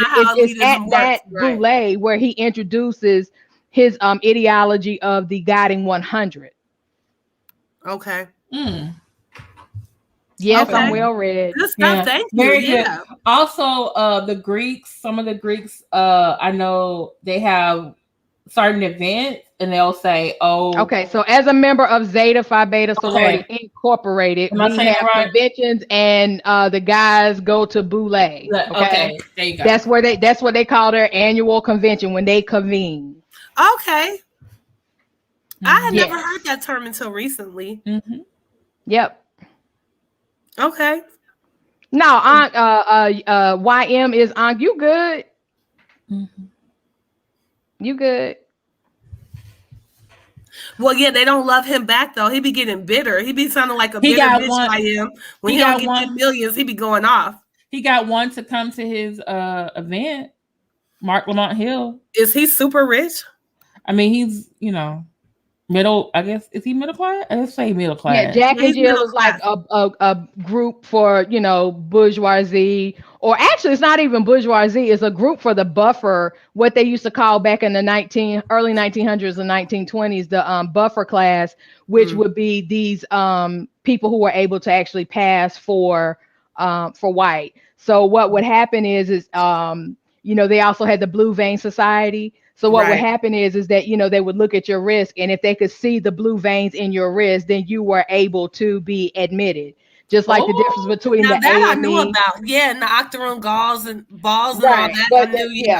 at that boule where he introduces his ideology of the guiding 100. Okay. Yes, I'm well read. Good stuff. Thank you. Very good. Also, the Greeks, some of the Greeks, I know they have certain events and they'll say, okay, so as a member of Zeta Phi Beta Sorority Incorporated, we have conventions and the guys go to boule. Okay, there you go. That's what they call their annual convention when they convene. Okay. I had never heard that term until recently. Yep. Okay. No, YM is on. You good? You good? Well, yeah, they don't love him back though. He be getting bitter. He be sounding like a bitter bitch. YM. When he don't get $10 million, he be going off. He got one to come to his event. Mark Lamont Hill. Is he super rich? I mean, he's, middle, I guess. Is he middle class? Let's say middle class. Yeah, Jack and Jill is like a group for, bourgeoisie, or actually it's not even bourgeoisie, it's a group for the buffer, what they used to call back in the early 1900s and 1920s, the buffer class, which would be these people who were able to actually pass for white. So what would happen is they also had the Blue Vein Society. So what would happen is that, they would look at your risk, and if they could see the blue veins in your wrist, then you were able to be admitted. Just like the difference between the AME. I knew about. Yeah, and the octagon balls and all that. But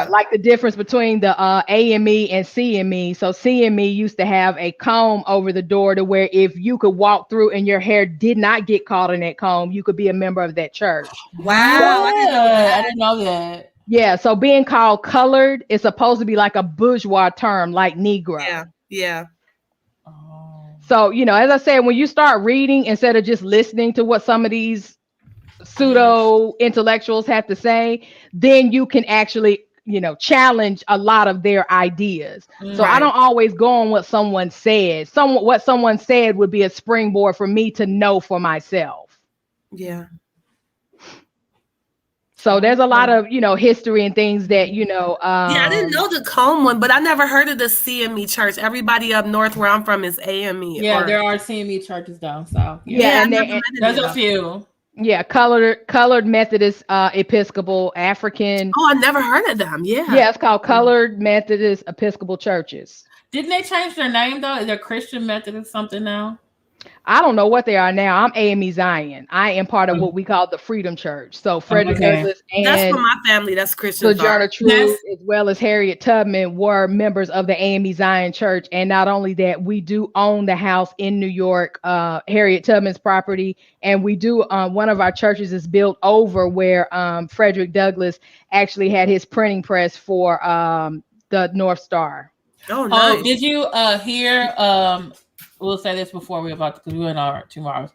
like the difference between the AME and CME. So CME used to have a comb over the door to where if you could walk through and your hair did not get caught in that comb, you could be a member of that church. Wow. I didn't know that. Yeah, so being called colored is supposed to be like a bourgeois term, like Negro. Yeah. So, as I said, when you start reading instead of just listening to what some of these pseudo intellectuals have to say, then you can actually, challenge a lot of their ideas. So I don't always go on what someone says. What someone said would be a springboard for me to know for myself. Yeah. So there's a lot of, history and things that, I didn't know the comb one, but I never heard of the CME church. Everybody up north where I'm from is AME. Yeah, there are CME churches down south. Yeah, and there's a few. Yeah, colored Methodist, Episcopal, African. Oh, I never heard of them. Yeah. Yeah, it's called Colored Methodist Episcopal Churches. Didn't they change their name though? Is there Christian Methodist something now? I don't know what they are now. I'm AME Zion. I am part of what we call the Freedom Church. So Frederick Douglass and that's for my family. That's Christian. Sojourner Truth, as well as Harriet Tubman, were members of the AME Zion Church. And not only that, we do own the house in New York, Harriet Tubman's property, and we do. One of our churches is built over where Frederick Douglass actually had his printing press for the North Star. Oh, nice. Did you hear? We'll say this before we're about to, because we're in our 2 hours.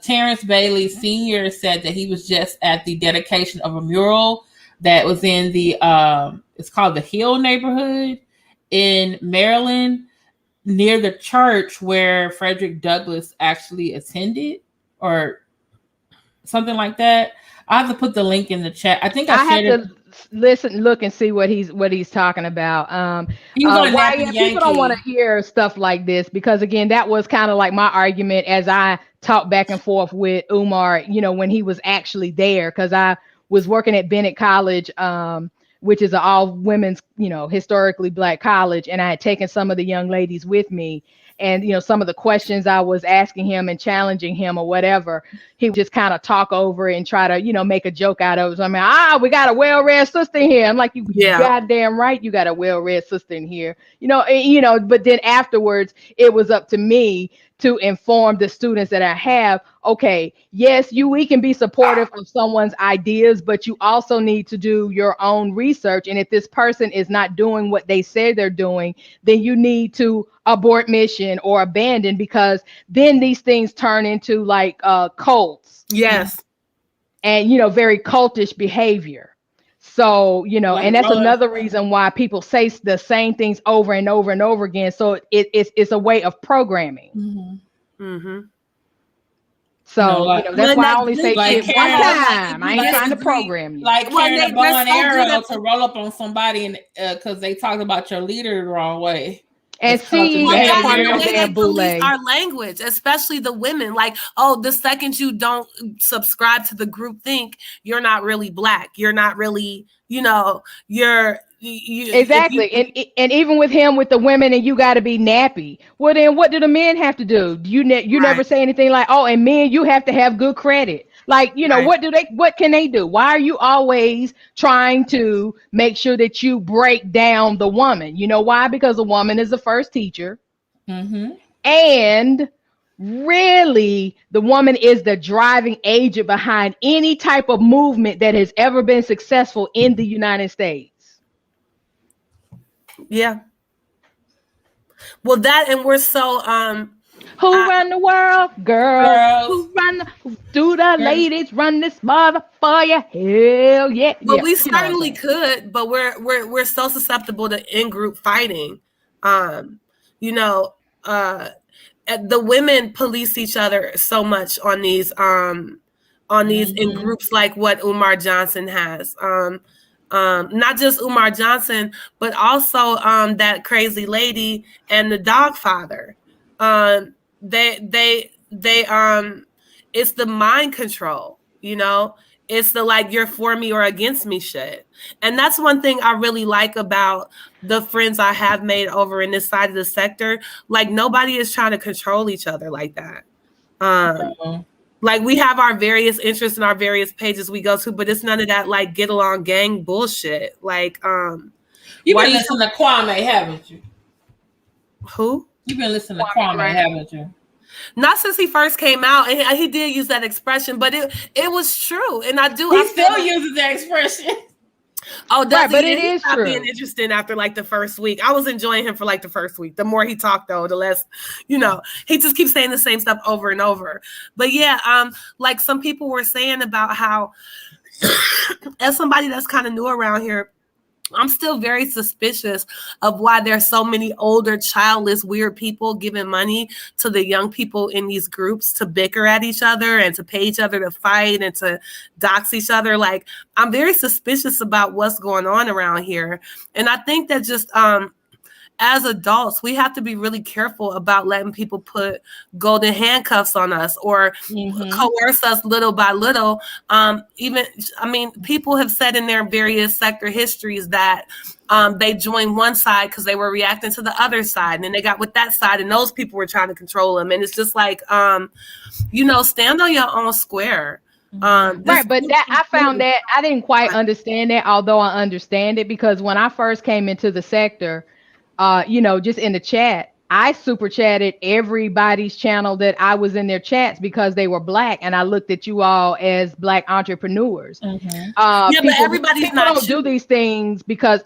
Terrence Bailey Sr. said that he was just at the dedication of a mural that was in the, it's called the Hill neighborhood in Maryland, near the church where Frederick Douglass actually attended, or something like that. I have to put the link in the chat. I think I shared it. Look and see what he's talking about. People don't want to hear stuff like this because, again, that was kind of like my argument as I talked back and forth with Umar, when he was actually there, because I was working at Bennett College, which is an all women's, historically Black college, and I had taken some of the young ladies with me. And, some of the questions I was asking him and challenging him or whatever, he would just kind of talk over it and try to, make a joke out of it. So, I mean, we got a well-read sister in here. I'm like, you goddamn right, you got a well-read sister in here. But then afterwards, it was up to me to inform the students that I have, okay, yes, we can be supportive of someone's ideas, but you also need to do your own research. And if this person is not doing what they say they're doing, then you need to abort mission or abandon, because then these things turn into like cults. Yes. And, very cultish behavior. So, and that's another reason why people say the same things over and over and over again. So it's a way of programming. Mm-hmm. Mm-hmm. So, that's why I only say it one time. I ain't trying to program you. Like carrying a bow and arrow to roll up on somebody and because they talked about your leader the wrong way. And see, our language, especially the women, like, oh, the second you don't subscribe to the group think, you're not really Black. You're not really, you're exactly. And even with him, with the women, and you got to be nappy. Well, then what do the men have to do? You never say anything like, oh, and men, you have to have good credit. Like, what can they do? Why are you always trying to make sure that you break down the woman? You know why? Because the woman is the first teacher. Mm-hmm. And really, the woman is the driving agent behind any type of movement that has ever been successful in the United States. Yeah. Well, and we're so Who run the world? Girls. Who do the ladies run this mother for you? Hell yeah. Well, we certainly could, but we're so susceptible to in-group fighting. You know, the women police each other so much on these in groups like what Umar Johnson has. Not just Umar Johnson, but also that crazy lady and the dog father. They it's the mind control, you know. It's the like you're for me or against me shit. And that's one thing I really like about the friends I have made over in this side of the sector. Like nobody is trying to control each other like that. Like we have our various interests and our various pages we go to, but it's none of that like get along gang bullshit. Like you've been listening to Kwame, haven't you? Who? You've been listening to Kwame, haven't you? Not since he first came out, and he did use that expression, but it was true, and I do. He still uses that expression. Oh, right, but it is true. Being interesting after like the first week. I was enjoying him for like the first week. The more he talked, though, the less, you know, he just keeps saying the same stuff over and over. But yeah, like some people were saying about how, as somebody that's kind of new around here, I'm still very suspicious of why there's so many older, childless, weird people giving money to the young people in these groups to bicker at each other and to pay each other to fight and to dox each other. Like, I'm very suspicious about what's going on around here. And I think that just as adults, we have to be really careful about letting people put golden handcuffs on us or coerce us little by little. People have said in their various sector histories that they joined one side because they were reacting to the other side, and then they got with that side, and those people were trying to control them. And it's just like, stand on your own square. Right, but that I found that I didn't quite understand that, although I understand it, because when I first came into the sector, just in the chat, I super chatted everybody's channel that I was in their chats because they were Black, and I looked at you all as Black entrepreneurs. But everybody's not don't do these things because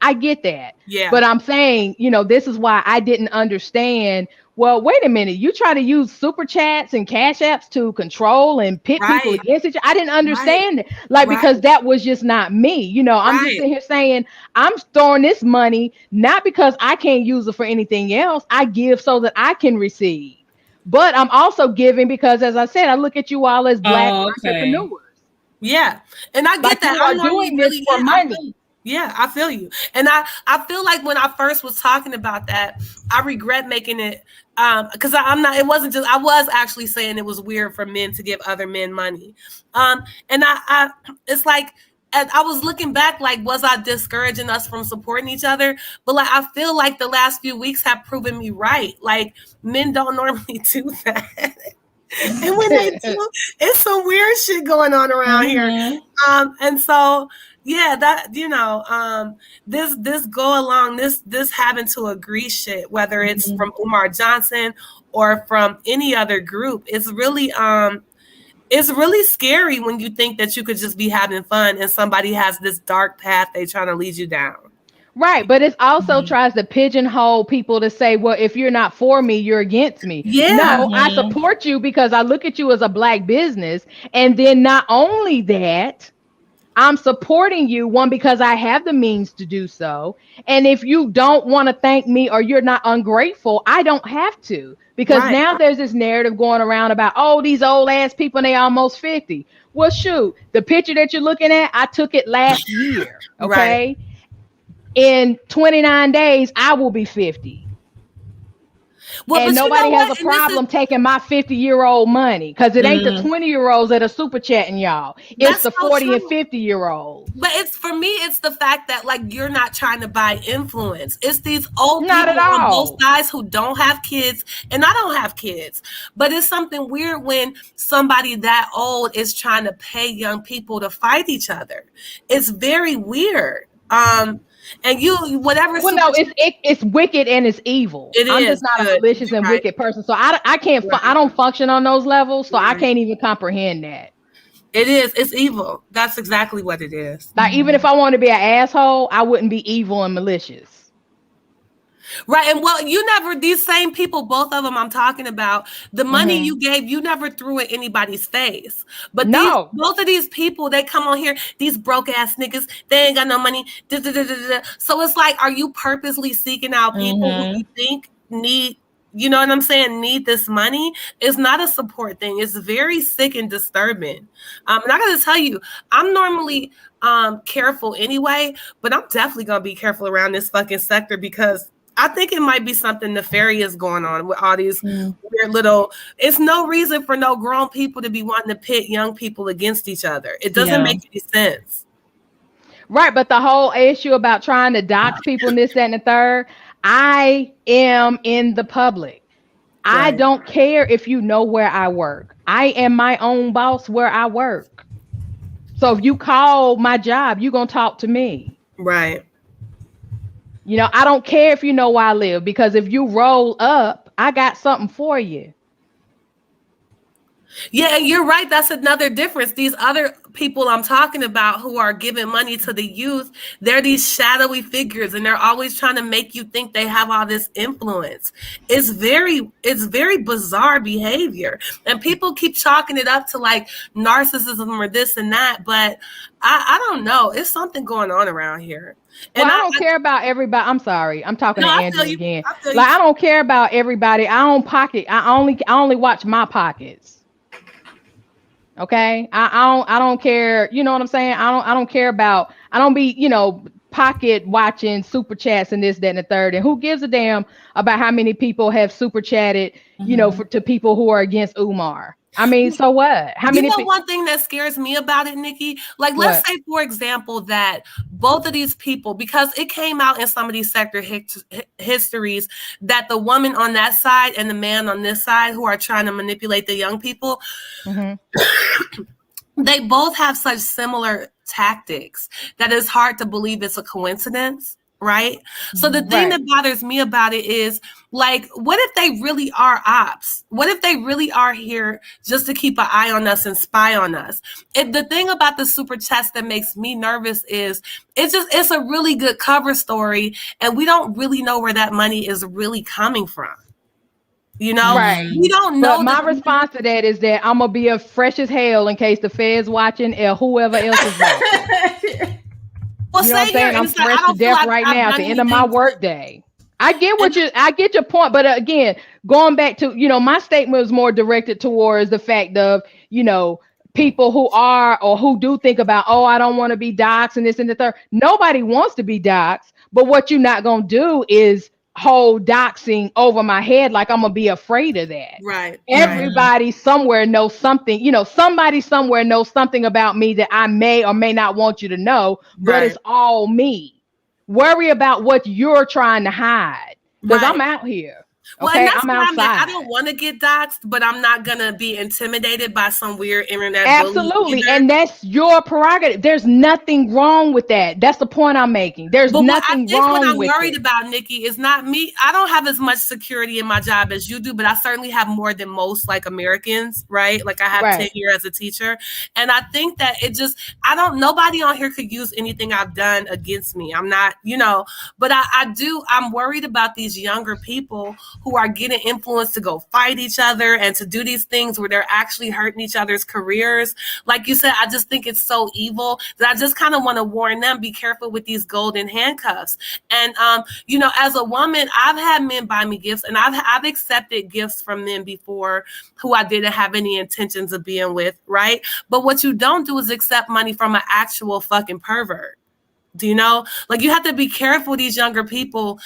I get that. Yeah, but I'm saying, this is why I didn't understand. Well, wait a minute. You try to use super chats and cash apps to control and pit people against each other. I didn't understand it. Because that was just not me. I'm just sitting here saying, I'm throwing this money, not because I can't use it for anything else. I give so that I can receive. But I'm also giving because, as I said, I look at you all as Black entrepreneurs. Yeah. And I get that. I'm doing this for money. Yeah, I feel you. And I feel like when I first was talking about that, I regret making it because I was actually saying it was weird for men to give other men money. And it's like, as I was looking back, like, was I discouraging us from supporting each other? But like, I feel like the last few weeks have proven me right. Like, men don't normally do that. And when they do, it's some weird shit going on around here. And so, yeah, that, this go along, this having to agree shit, whether it's from Umar Johnson or from any other group, it's really scary when you think that you could just be having fun and somebody has this dark path they trying to lead you down. Right, but it also tries to pigeonhole people to say, well, if you're not for me, you're against me. Yeah. No, I support you because I look at you as a Black business. And then not only that, I'm supporting you, one, because I have the means to do so. And if you don't want to thank me or you're not ungrateful, I don't have to. Because now there's this narrative going around about, these old ass people and they almost 50. Well, shoot, the picture that you're looking at, I took it last year. Okay. In 29 days, I will be 50. Well, and nobody has a problem taking my 50-year-old money because it ain't the 20-year-olds that are super chatting y'all. It's the 40 and 50-year-olds. But for me, it's the fact that like you're not trying to buy influence. It's these old people on both sides who don't have kids, and I don't have kids. But it's something weird when somebody that old is trying to pay young people to fight each other. It's very weird. And it's wicked and it's evil. I'm just not a malicious and wicked person, so I can't. I don't function on those levels, so I can't even comprehend that. It is. It's evil. That's exactly what it is. Like even if I wanted to be an asshole, I wouldn't be evil and malicious. Right. And well, these same people, both of them I'm talking about, the money you gave, you never threw in anybody's face. But both of these people, they come on here, these broke ass niggas, they ain't got no money. So it's like, are you purposely seeking out people who you think need, you know what I'm saying, need this money? It's not a support thing. It's very sick and disturbing. And I gotta tell you, I'm normally careful anyway, but I'm definitely gonna be careful around this fucking sector because I think it might be something nefarious going on with all these weird little. It's no reason for no grown people to be wanting to pit young people against each other. It doesn't make any sense. Right, but the whole issue about trying to dox people and this, that, and the third, I am in the public. Right. I don't care if you know where I work. I am my own boss where I work. So if you call my job, you're going to talk to me. Right. You know, I don't care if you know where I live, because if you roll up, I got something for you. Yeah, and you're right. That's another difference. These other people I'm talking about who are giving money to the youth, they're these shadowy figures, and they're always trying to make you think they have all this influence. It's very bizarre behavior. And people keep chalking it up to like narcissism or this and that, but I don't know. It's something going on around here. And I don't care about everybody. I'm sorry. I'm talking to Andrew again. I don't care about everybody. I only watch my pockets. Okay. I don't care. You know what I'm saying? I don't care about, I don't be, pocket watching super chats and this, that, and the third. And who gives a damn about how many people have super chatted, to people who are against Umar? I mean, so what? How many? One thing that scares me about it, Nikki, like let's say, for example, that both of these people, because it came out in some of these sector histories that the woman on that side and the man on this side who are trying to manipulate the young people, they both have such similar tactics that it's hard to believe it's a coincidence. Right. So the thing that bothers me about it is, like, what if they really are ops? What if they really are here just to keep an eye on us and spy on us? The thing about the super chats that makes me nervous is it's a really good cover story, and we don't really know where that money is really coming from. We don't know. But my response to that is that I'm gonna be as fresh as hell in case the Fed's watching or whoever else is watching. Well, you know what I'm saying? I'm fresh to death right now at the end of my work day. I get your point, but again, going back to, my statement was more directed towards the fact of, people who are or who do think about, I don't want to be doxxed and this and the third. Nobody wants to be doxxed, but what you're not gonna do is hold doxing over my head like I'm gonna be afraid of that. Right. Everybody somewhere knows something, somebody somewhere knows something about me that I may or may not want you to know, but it's all me. Worry about what you're trying to hide, because I'm out here. Okay, well, I'm outside. I don't want to get doxxed, but I'm not gonna be intimidated by some weird internet. Absolutely, and that's your prerogative. There's nothing wrong with that. That's the point I'm making. There's nothing wrong with it. What I'm worried about, Nikki, is not me. I don't have as much security in my job as you do, but I certainly have more than most like Americans, right? Like I have tenure as a teacher, and I think that nobody on here could use anything I've done against me. I'm not, but I'm worried about these younger people who are getting influenced to go fight each other and to do these things where they're actually hurting each other's careers. Like you said, I just think it's so evil that I just kind of want to warn them, be careful with these golden handcuffs. And, as a woman, I've had men buy me gifts, and I've accepted gifts from men before who I didn't have any intentions of being with, right? But what you don't do is accept money from an actual fucking pervert. Do you know? Like, you have to be careful, these younger people,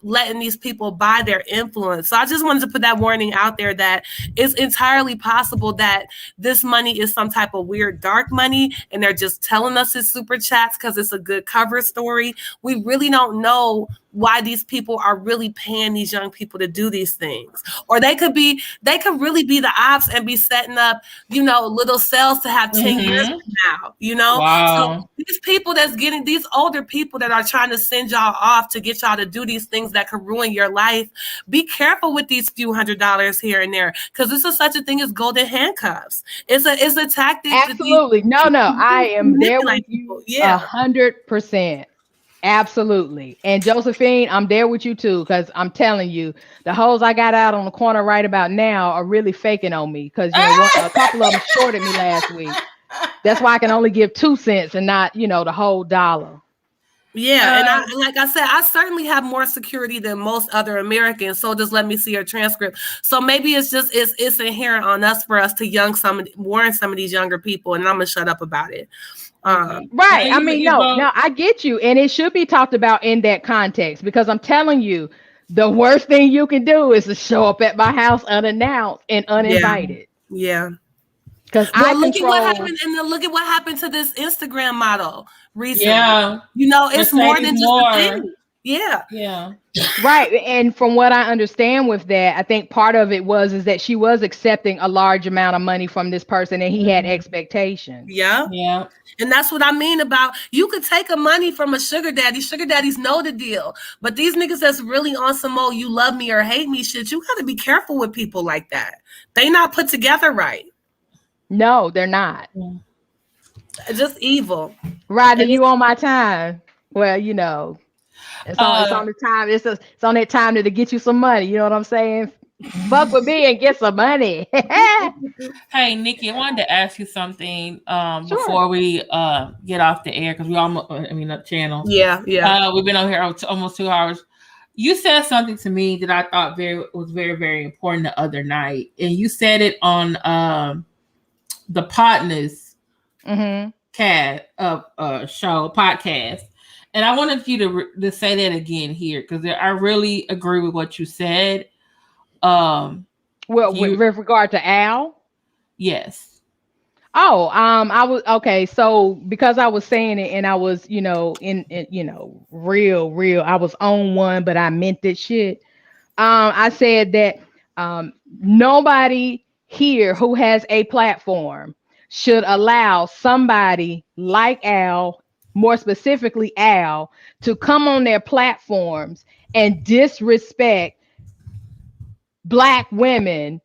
letting these people buy their influence. So I just wanted to put that warning out there that it's entirely possible that this money is some type of weird dark money, and they're just telling us it's super chats because it's a good cover story. We really don't know why these people are really paying these young people to do these things. Or they could really be the ops and be setting up, little cells to have 10 years from now, Wow. So these people these older people that are trying to send y'all off to get y'all to do these things that could ruin your life, be careful with these few $100s here and there, because this is such a thing as golden handcuffs. It's a tactic. Absolutely. No, I am there with you. 100%. Absolutely. And Josephine, I'm there with you too, because I'm telling you, the hoes I got out on the corner right about now are really faking on me, because a couple of them shorted me last week. That's why I can only give 2 cents and not, the whole $1. Yeah, and like I said, I certainly have more security than most other Americans. So just let me see your transcript. So maybe it's inherent on us for us to warn some of these younger people, and I'm gonna shut up about it. Right. I mean, no, I get you. And it should be talked about in that context, because I'm telling you, the worst thing you can do is to show up at my house unannounced and uninvited. Yeah. Because look at what happened, and then look at what happened to this Instagram model recently. Yeah. It's more than just a thing. Yeah. Yeah. Right. And from what I understand with that, I think part of it is that she was accepting a large amount of money from this person, and he had expectations. Yeah. Yeah. And that's what I mean about, you could take a money from a sugar daddy. Sugar daddies know the deal. But these niggas that's really on some old you love me or hate me shit, you got to be careful with people like that. They not put together right. No, they're not. Just evil. Riding you on my time. Well, it's on the time. It's on that time to get you some money. You know what I'm saying? Fuck with me and get some money. Hey, Nikki, I wanted to ask you something before we get off the air, because the channel. Yeah. We've been on here almost 2 hours. You said something to me that I thought was very, very important the other night, and you said it on the Partners podcast, and I wanted you to say that again here, because I really agree with what you said. With regard to Al, yes. Oh, I was okay. So because I was saying it, and I was, real, I was on one, but I meant that shit. I said that nobody here who has a platform should allow somebody like Al, more specifically Al, to come on their platforms and disrespect Black women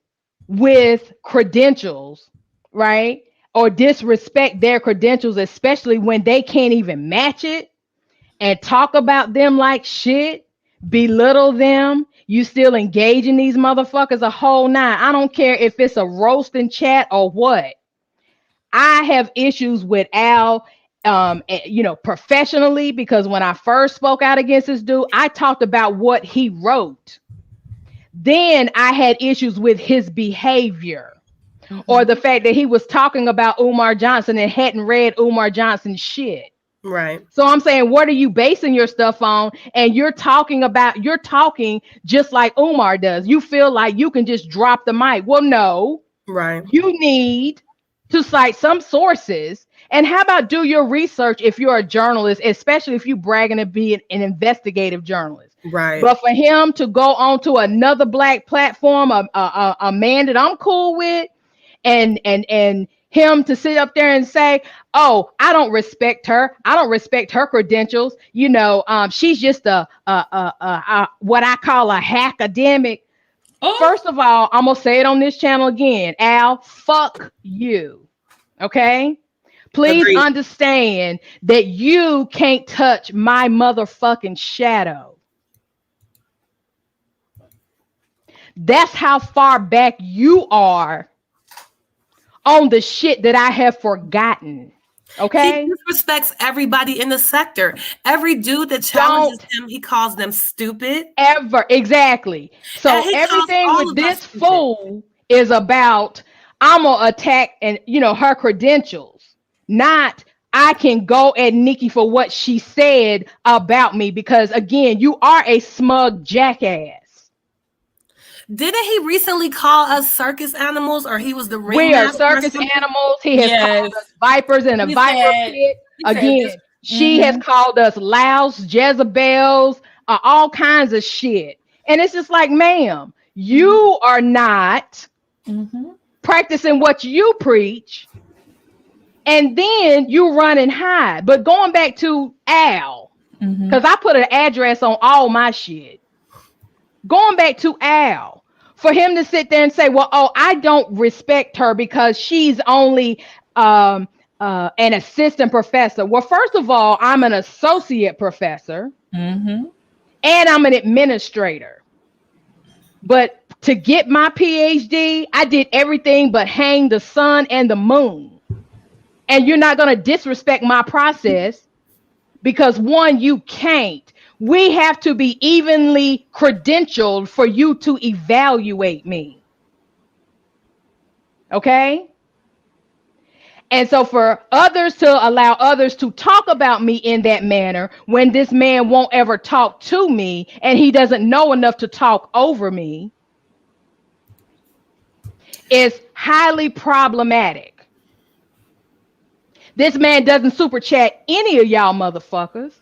with credentials, right? Or disrespect their credentials, especially when they can't even match it, and talk about them like shit, belittle them. You still engaging these motherfuckers a whole nine. I don't care if it's a roasting chat or what. I have issues with Al, professionally, because when I first spoke out against this dude, I talked about what he wrote. Then I had issues with his behavior, or the fact that he was talking about Umar Johnson and hadn't read Umar Johnson's shit. Right. So I'm saying, what are you basing your stuff on? And you're talking just like Umar does. You feel like you can just drop the mic. Well, no. Right. You need to cite some sources. And how about do your research if you're a journalist, especially if you're bragging to be an investigative journalist. Right. But for him to go on to another Black platform, a man that I'm cool with, and him to sit up there and say, oh, I don't respect her. I don't respect her credentials. She's just a what I call a hackademic. Oh. First of all, I'm going to say it on this channel again. Al, fuck you. Okay? Please Agreed. Understand that you can't touch my motherfucking shadow. That's how far back you are on the shit that I have forgotten. Okay? He disrespects everybody in the sector. Every dude that challenges him, he calls them stupid. Ever. Exactly. So everything with this fool is about, I'm going to attack and her credentials. Not, I can go at Nikki for what she said about me, because again, you are a smug jackass. Didn't he recently call us circus animals, or he was the ring? We are circus animals. He has called us vipers in a viper pit. Again, she has called us louse, Jezebels, all kinds of shit. And it's just like, ma'am, you are not practicing what you preach. And then you run and hide. But going back to Al, because I put an address on all my shit. Going back to Al, for him to sit there and say, well, I don't respect her because she's only an assistant professor. Well, first of all, I'm an associate professor, and I'm an administrator. But to get my PhD, I did everything but hang the sun and the moon. And you're not going to disrespect my process because, one, you can't. We have to be evenly credentialed for you to evaluate me. Okay? And so for others to allow others to talk about me in that manner, when this man won't ever talk to me and he doesn't know enough to talk over me, is highly problematic. This man doesn't super chat any of y'all motherfuckers.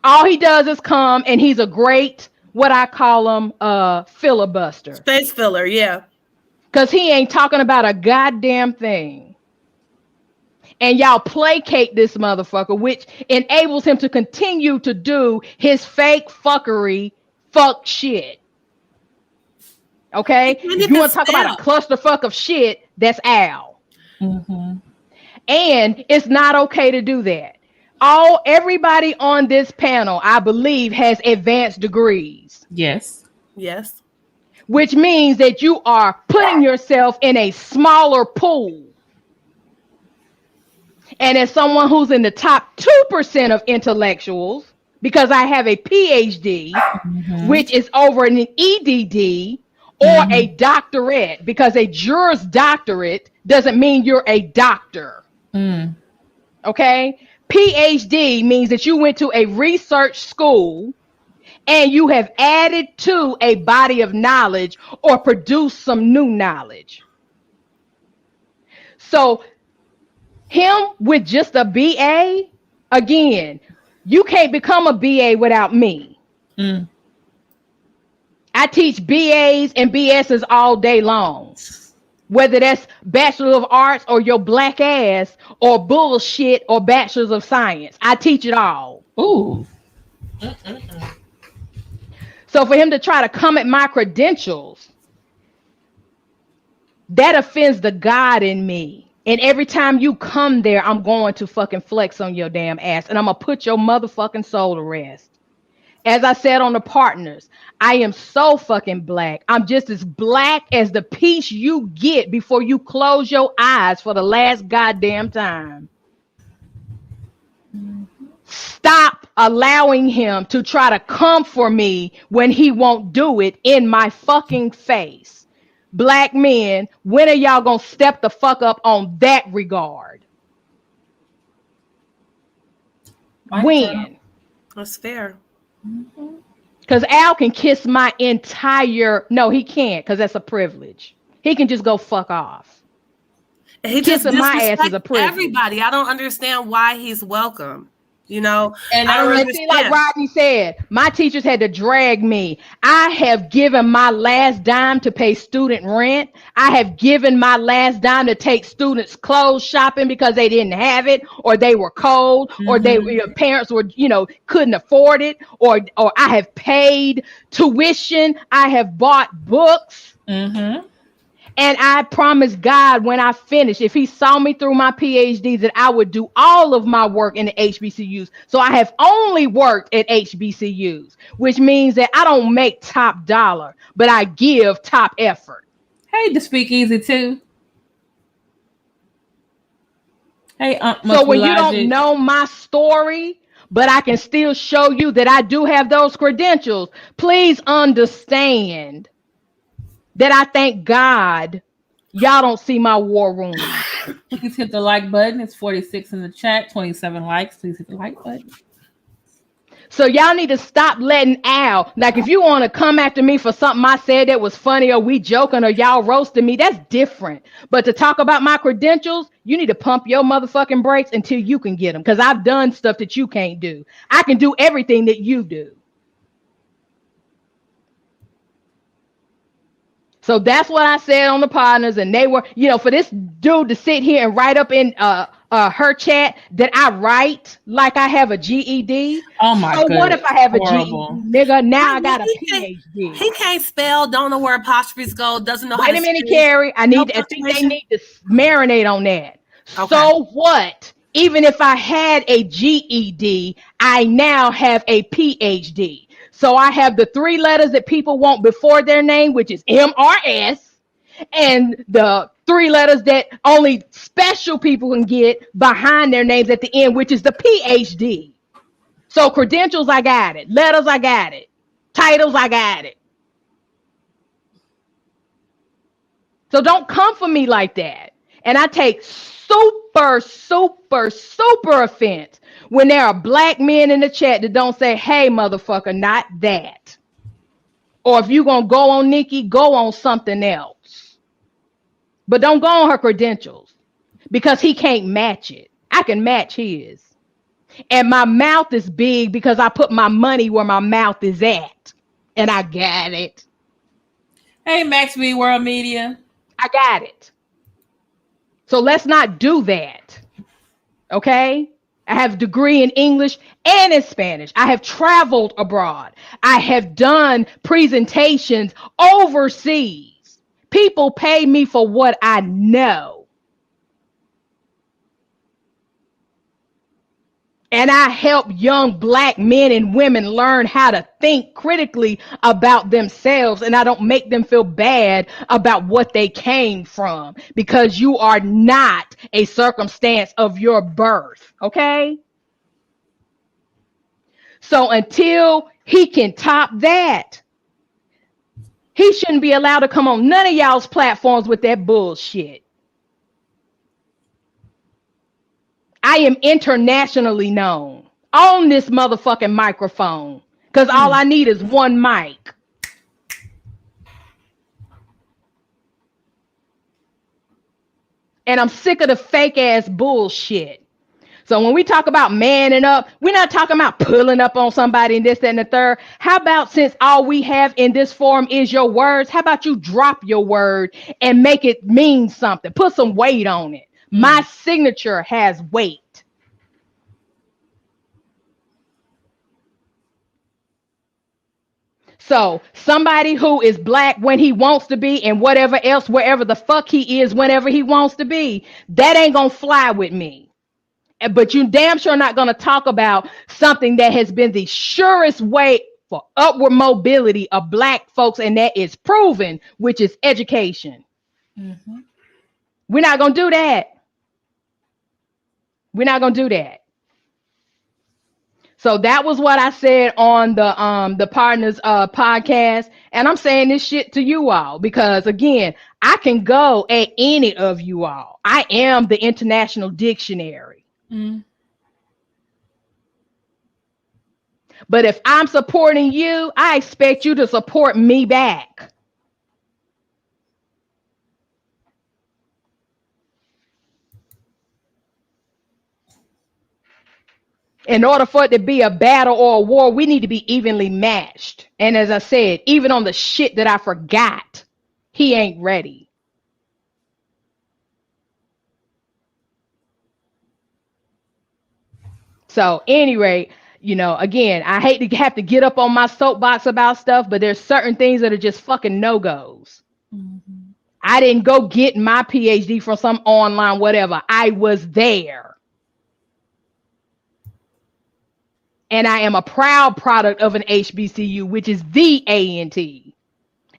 All he does is come and he's a great, what I call him, filibuster. Space filler, yeah. Because he ain't talking about a goddamn thing. And y'all placate this motherfucker, which enables him to continue to do his fake fuckery, fuck shit. Okay? If you want to talk about a clusterfuck of shit, that's Al. And it's not okay to do that. Everybody on this panel, I believe, has advanced degrees. Yes. Which means that you are putting yourself in a smaller pool. And as someone who's in the top 2% of intellectuals, because I have a PhD, which is over an EDD or a doctorate, because a Juris Doctorate doesn't mean you're a doctor. Okay? PhD means that you went to a research school and you have added to a body of knowledge or produced some new knowledge. So him with just a BA, again, you can't become a BA without me. I teach BAs and BSs all day long. Whether that's Bachelor of Arts or your black ass or bullshit or Bachelors of Science. I teach it all. Ooh. So for him to try to come at my credentials, that offends the God in me. And every time you come there, I'm going to fucking flex on your damn ass. And I'm going to put your motherfucking soul to rest. As I said on the partners, I am so fucking black. I'm just as black as the piece you get before you close your eyes for the last goddamn time. Stop allowing him to try to come for me when he won't do it in my fucking face. Black men, when are y'all gonna step the fuck up on that regard? When? That's fair. Because Al can kiss my entire... No, he can't, because that's a privilege. He can just go fuck off. And he Kissing just my ass is a privilege. Everybody. I don't understand why he's welcome. You know, and I don't understand. Like Rodney said, my teachers had to drag me. I have given my last dime to pay student rent. I have given my last dime to take students clothes shopping because they didn't have it, or they were cold, or their parents were, couldn't afford it, or I have paid tuition. I have bought books. And I promised God when I finished, if he saw me through my PhD, that I would do all of my work in the HBCUs. So I have only worked at HBCUs, which means that I don't make top dollar, but I give top effort. Hey, to speak easy too. Hey, so when you don't know my story, but I can still show you that I do have those credentials, please understand that I thank God y'all don't see my war room. Please hit the like button. It's 46 in the chat, 27 likes. Please hit the like button. So y'all need to stop letting Al, like if you want to come after me for something I said that was funny, or we joking, or y'all roasting me, that's different. But to talk about my credentials, you need to pump your motherfucking brakes until you can get them. Because I've done stuff that you can't do. I can do everything that you do. So that's what I said on the partners, and they were, for this dude to sit here and write up in her chat that I write like I have a GED. Oh my God! So what if I have a GED, nigga? Now I got a PhD. He can't spell. Don't know where apostrophes go. Doesn't know. Wait a minute, Carrie. I think they need to marinate on that. Okay. So what? Even if I had a GED, I now have a PhD. So I have the 3 letters that people want before their name, which is MRS, and the 3 letters that only special people can get behind their names at the end, which is the PhD. So credentials, I got it. Letters, I got it. Titles, I got it. So don't come for me like that. And I take super offense when there are black men in the chat that don't say, hey, motherfucker, not that. Or if you're going to go on Nikki, go on something else. But don't go on her credentials because he can't match it. I can match his. And my mouth is big because I put my money where my mouth is at. And I got it. Hey, Max B World Media. I got it. So let's not do that. Okay? I have a degree in English and in Spanish. I have traveled abroad. I have done presentations overseas. People pay me for what I know. And I help young black men and women learn how to think critically about themselves. And I don't make them feel bad about what they came from, because you are not a circumstance of your birth. Okay? So until he can top that, he shouldn't be allowed to come on none of y'all's platforms with that bullshit. I am internationally known on this motherfucking microphone because all I need is one mic. And I'm sick of the fake ass bullshit. So when we talk about manning up, we're not talking about pulling up on somebody and this, that, and the third. How about, since all we have in this forum is your words, how about you drop your word and make it mean something? Put some weight on it. My signature has weight. So somebody who is black when he wants to be, and whatever else, wherever the fuck he is, whenever he wants to be, that ain't gonna fly with me. But you damn sure not gonna talk about something that has been the surest way for upward mobility of black folks, and that is proven, which is education. Mm-hmm. We're not gonna do that. We're not gonna do that. So that was what I said on the Partners podcast, and I'm saying this shit to you all because, again, I can go at any of you all. I am the international dictionary. But if I'm supporting you, I expect you to support me back. In order for it to be a battle or a war, we need to be evenly matched. And as I said, even on the shit that I forgot, he ain't ready. So anyway, you know, again, I hate to have to get up on my soapbox about stuff, but there's certain things that are just fucking no-goes. Mm-hmm. I didn't go get my PhD from some online whatever. I was there. And I am a proud product of an HBCU, which is the ANT.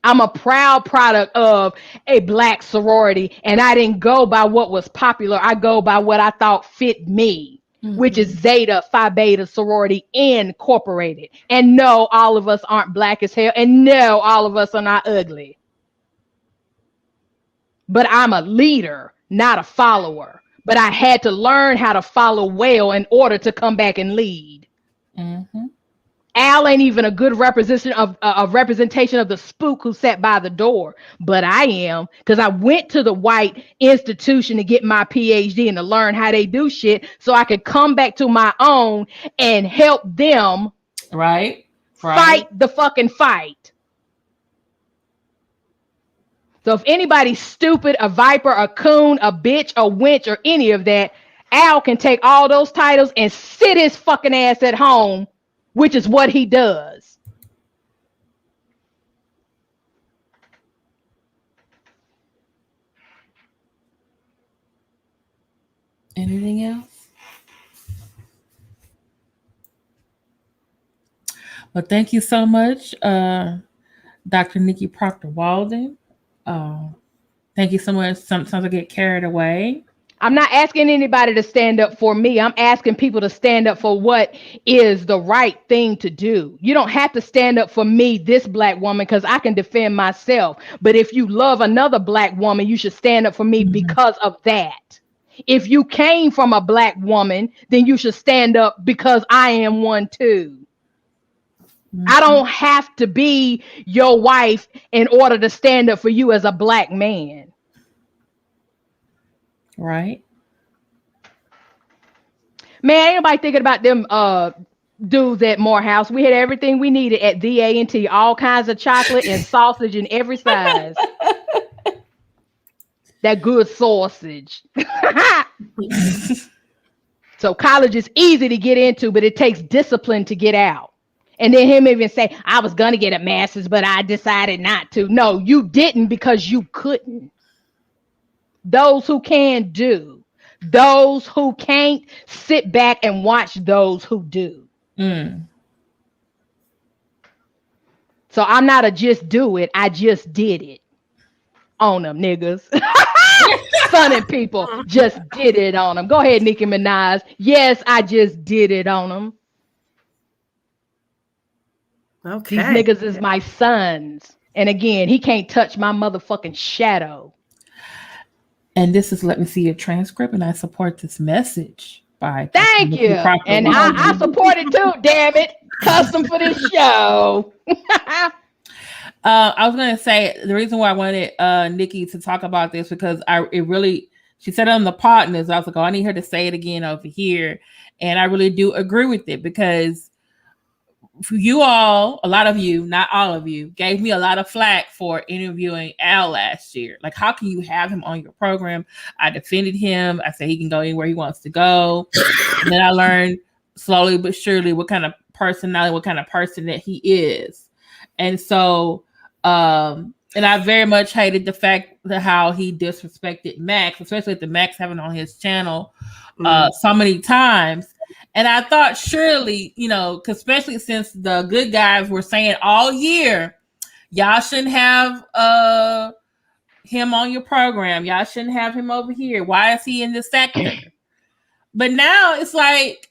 I'm a proud product of a black sorority, and I didn't go by what was popular. I go by what I thought fit me, which is Zeta Phi Beta Sorority Incorporated. And no, all of us aren't black as hell, and no, all of us are not ugly. But I'm a leader, not a follower. But I had to learn how to follow well in order to come back and lead. Mm-hmm. Al ain't even a good representation of the spook who sat by the door, but I am, because I went to the white institution to get my PhD and to learn how they do shit, so I could come back to my own and help them fight the fucking fight. So if anybody's stupid, a viper, a coon, a bitch, a wench, or any of that, Al can take all those titles and sit his fucking ass at home, which is what he does. Anything else? Well, thank you so much, Dr. Nikki Proctor-Walden. Thank you so much. Sometimes I get carried away. I'm not asking anybody to stand up for me. I'm asking people to stand up for what is the right thing to do. You don't have to stand up for me, this Black woman, because I can defend myself. But if you love another Black woman, you should stand up for me because of that. If you came from a Black woman, then you should stand up because I am one too. I don't have to be your wife in order to stand up for you as a Black man. Right. Man, ain't nobody thinking about them dudes at Morehouse. We had everything we needed at VA&T, all kinds of chocolate and sausage in every size. That good sausage. So college is easy to get into, but it takes discipline to get out. And then him even say, I was going to get a master's, but I decided not to. No, you didn't because you couldn't. Those who can do. Those who can't, sit back and watch those who do. So I'm not a just do it. I just did it. On them niggas. Funny people just did it on them. Go ahead, Nicki Minaj. Yes, I just did it on them. Okay. These niggas is my sons. And again, he can't touch my motherfucking shadow. And this is Let Me See Your Transcript, and I support this message by Thank you. And I support it too, damn it. Custom for this show. I was going to say the reason why I wanted Nikki to talk about this because she said on the partners, I was like, oh, I need her to say it again over here. And I really do agree with it because for you all, a lot of you, not all of you, gave me a lot of flack for interviewing Al last year. Like, how can you have him on your program? I defended him. I said he can go anywhere he wants to go. And then I learned slowly but surely what kind of personality, what kind of person that he is. And so, and I very much hated the fact that how he disrespected Max, especially with the Max having on his channel so many times. And I thought surely, especially since the good guys were saying all year, y'all shouldn't have him on your program. Y'all shouldn't have him over here. Why is he in this sector? But now it's like,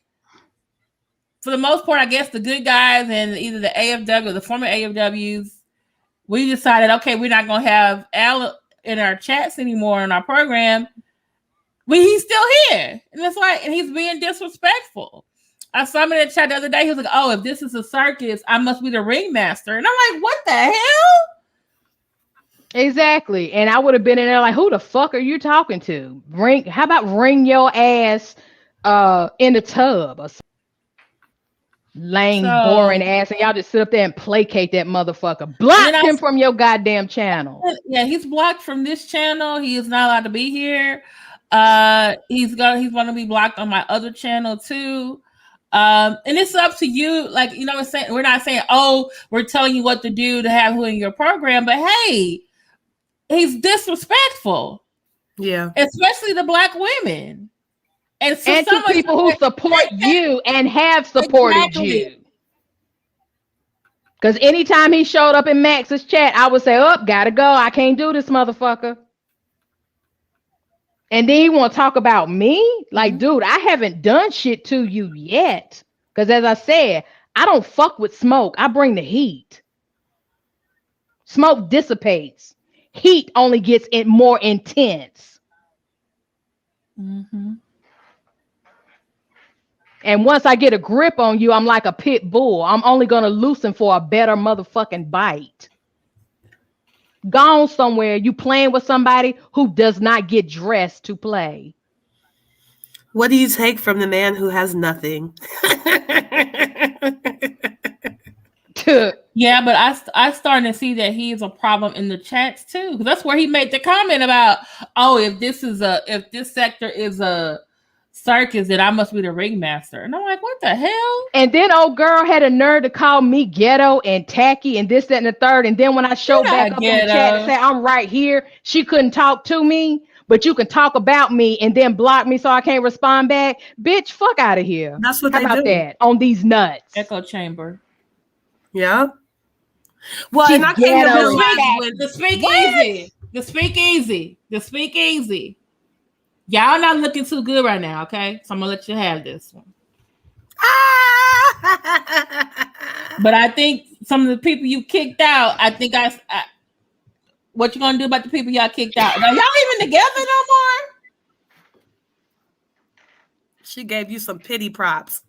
for the most part, I guess the good guys and either the AFW or the former AFWs, we decided, okay, we're not going to have Al in our chats anymore in our program. But he's still here. And it's like, and he's being disrespectful. I saw him in the chat the other day. He was like, oh, if this is a circus, I must be the ringmaster. And I'm like, what the hell? Exactly. And I would have been in there like, who the fuck are you talking to? How about ring your ass in the tub or something? Lame, boring ass. And y'all just sit up there and placate that motherfucker. Block him from your goddamn channel. Yeah, he's blocked from this channel. He is not allowed to be here. He's going to be blocked on my other channel too. And it's up to you. Like, we're not saying, oh, we're telling you what to do to have who in your program, but hey, he's disrespectful. Yeah. Especially the Black women. And to people who support you and have supported you. Because anytime he showed up in Max's chat, I would say, oh, gotta go. I can't do this, motherfucker. And then you want to talk about me? Like, dude, I haven't done shit to you yet. Because as I said, I don't fuck with smoke. I bring the heat. Smoke dissipates. Heat only gets more intense. Mm-hmm. And once I get a grip on you, I'm like a pit bull. I'm only going to loosen for a better motherfucking bite. Gone somewhere, you playing with somebody who does not get dressed to play. What do you take from the man who has nothing? Yeah, but I starting to see that he is a problem in the chats too. Because that's where he made the comment about, oh, if this sector is a circus, then I must be the ringmaster. And I'm like, what the hell? And then old girl had a nerve to call me ghetto and tacky and this, that, and the third. And then when I showed back up in the chat and say I'm right here, she couldn't talk to me. but you can talk about me and then block me so I can't respond back. Bitch, fuck out of here. That's what How they about do. that on these nuts? Echo chamber. Yeah. Well, She's and I came to ghetto. realize The speakeasy. Y'all not looking too good right now, okay? So I'm gonna let you have this one. But I think some of the people you kicked out, I think what you gonna do about the people y'all kicked out? Are y'all even together no more? She gave you some pity props.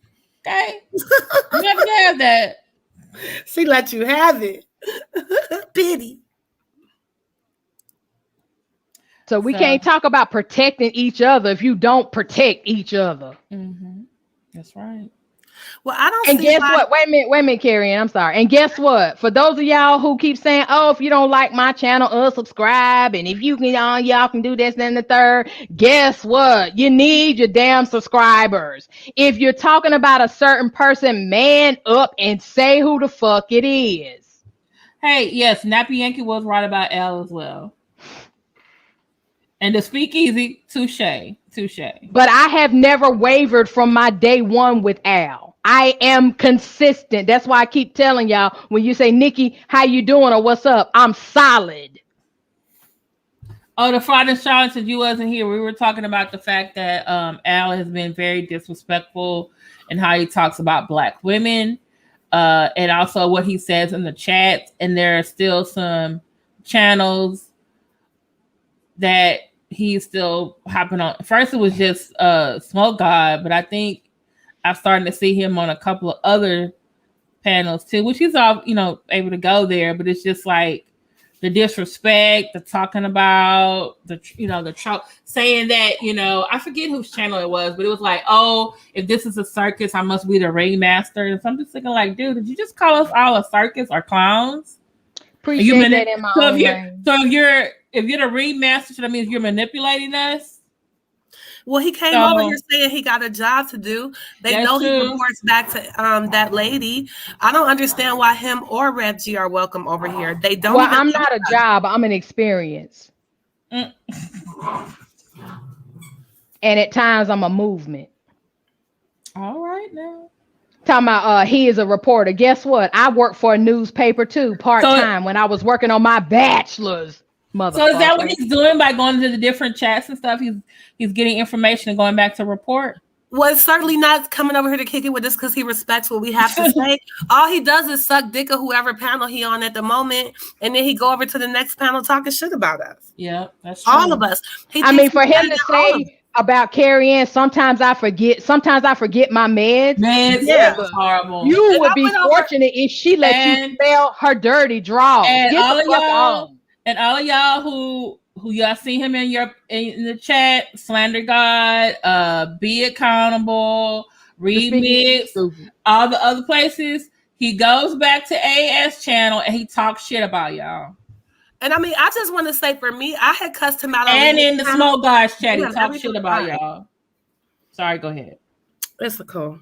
Okay. You never have that. She let you have it. Pity. So we can't talk about protecting each other if you don't protect each other. Mm-hmm. That's right. Well, I don't. And guess what? Wait a minute, Carrie. I'm sorry. And guess what? For those of y'all who keep saying, "Oh, if you don't like my channel, unsubscribe," and if you can, y'all can do this, then the third. Guess what? You need your damn subscribers. If you're talking about a certain person, man up and say who the fuck it is. Hey, yes, Nappy Yankee was right about Al as well. And the speakeasy, touche. But I have never wavered from my day one with Al. I am consistent. That's why I keep telling y'all when you say, Nikki, how you doing or what's up? I'm solid. Oh, the Friday Charlotte, you wasn't here. We were talking about the fact that Al has been very disrespectful in how he talks about Black women, and also what he says in the chat. And there are still some channels that he's still hopping on. First, it was just Smoke God, but I think I'm starting to see him on a couple of other panels too, which he's all able to go there. But it's just like the disrespect, the talking about the troll, saying that I forget whose channel it was, but it was like, oh, if this is a circus, I must be the ringmaster. And so I'm just thinking like, dude, did you just call us all a circus or clowns? Appreciate that in my own way. If you're the ringmaster, so that means you're manipulating us. Well, he came over here saying he got a job to do. They know he reports back to that lady. I don't understand why him or Rev G are welcome over here. They don't. Well, I'm not a job. I'm an experience. And at times I'm a movement. All right now. Talking about he is a reporter. Guess what? I work for a newspaper too, part-time when I was working on my bachelor's. So is that what he's doing by going to the different chats and stuff? He's getting information and going back to report? Well, it's certainly not coming over here to kick it with us because he respects what we have to say. All he does is suck dick of whoever panel he on at the moment, and then he go over to the next panel talking shit about us. Yeah, that's true. All of us. I mean, for him to say about Carrie Ann, sometimes I forget my meds. Yeah, that's horrible. You would be fortunate if she let you smell her dirty drawers. And all of y'all who y'all see him in the chat, Slander God, Be Accountable, Remix, all the other places, he goes back to AS channel and he talks shit about y'all. And I mean, I just want to say for me, I had cussed him out. And in the Smoke Guys chat, he talks shit about y'all. Sorry, go ahead. It's cool.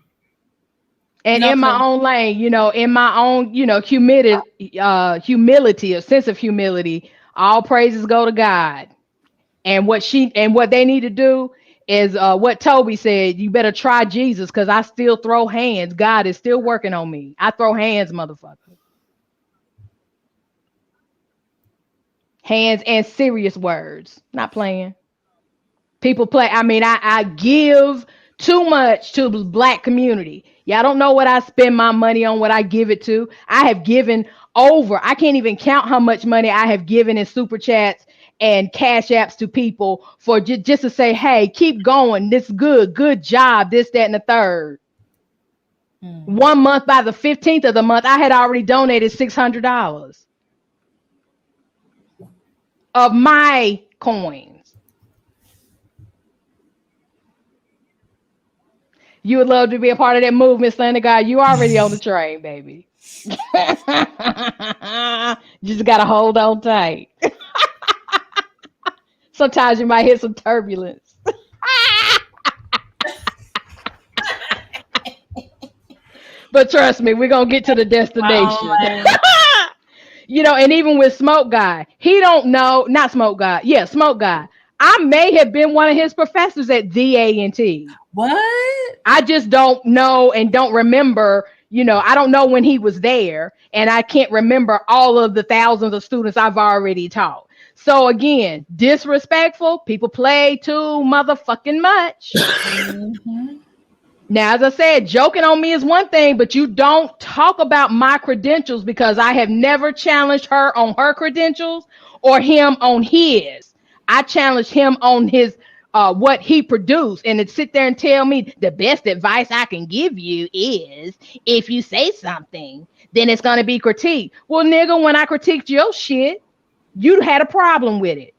And in my own lane, in my own, humility, a sense of humility, all praises go to God. And what they need to do is what Toby said, you better try Jesus because I still throw hands. God is still working on me. I throw hands, motherfucker. Hands and serious words. Not playing. People play. I mean, I give too much to the Black community. Y'all don't know what I spend my money on, what I give it to. I have given over. I can't even count how much money I have given in super chats and cash apps to people for just to say, hey, keep going. This good job, this, that, and the third. 1 month by the 15th of the month, I had already donated $600 of my coins. You would love to be a part of that movement, Slander God. You already on the train, baby. Just gotta hold on tight. Sometimes you might hit some turbulence. But trust me, we're gonna get to the destination. And even with Smoke Guy, he don't know, not Smoke Guy. Yeah, Smoke Guy. I may have been one of his professors at the A&T. What? I just don't know and don't remember. I don't know when he was there, and I can't remember all of the thousands of students I've already taught. So again, disrespectful. People play too motherfucking much. Mm-hmm. Now, as I said, joking on me is one thing, but you don't talk about my credentials, because I have never challenged her on her credentials or him on his. I challenged him on his what he produced, and to sit there and tell me the best advice I can give you is if you say something, then it's going to be critiqued. Well, nigga, when I critiqued your shit, you had a problem with it.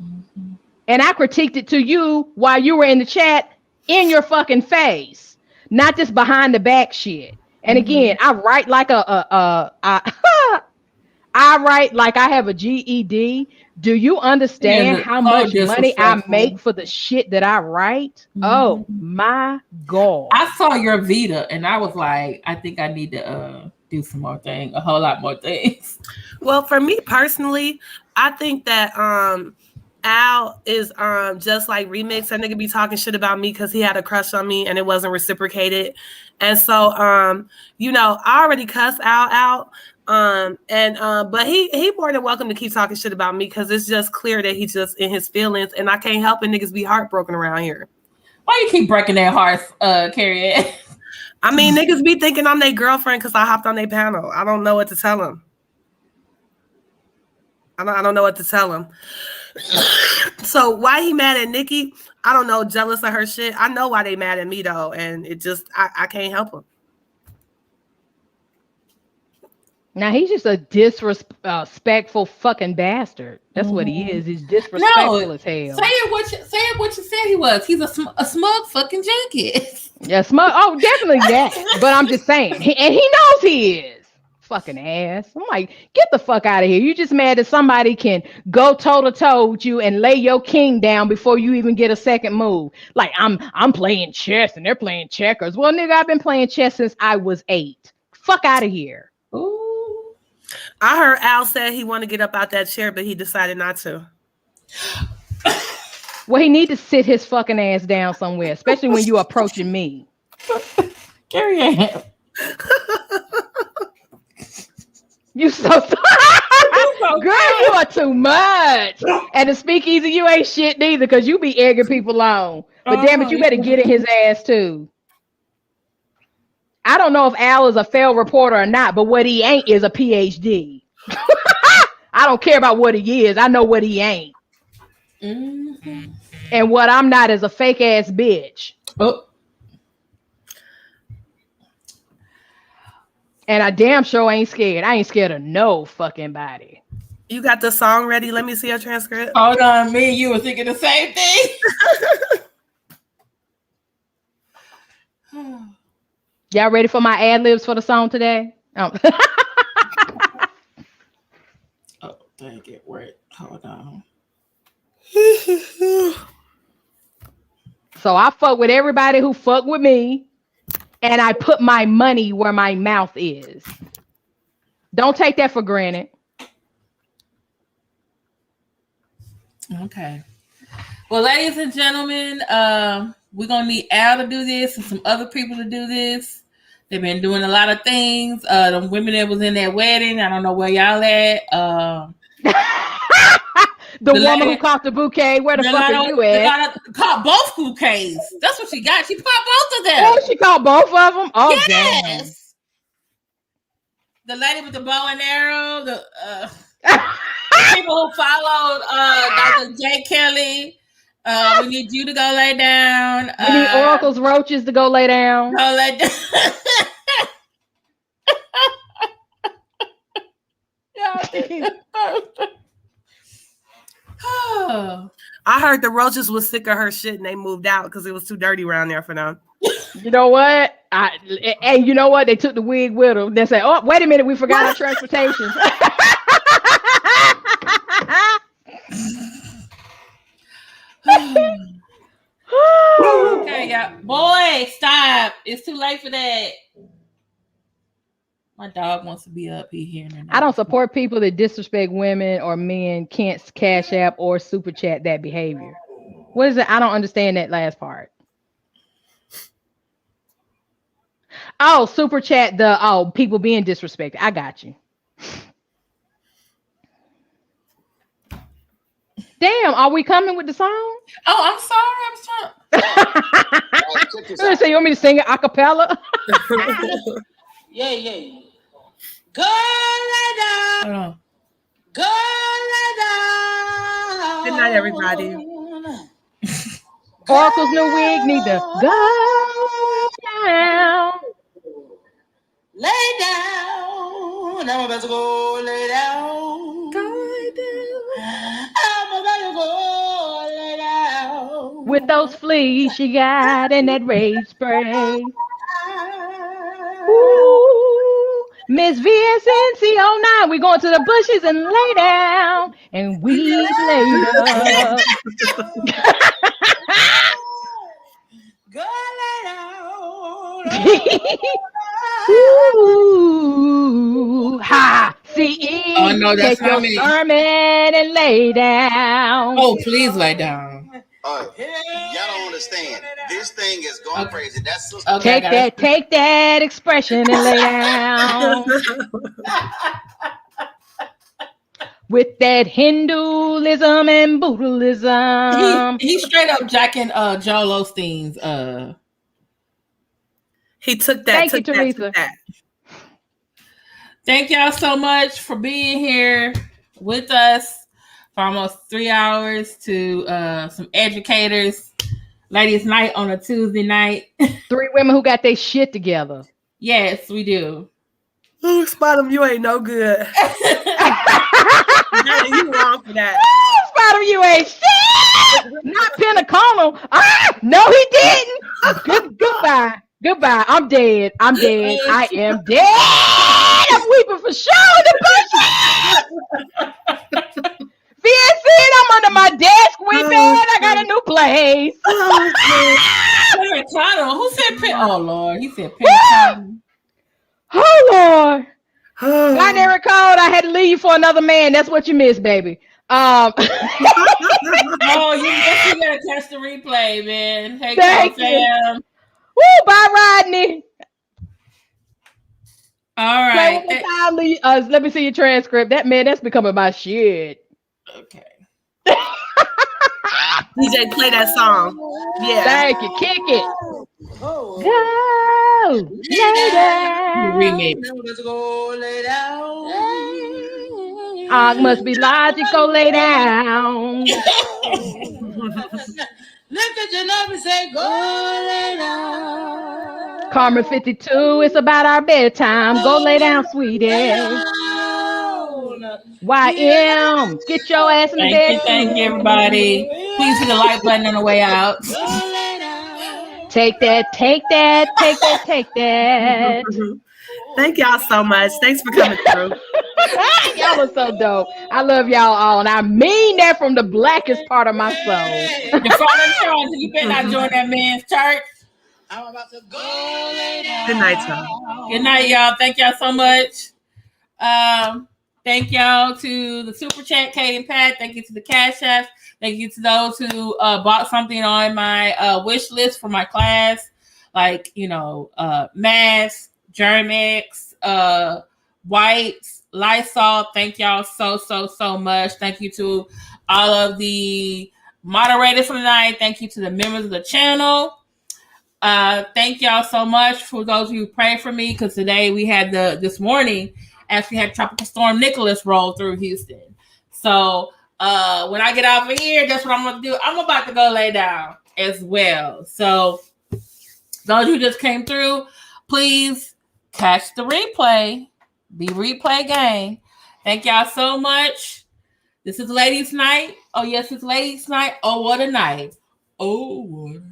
Mm-hmm. And I critiqued it to you while you were in the chat, in your fucking face, not just behind the back shit. And again, I write like I write like I have a GED. Do you understand how much money I make for the shit that I write? Mm-hmm. Oh my God. I saw your Vita and I was like, I think I need to do some more things, a whole lot more things. Well, for me personally, I think that Al is just like Remix. That nigga be talking shit about me because he had a crush on me and it wasn't reciprocated. And so I already cussed Al out. But he more than welcome to keep talking shit about me, because it's just clear that he's just in his feelings, and I can't help it. Niggas be heartbroken around here. Why you keep breaking their hearts, Carrie? I mean, niggas be thinking I'm their girlfriend because I hopped on their panel. I don't know what to tell them. I don't know what to tell him. So why he mad at Nikki? I don't know. Jealous of her shit. I know why they mad at me though, and it just I can't help him. Now he's just a disrespectful fucking bastard. That's what he is. He's disrespectful as hell. Say it what you said he was. He's a smug fucking junkie. Yeah, smug. Oh, definitely that. But I'm just saying, and he knows he is. Fucking ass. I'm like, get the fuck out of here. You just mad that somebody can go toe to toe with you and lay your king down before you even get a second move. Like I'm playing chess and they're playing checkers. Well, nigga, I've been playing chess since I was 8. Fuck out of here. Ooh. I heard Al said he wanted to get up out that chair, but he decided not to. Well, he need to sit his fucking ass down somewhere, especially when you approaching me. Carrie Ann. You so girl, you are too much. And the speakeasy, you ain't shit neither, because you be egging people on. But damn it, you better get in his ass too. I don't know if Al is a failed reporter or not, but what he ain't is a PhD. I don't care about what he is. I know what he ain't. Mm-hmm. And what I'm not is a fake ass bitch. Oh. And I damn sure ain't scared. I ain't scared of no fucking body. You got the song ready? Let me see your transcript. Hold on, me and you were thinking the same thing. Y'all ready for my ad-libs for the song today? Oh, oh dang it. Wait, hold on. So I fuck with everybody who fuck with me. And I put my money where my mouth is. Don't take that for granted. Okay. Well, ladies and gentlemen, we're going to need Al to do this and some other people to do this. They've been doing a lot of things. The women that was in that wedding, I don't know where y'all at. The woman who caught the bouquet, where the fuck are you at? Caught both bouquets. That's what she got. She caught both of them. Oh, she caught both of them? Oh, yes. Damn. The lady with the bow and arrow, the people who followed Dr. J. Kelly. We need you to go lay down. We need Oracle's roaches to go lay down. Go lay down. I heard the roaches was sick of her shit and they moved out because it was too dirty around there for them. You know what? And you know what? They took the wig with them. They said, "Oh, wait a minute, we forgot our transportation." Okay, yeah, boy, stop! It's too late for that. My dog wants to be up. He here. I don't support people that disrespect women or men, can't cash app or super chat that behavior. What is it? I don't understand that last part. Oh, super chat people being disrespected. I got you. Damn, are we coming with the song? Oh, I'm sorry. I was trying. So you want me to sing it a cappella? Yeah. Go lay down. Go lay down. Good night, everybody. Oracle's new wig need to go down. Lay down. I'm about to go lay down. Go lay down. I'm about to go lay down. With those fleas she got and that rage spray. Ooh, Miss VSNC09, we going to the bushes and lay down. And we laid up. Go lay down. Ooh, ha, see, Oh no, that's take your sermon and lay down. Oh, please lay down. Y'all don't understand. This thing is going crazy. That's Okay, take that expression and lay down. With that Hinduism and Buddhism. He straight up jacking Joel Osteen's He took that. Thank you, Teresa. Thank y'all so much for being here with us for almost 3 hours to some educators. Ladies' night on a Tuesday night. 3 women who got their shit together. Yes, we do. Ooh, Spot'em, you ain't no good. You wrong for that. Spot'em, you ain't shit. Not Pentecostal. No, he didn't. Goodbye. I'm dead. I am dead. I'm weeping for sure in the bushes. VSN, I'm under my desk weeping. I got a new place. Pentecostal. Who said Pentecostal? Oh, Lord. He said Pentecostal. Oh, Lord. I never recalled I had to leave for another man. That's what you missed, baby. Oh, you gotta catch the replay, man. Hey, thank you. Woo, bye, Rodney. All right. Let me see your transcript. That's becoming my shit. Okay. DJ, play that song. Yeah. Thank you. Kick it. Go lay down. Let's go lay down. Og must be logic. Go lay down. Lift at your love and say, go lay down. Karma 52, it's about our bedtime. Go lay down, sweetie. YM, get your ass in the bed. Thank you, everybody. Please hit the like button on the way out. Take that. Thank y'all so much. Thanks for coming through. Y'all are so dope. I love y'all all, and I mean that from the blackest part of my soul. You better not join that man's church. I'm about to go lay down. Good night, y'all. Good night, y'all. Thank y'all so much. Thank y'all to the Super Chat, Kate and Pat. Thank you to the Cash Apps. Thank you to those who bought something on my wish list for my class, like, masks, Germex, wipes, Lysol. Thank y'all so much. Thank you to all of the moderators for the night. Thank you to the members of the channel. Thank y'all so much for those who prayed for me, because today we had this morning actually had Tropical Storm Nicholas roll through Houston. So when I get off of here, that's what I'm going to do. I'm about to go lay down as well. So those who just came through, please catch the replay. Be replay gang. Thank y'all so much. This is Ladies Night. Oh, yes, it's Ladies Night. Oh, what a night. Oh, what a night.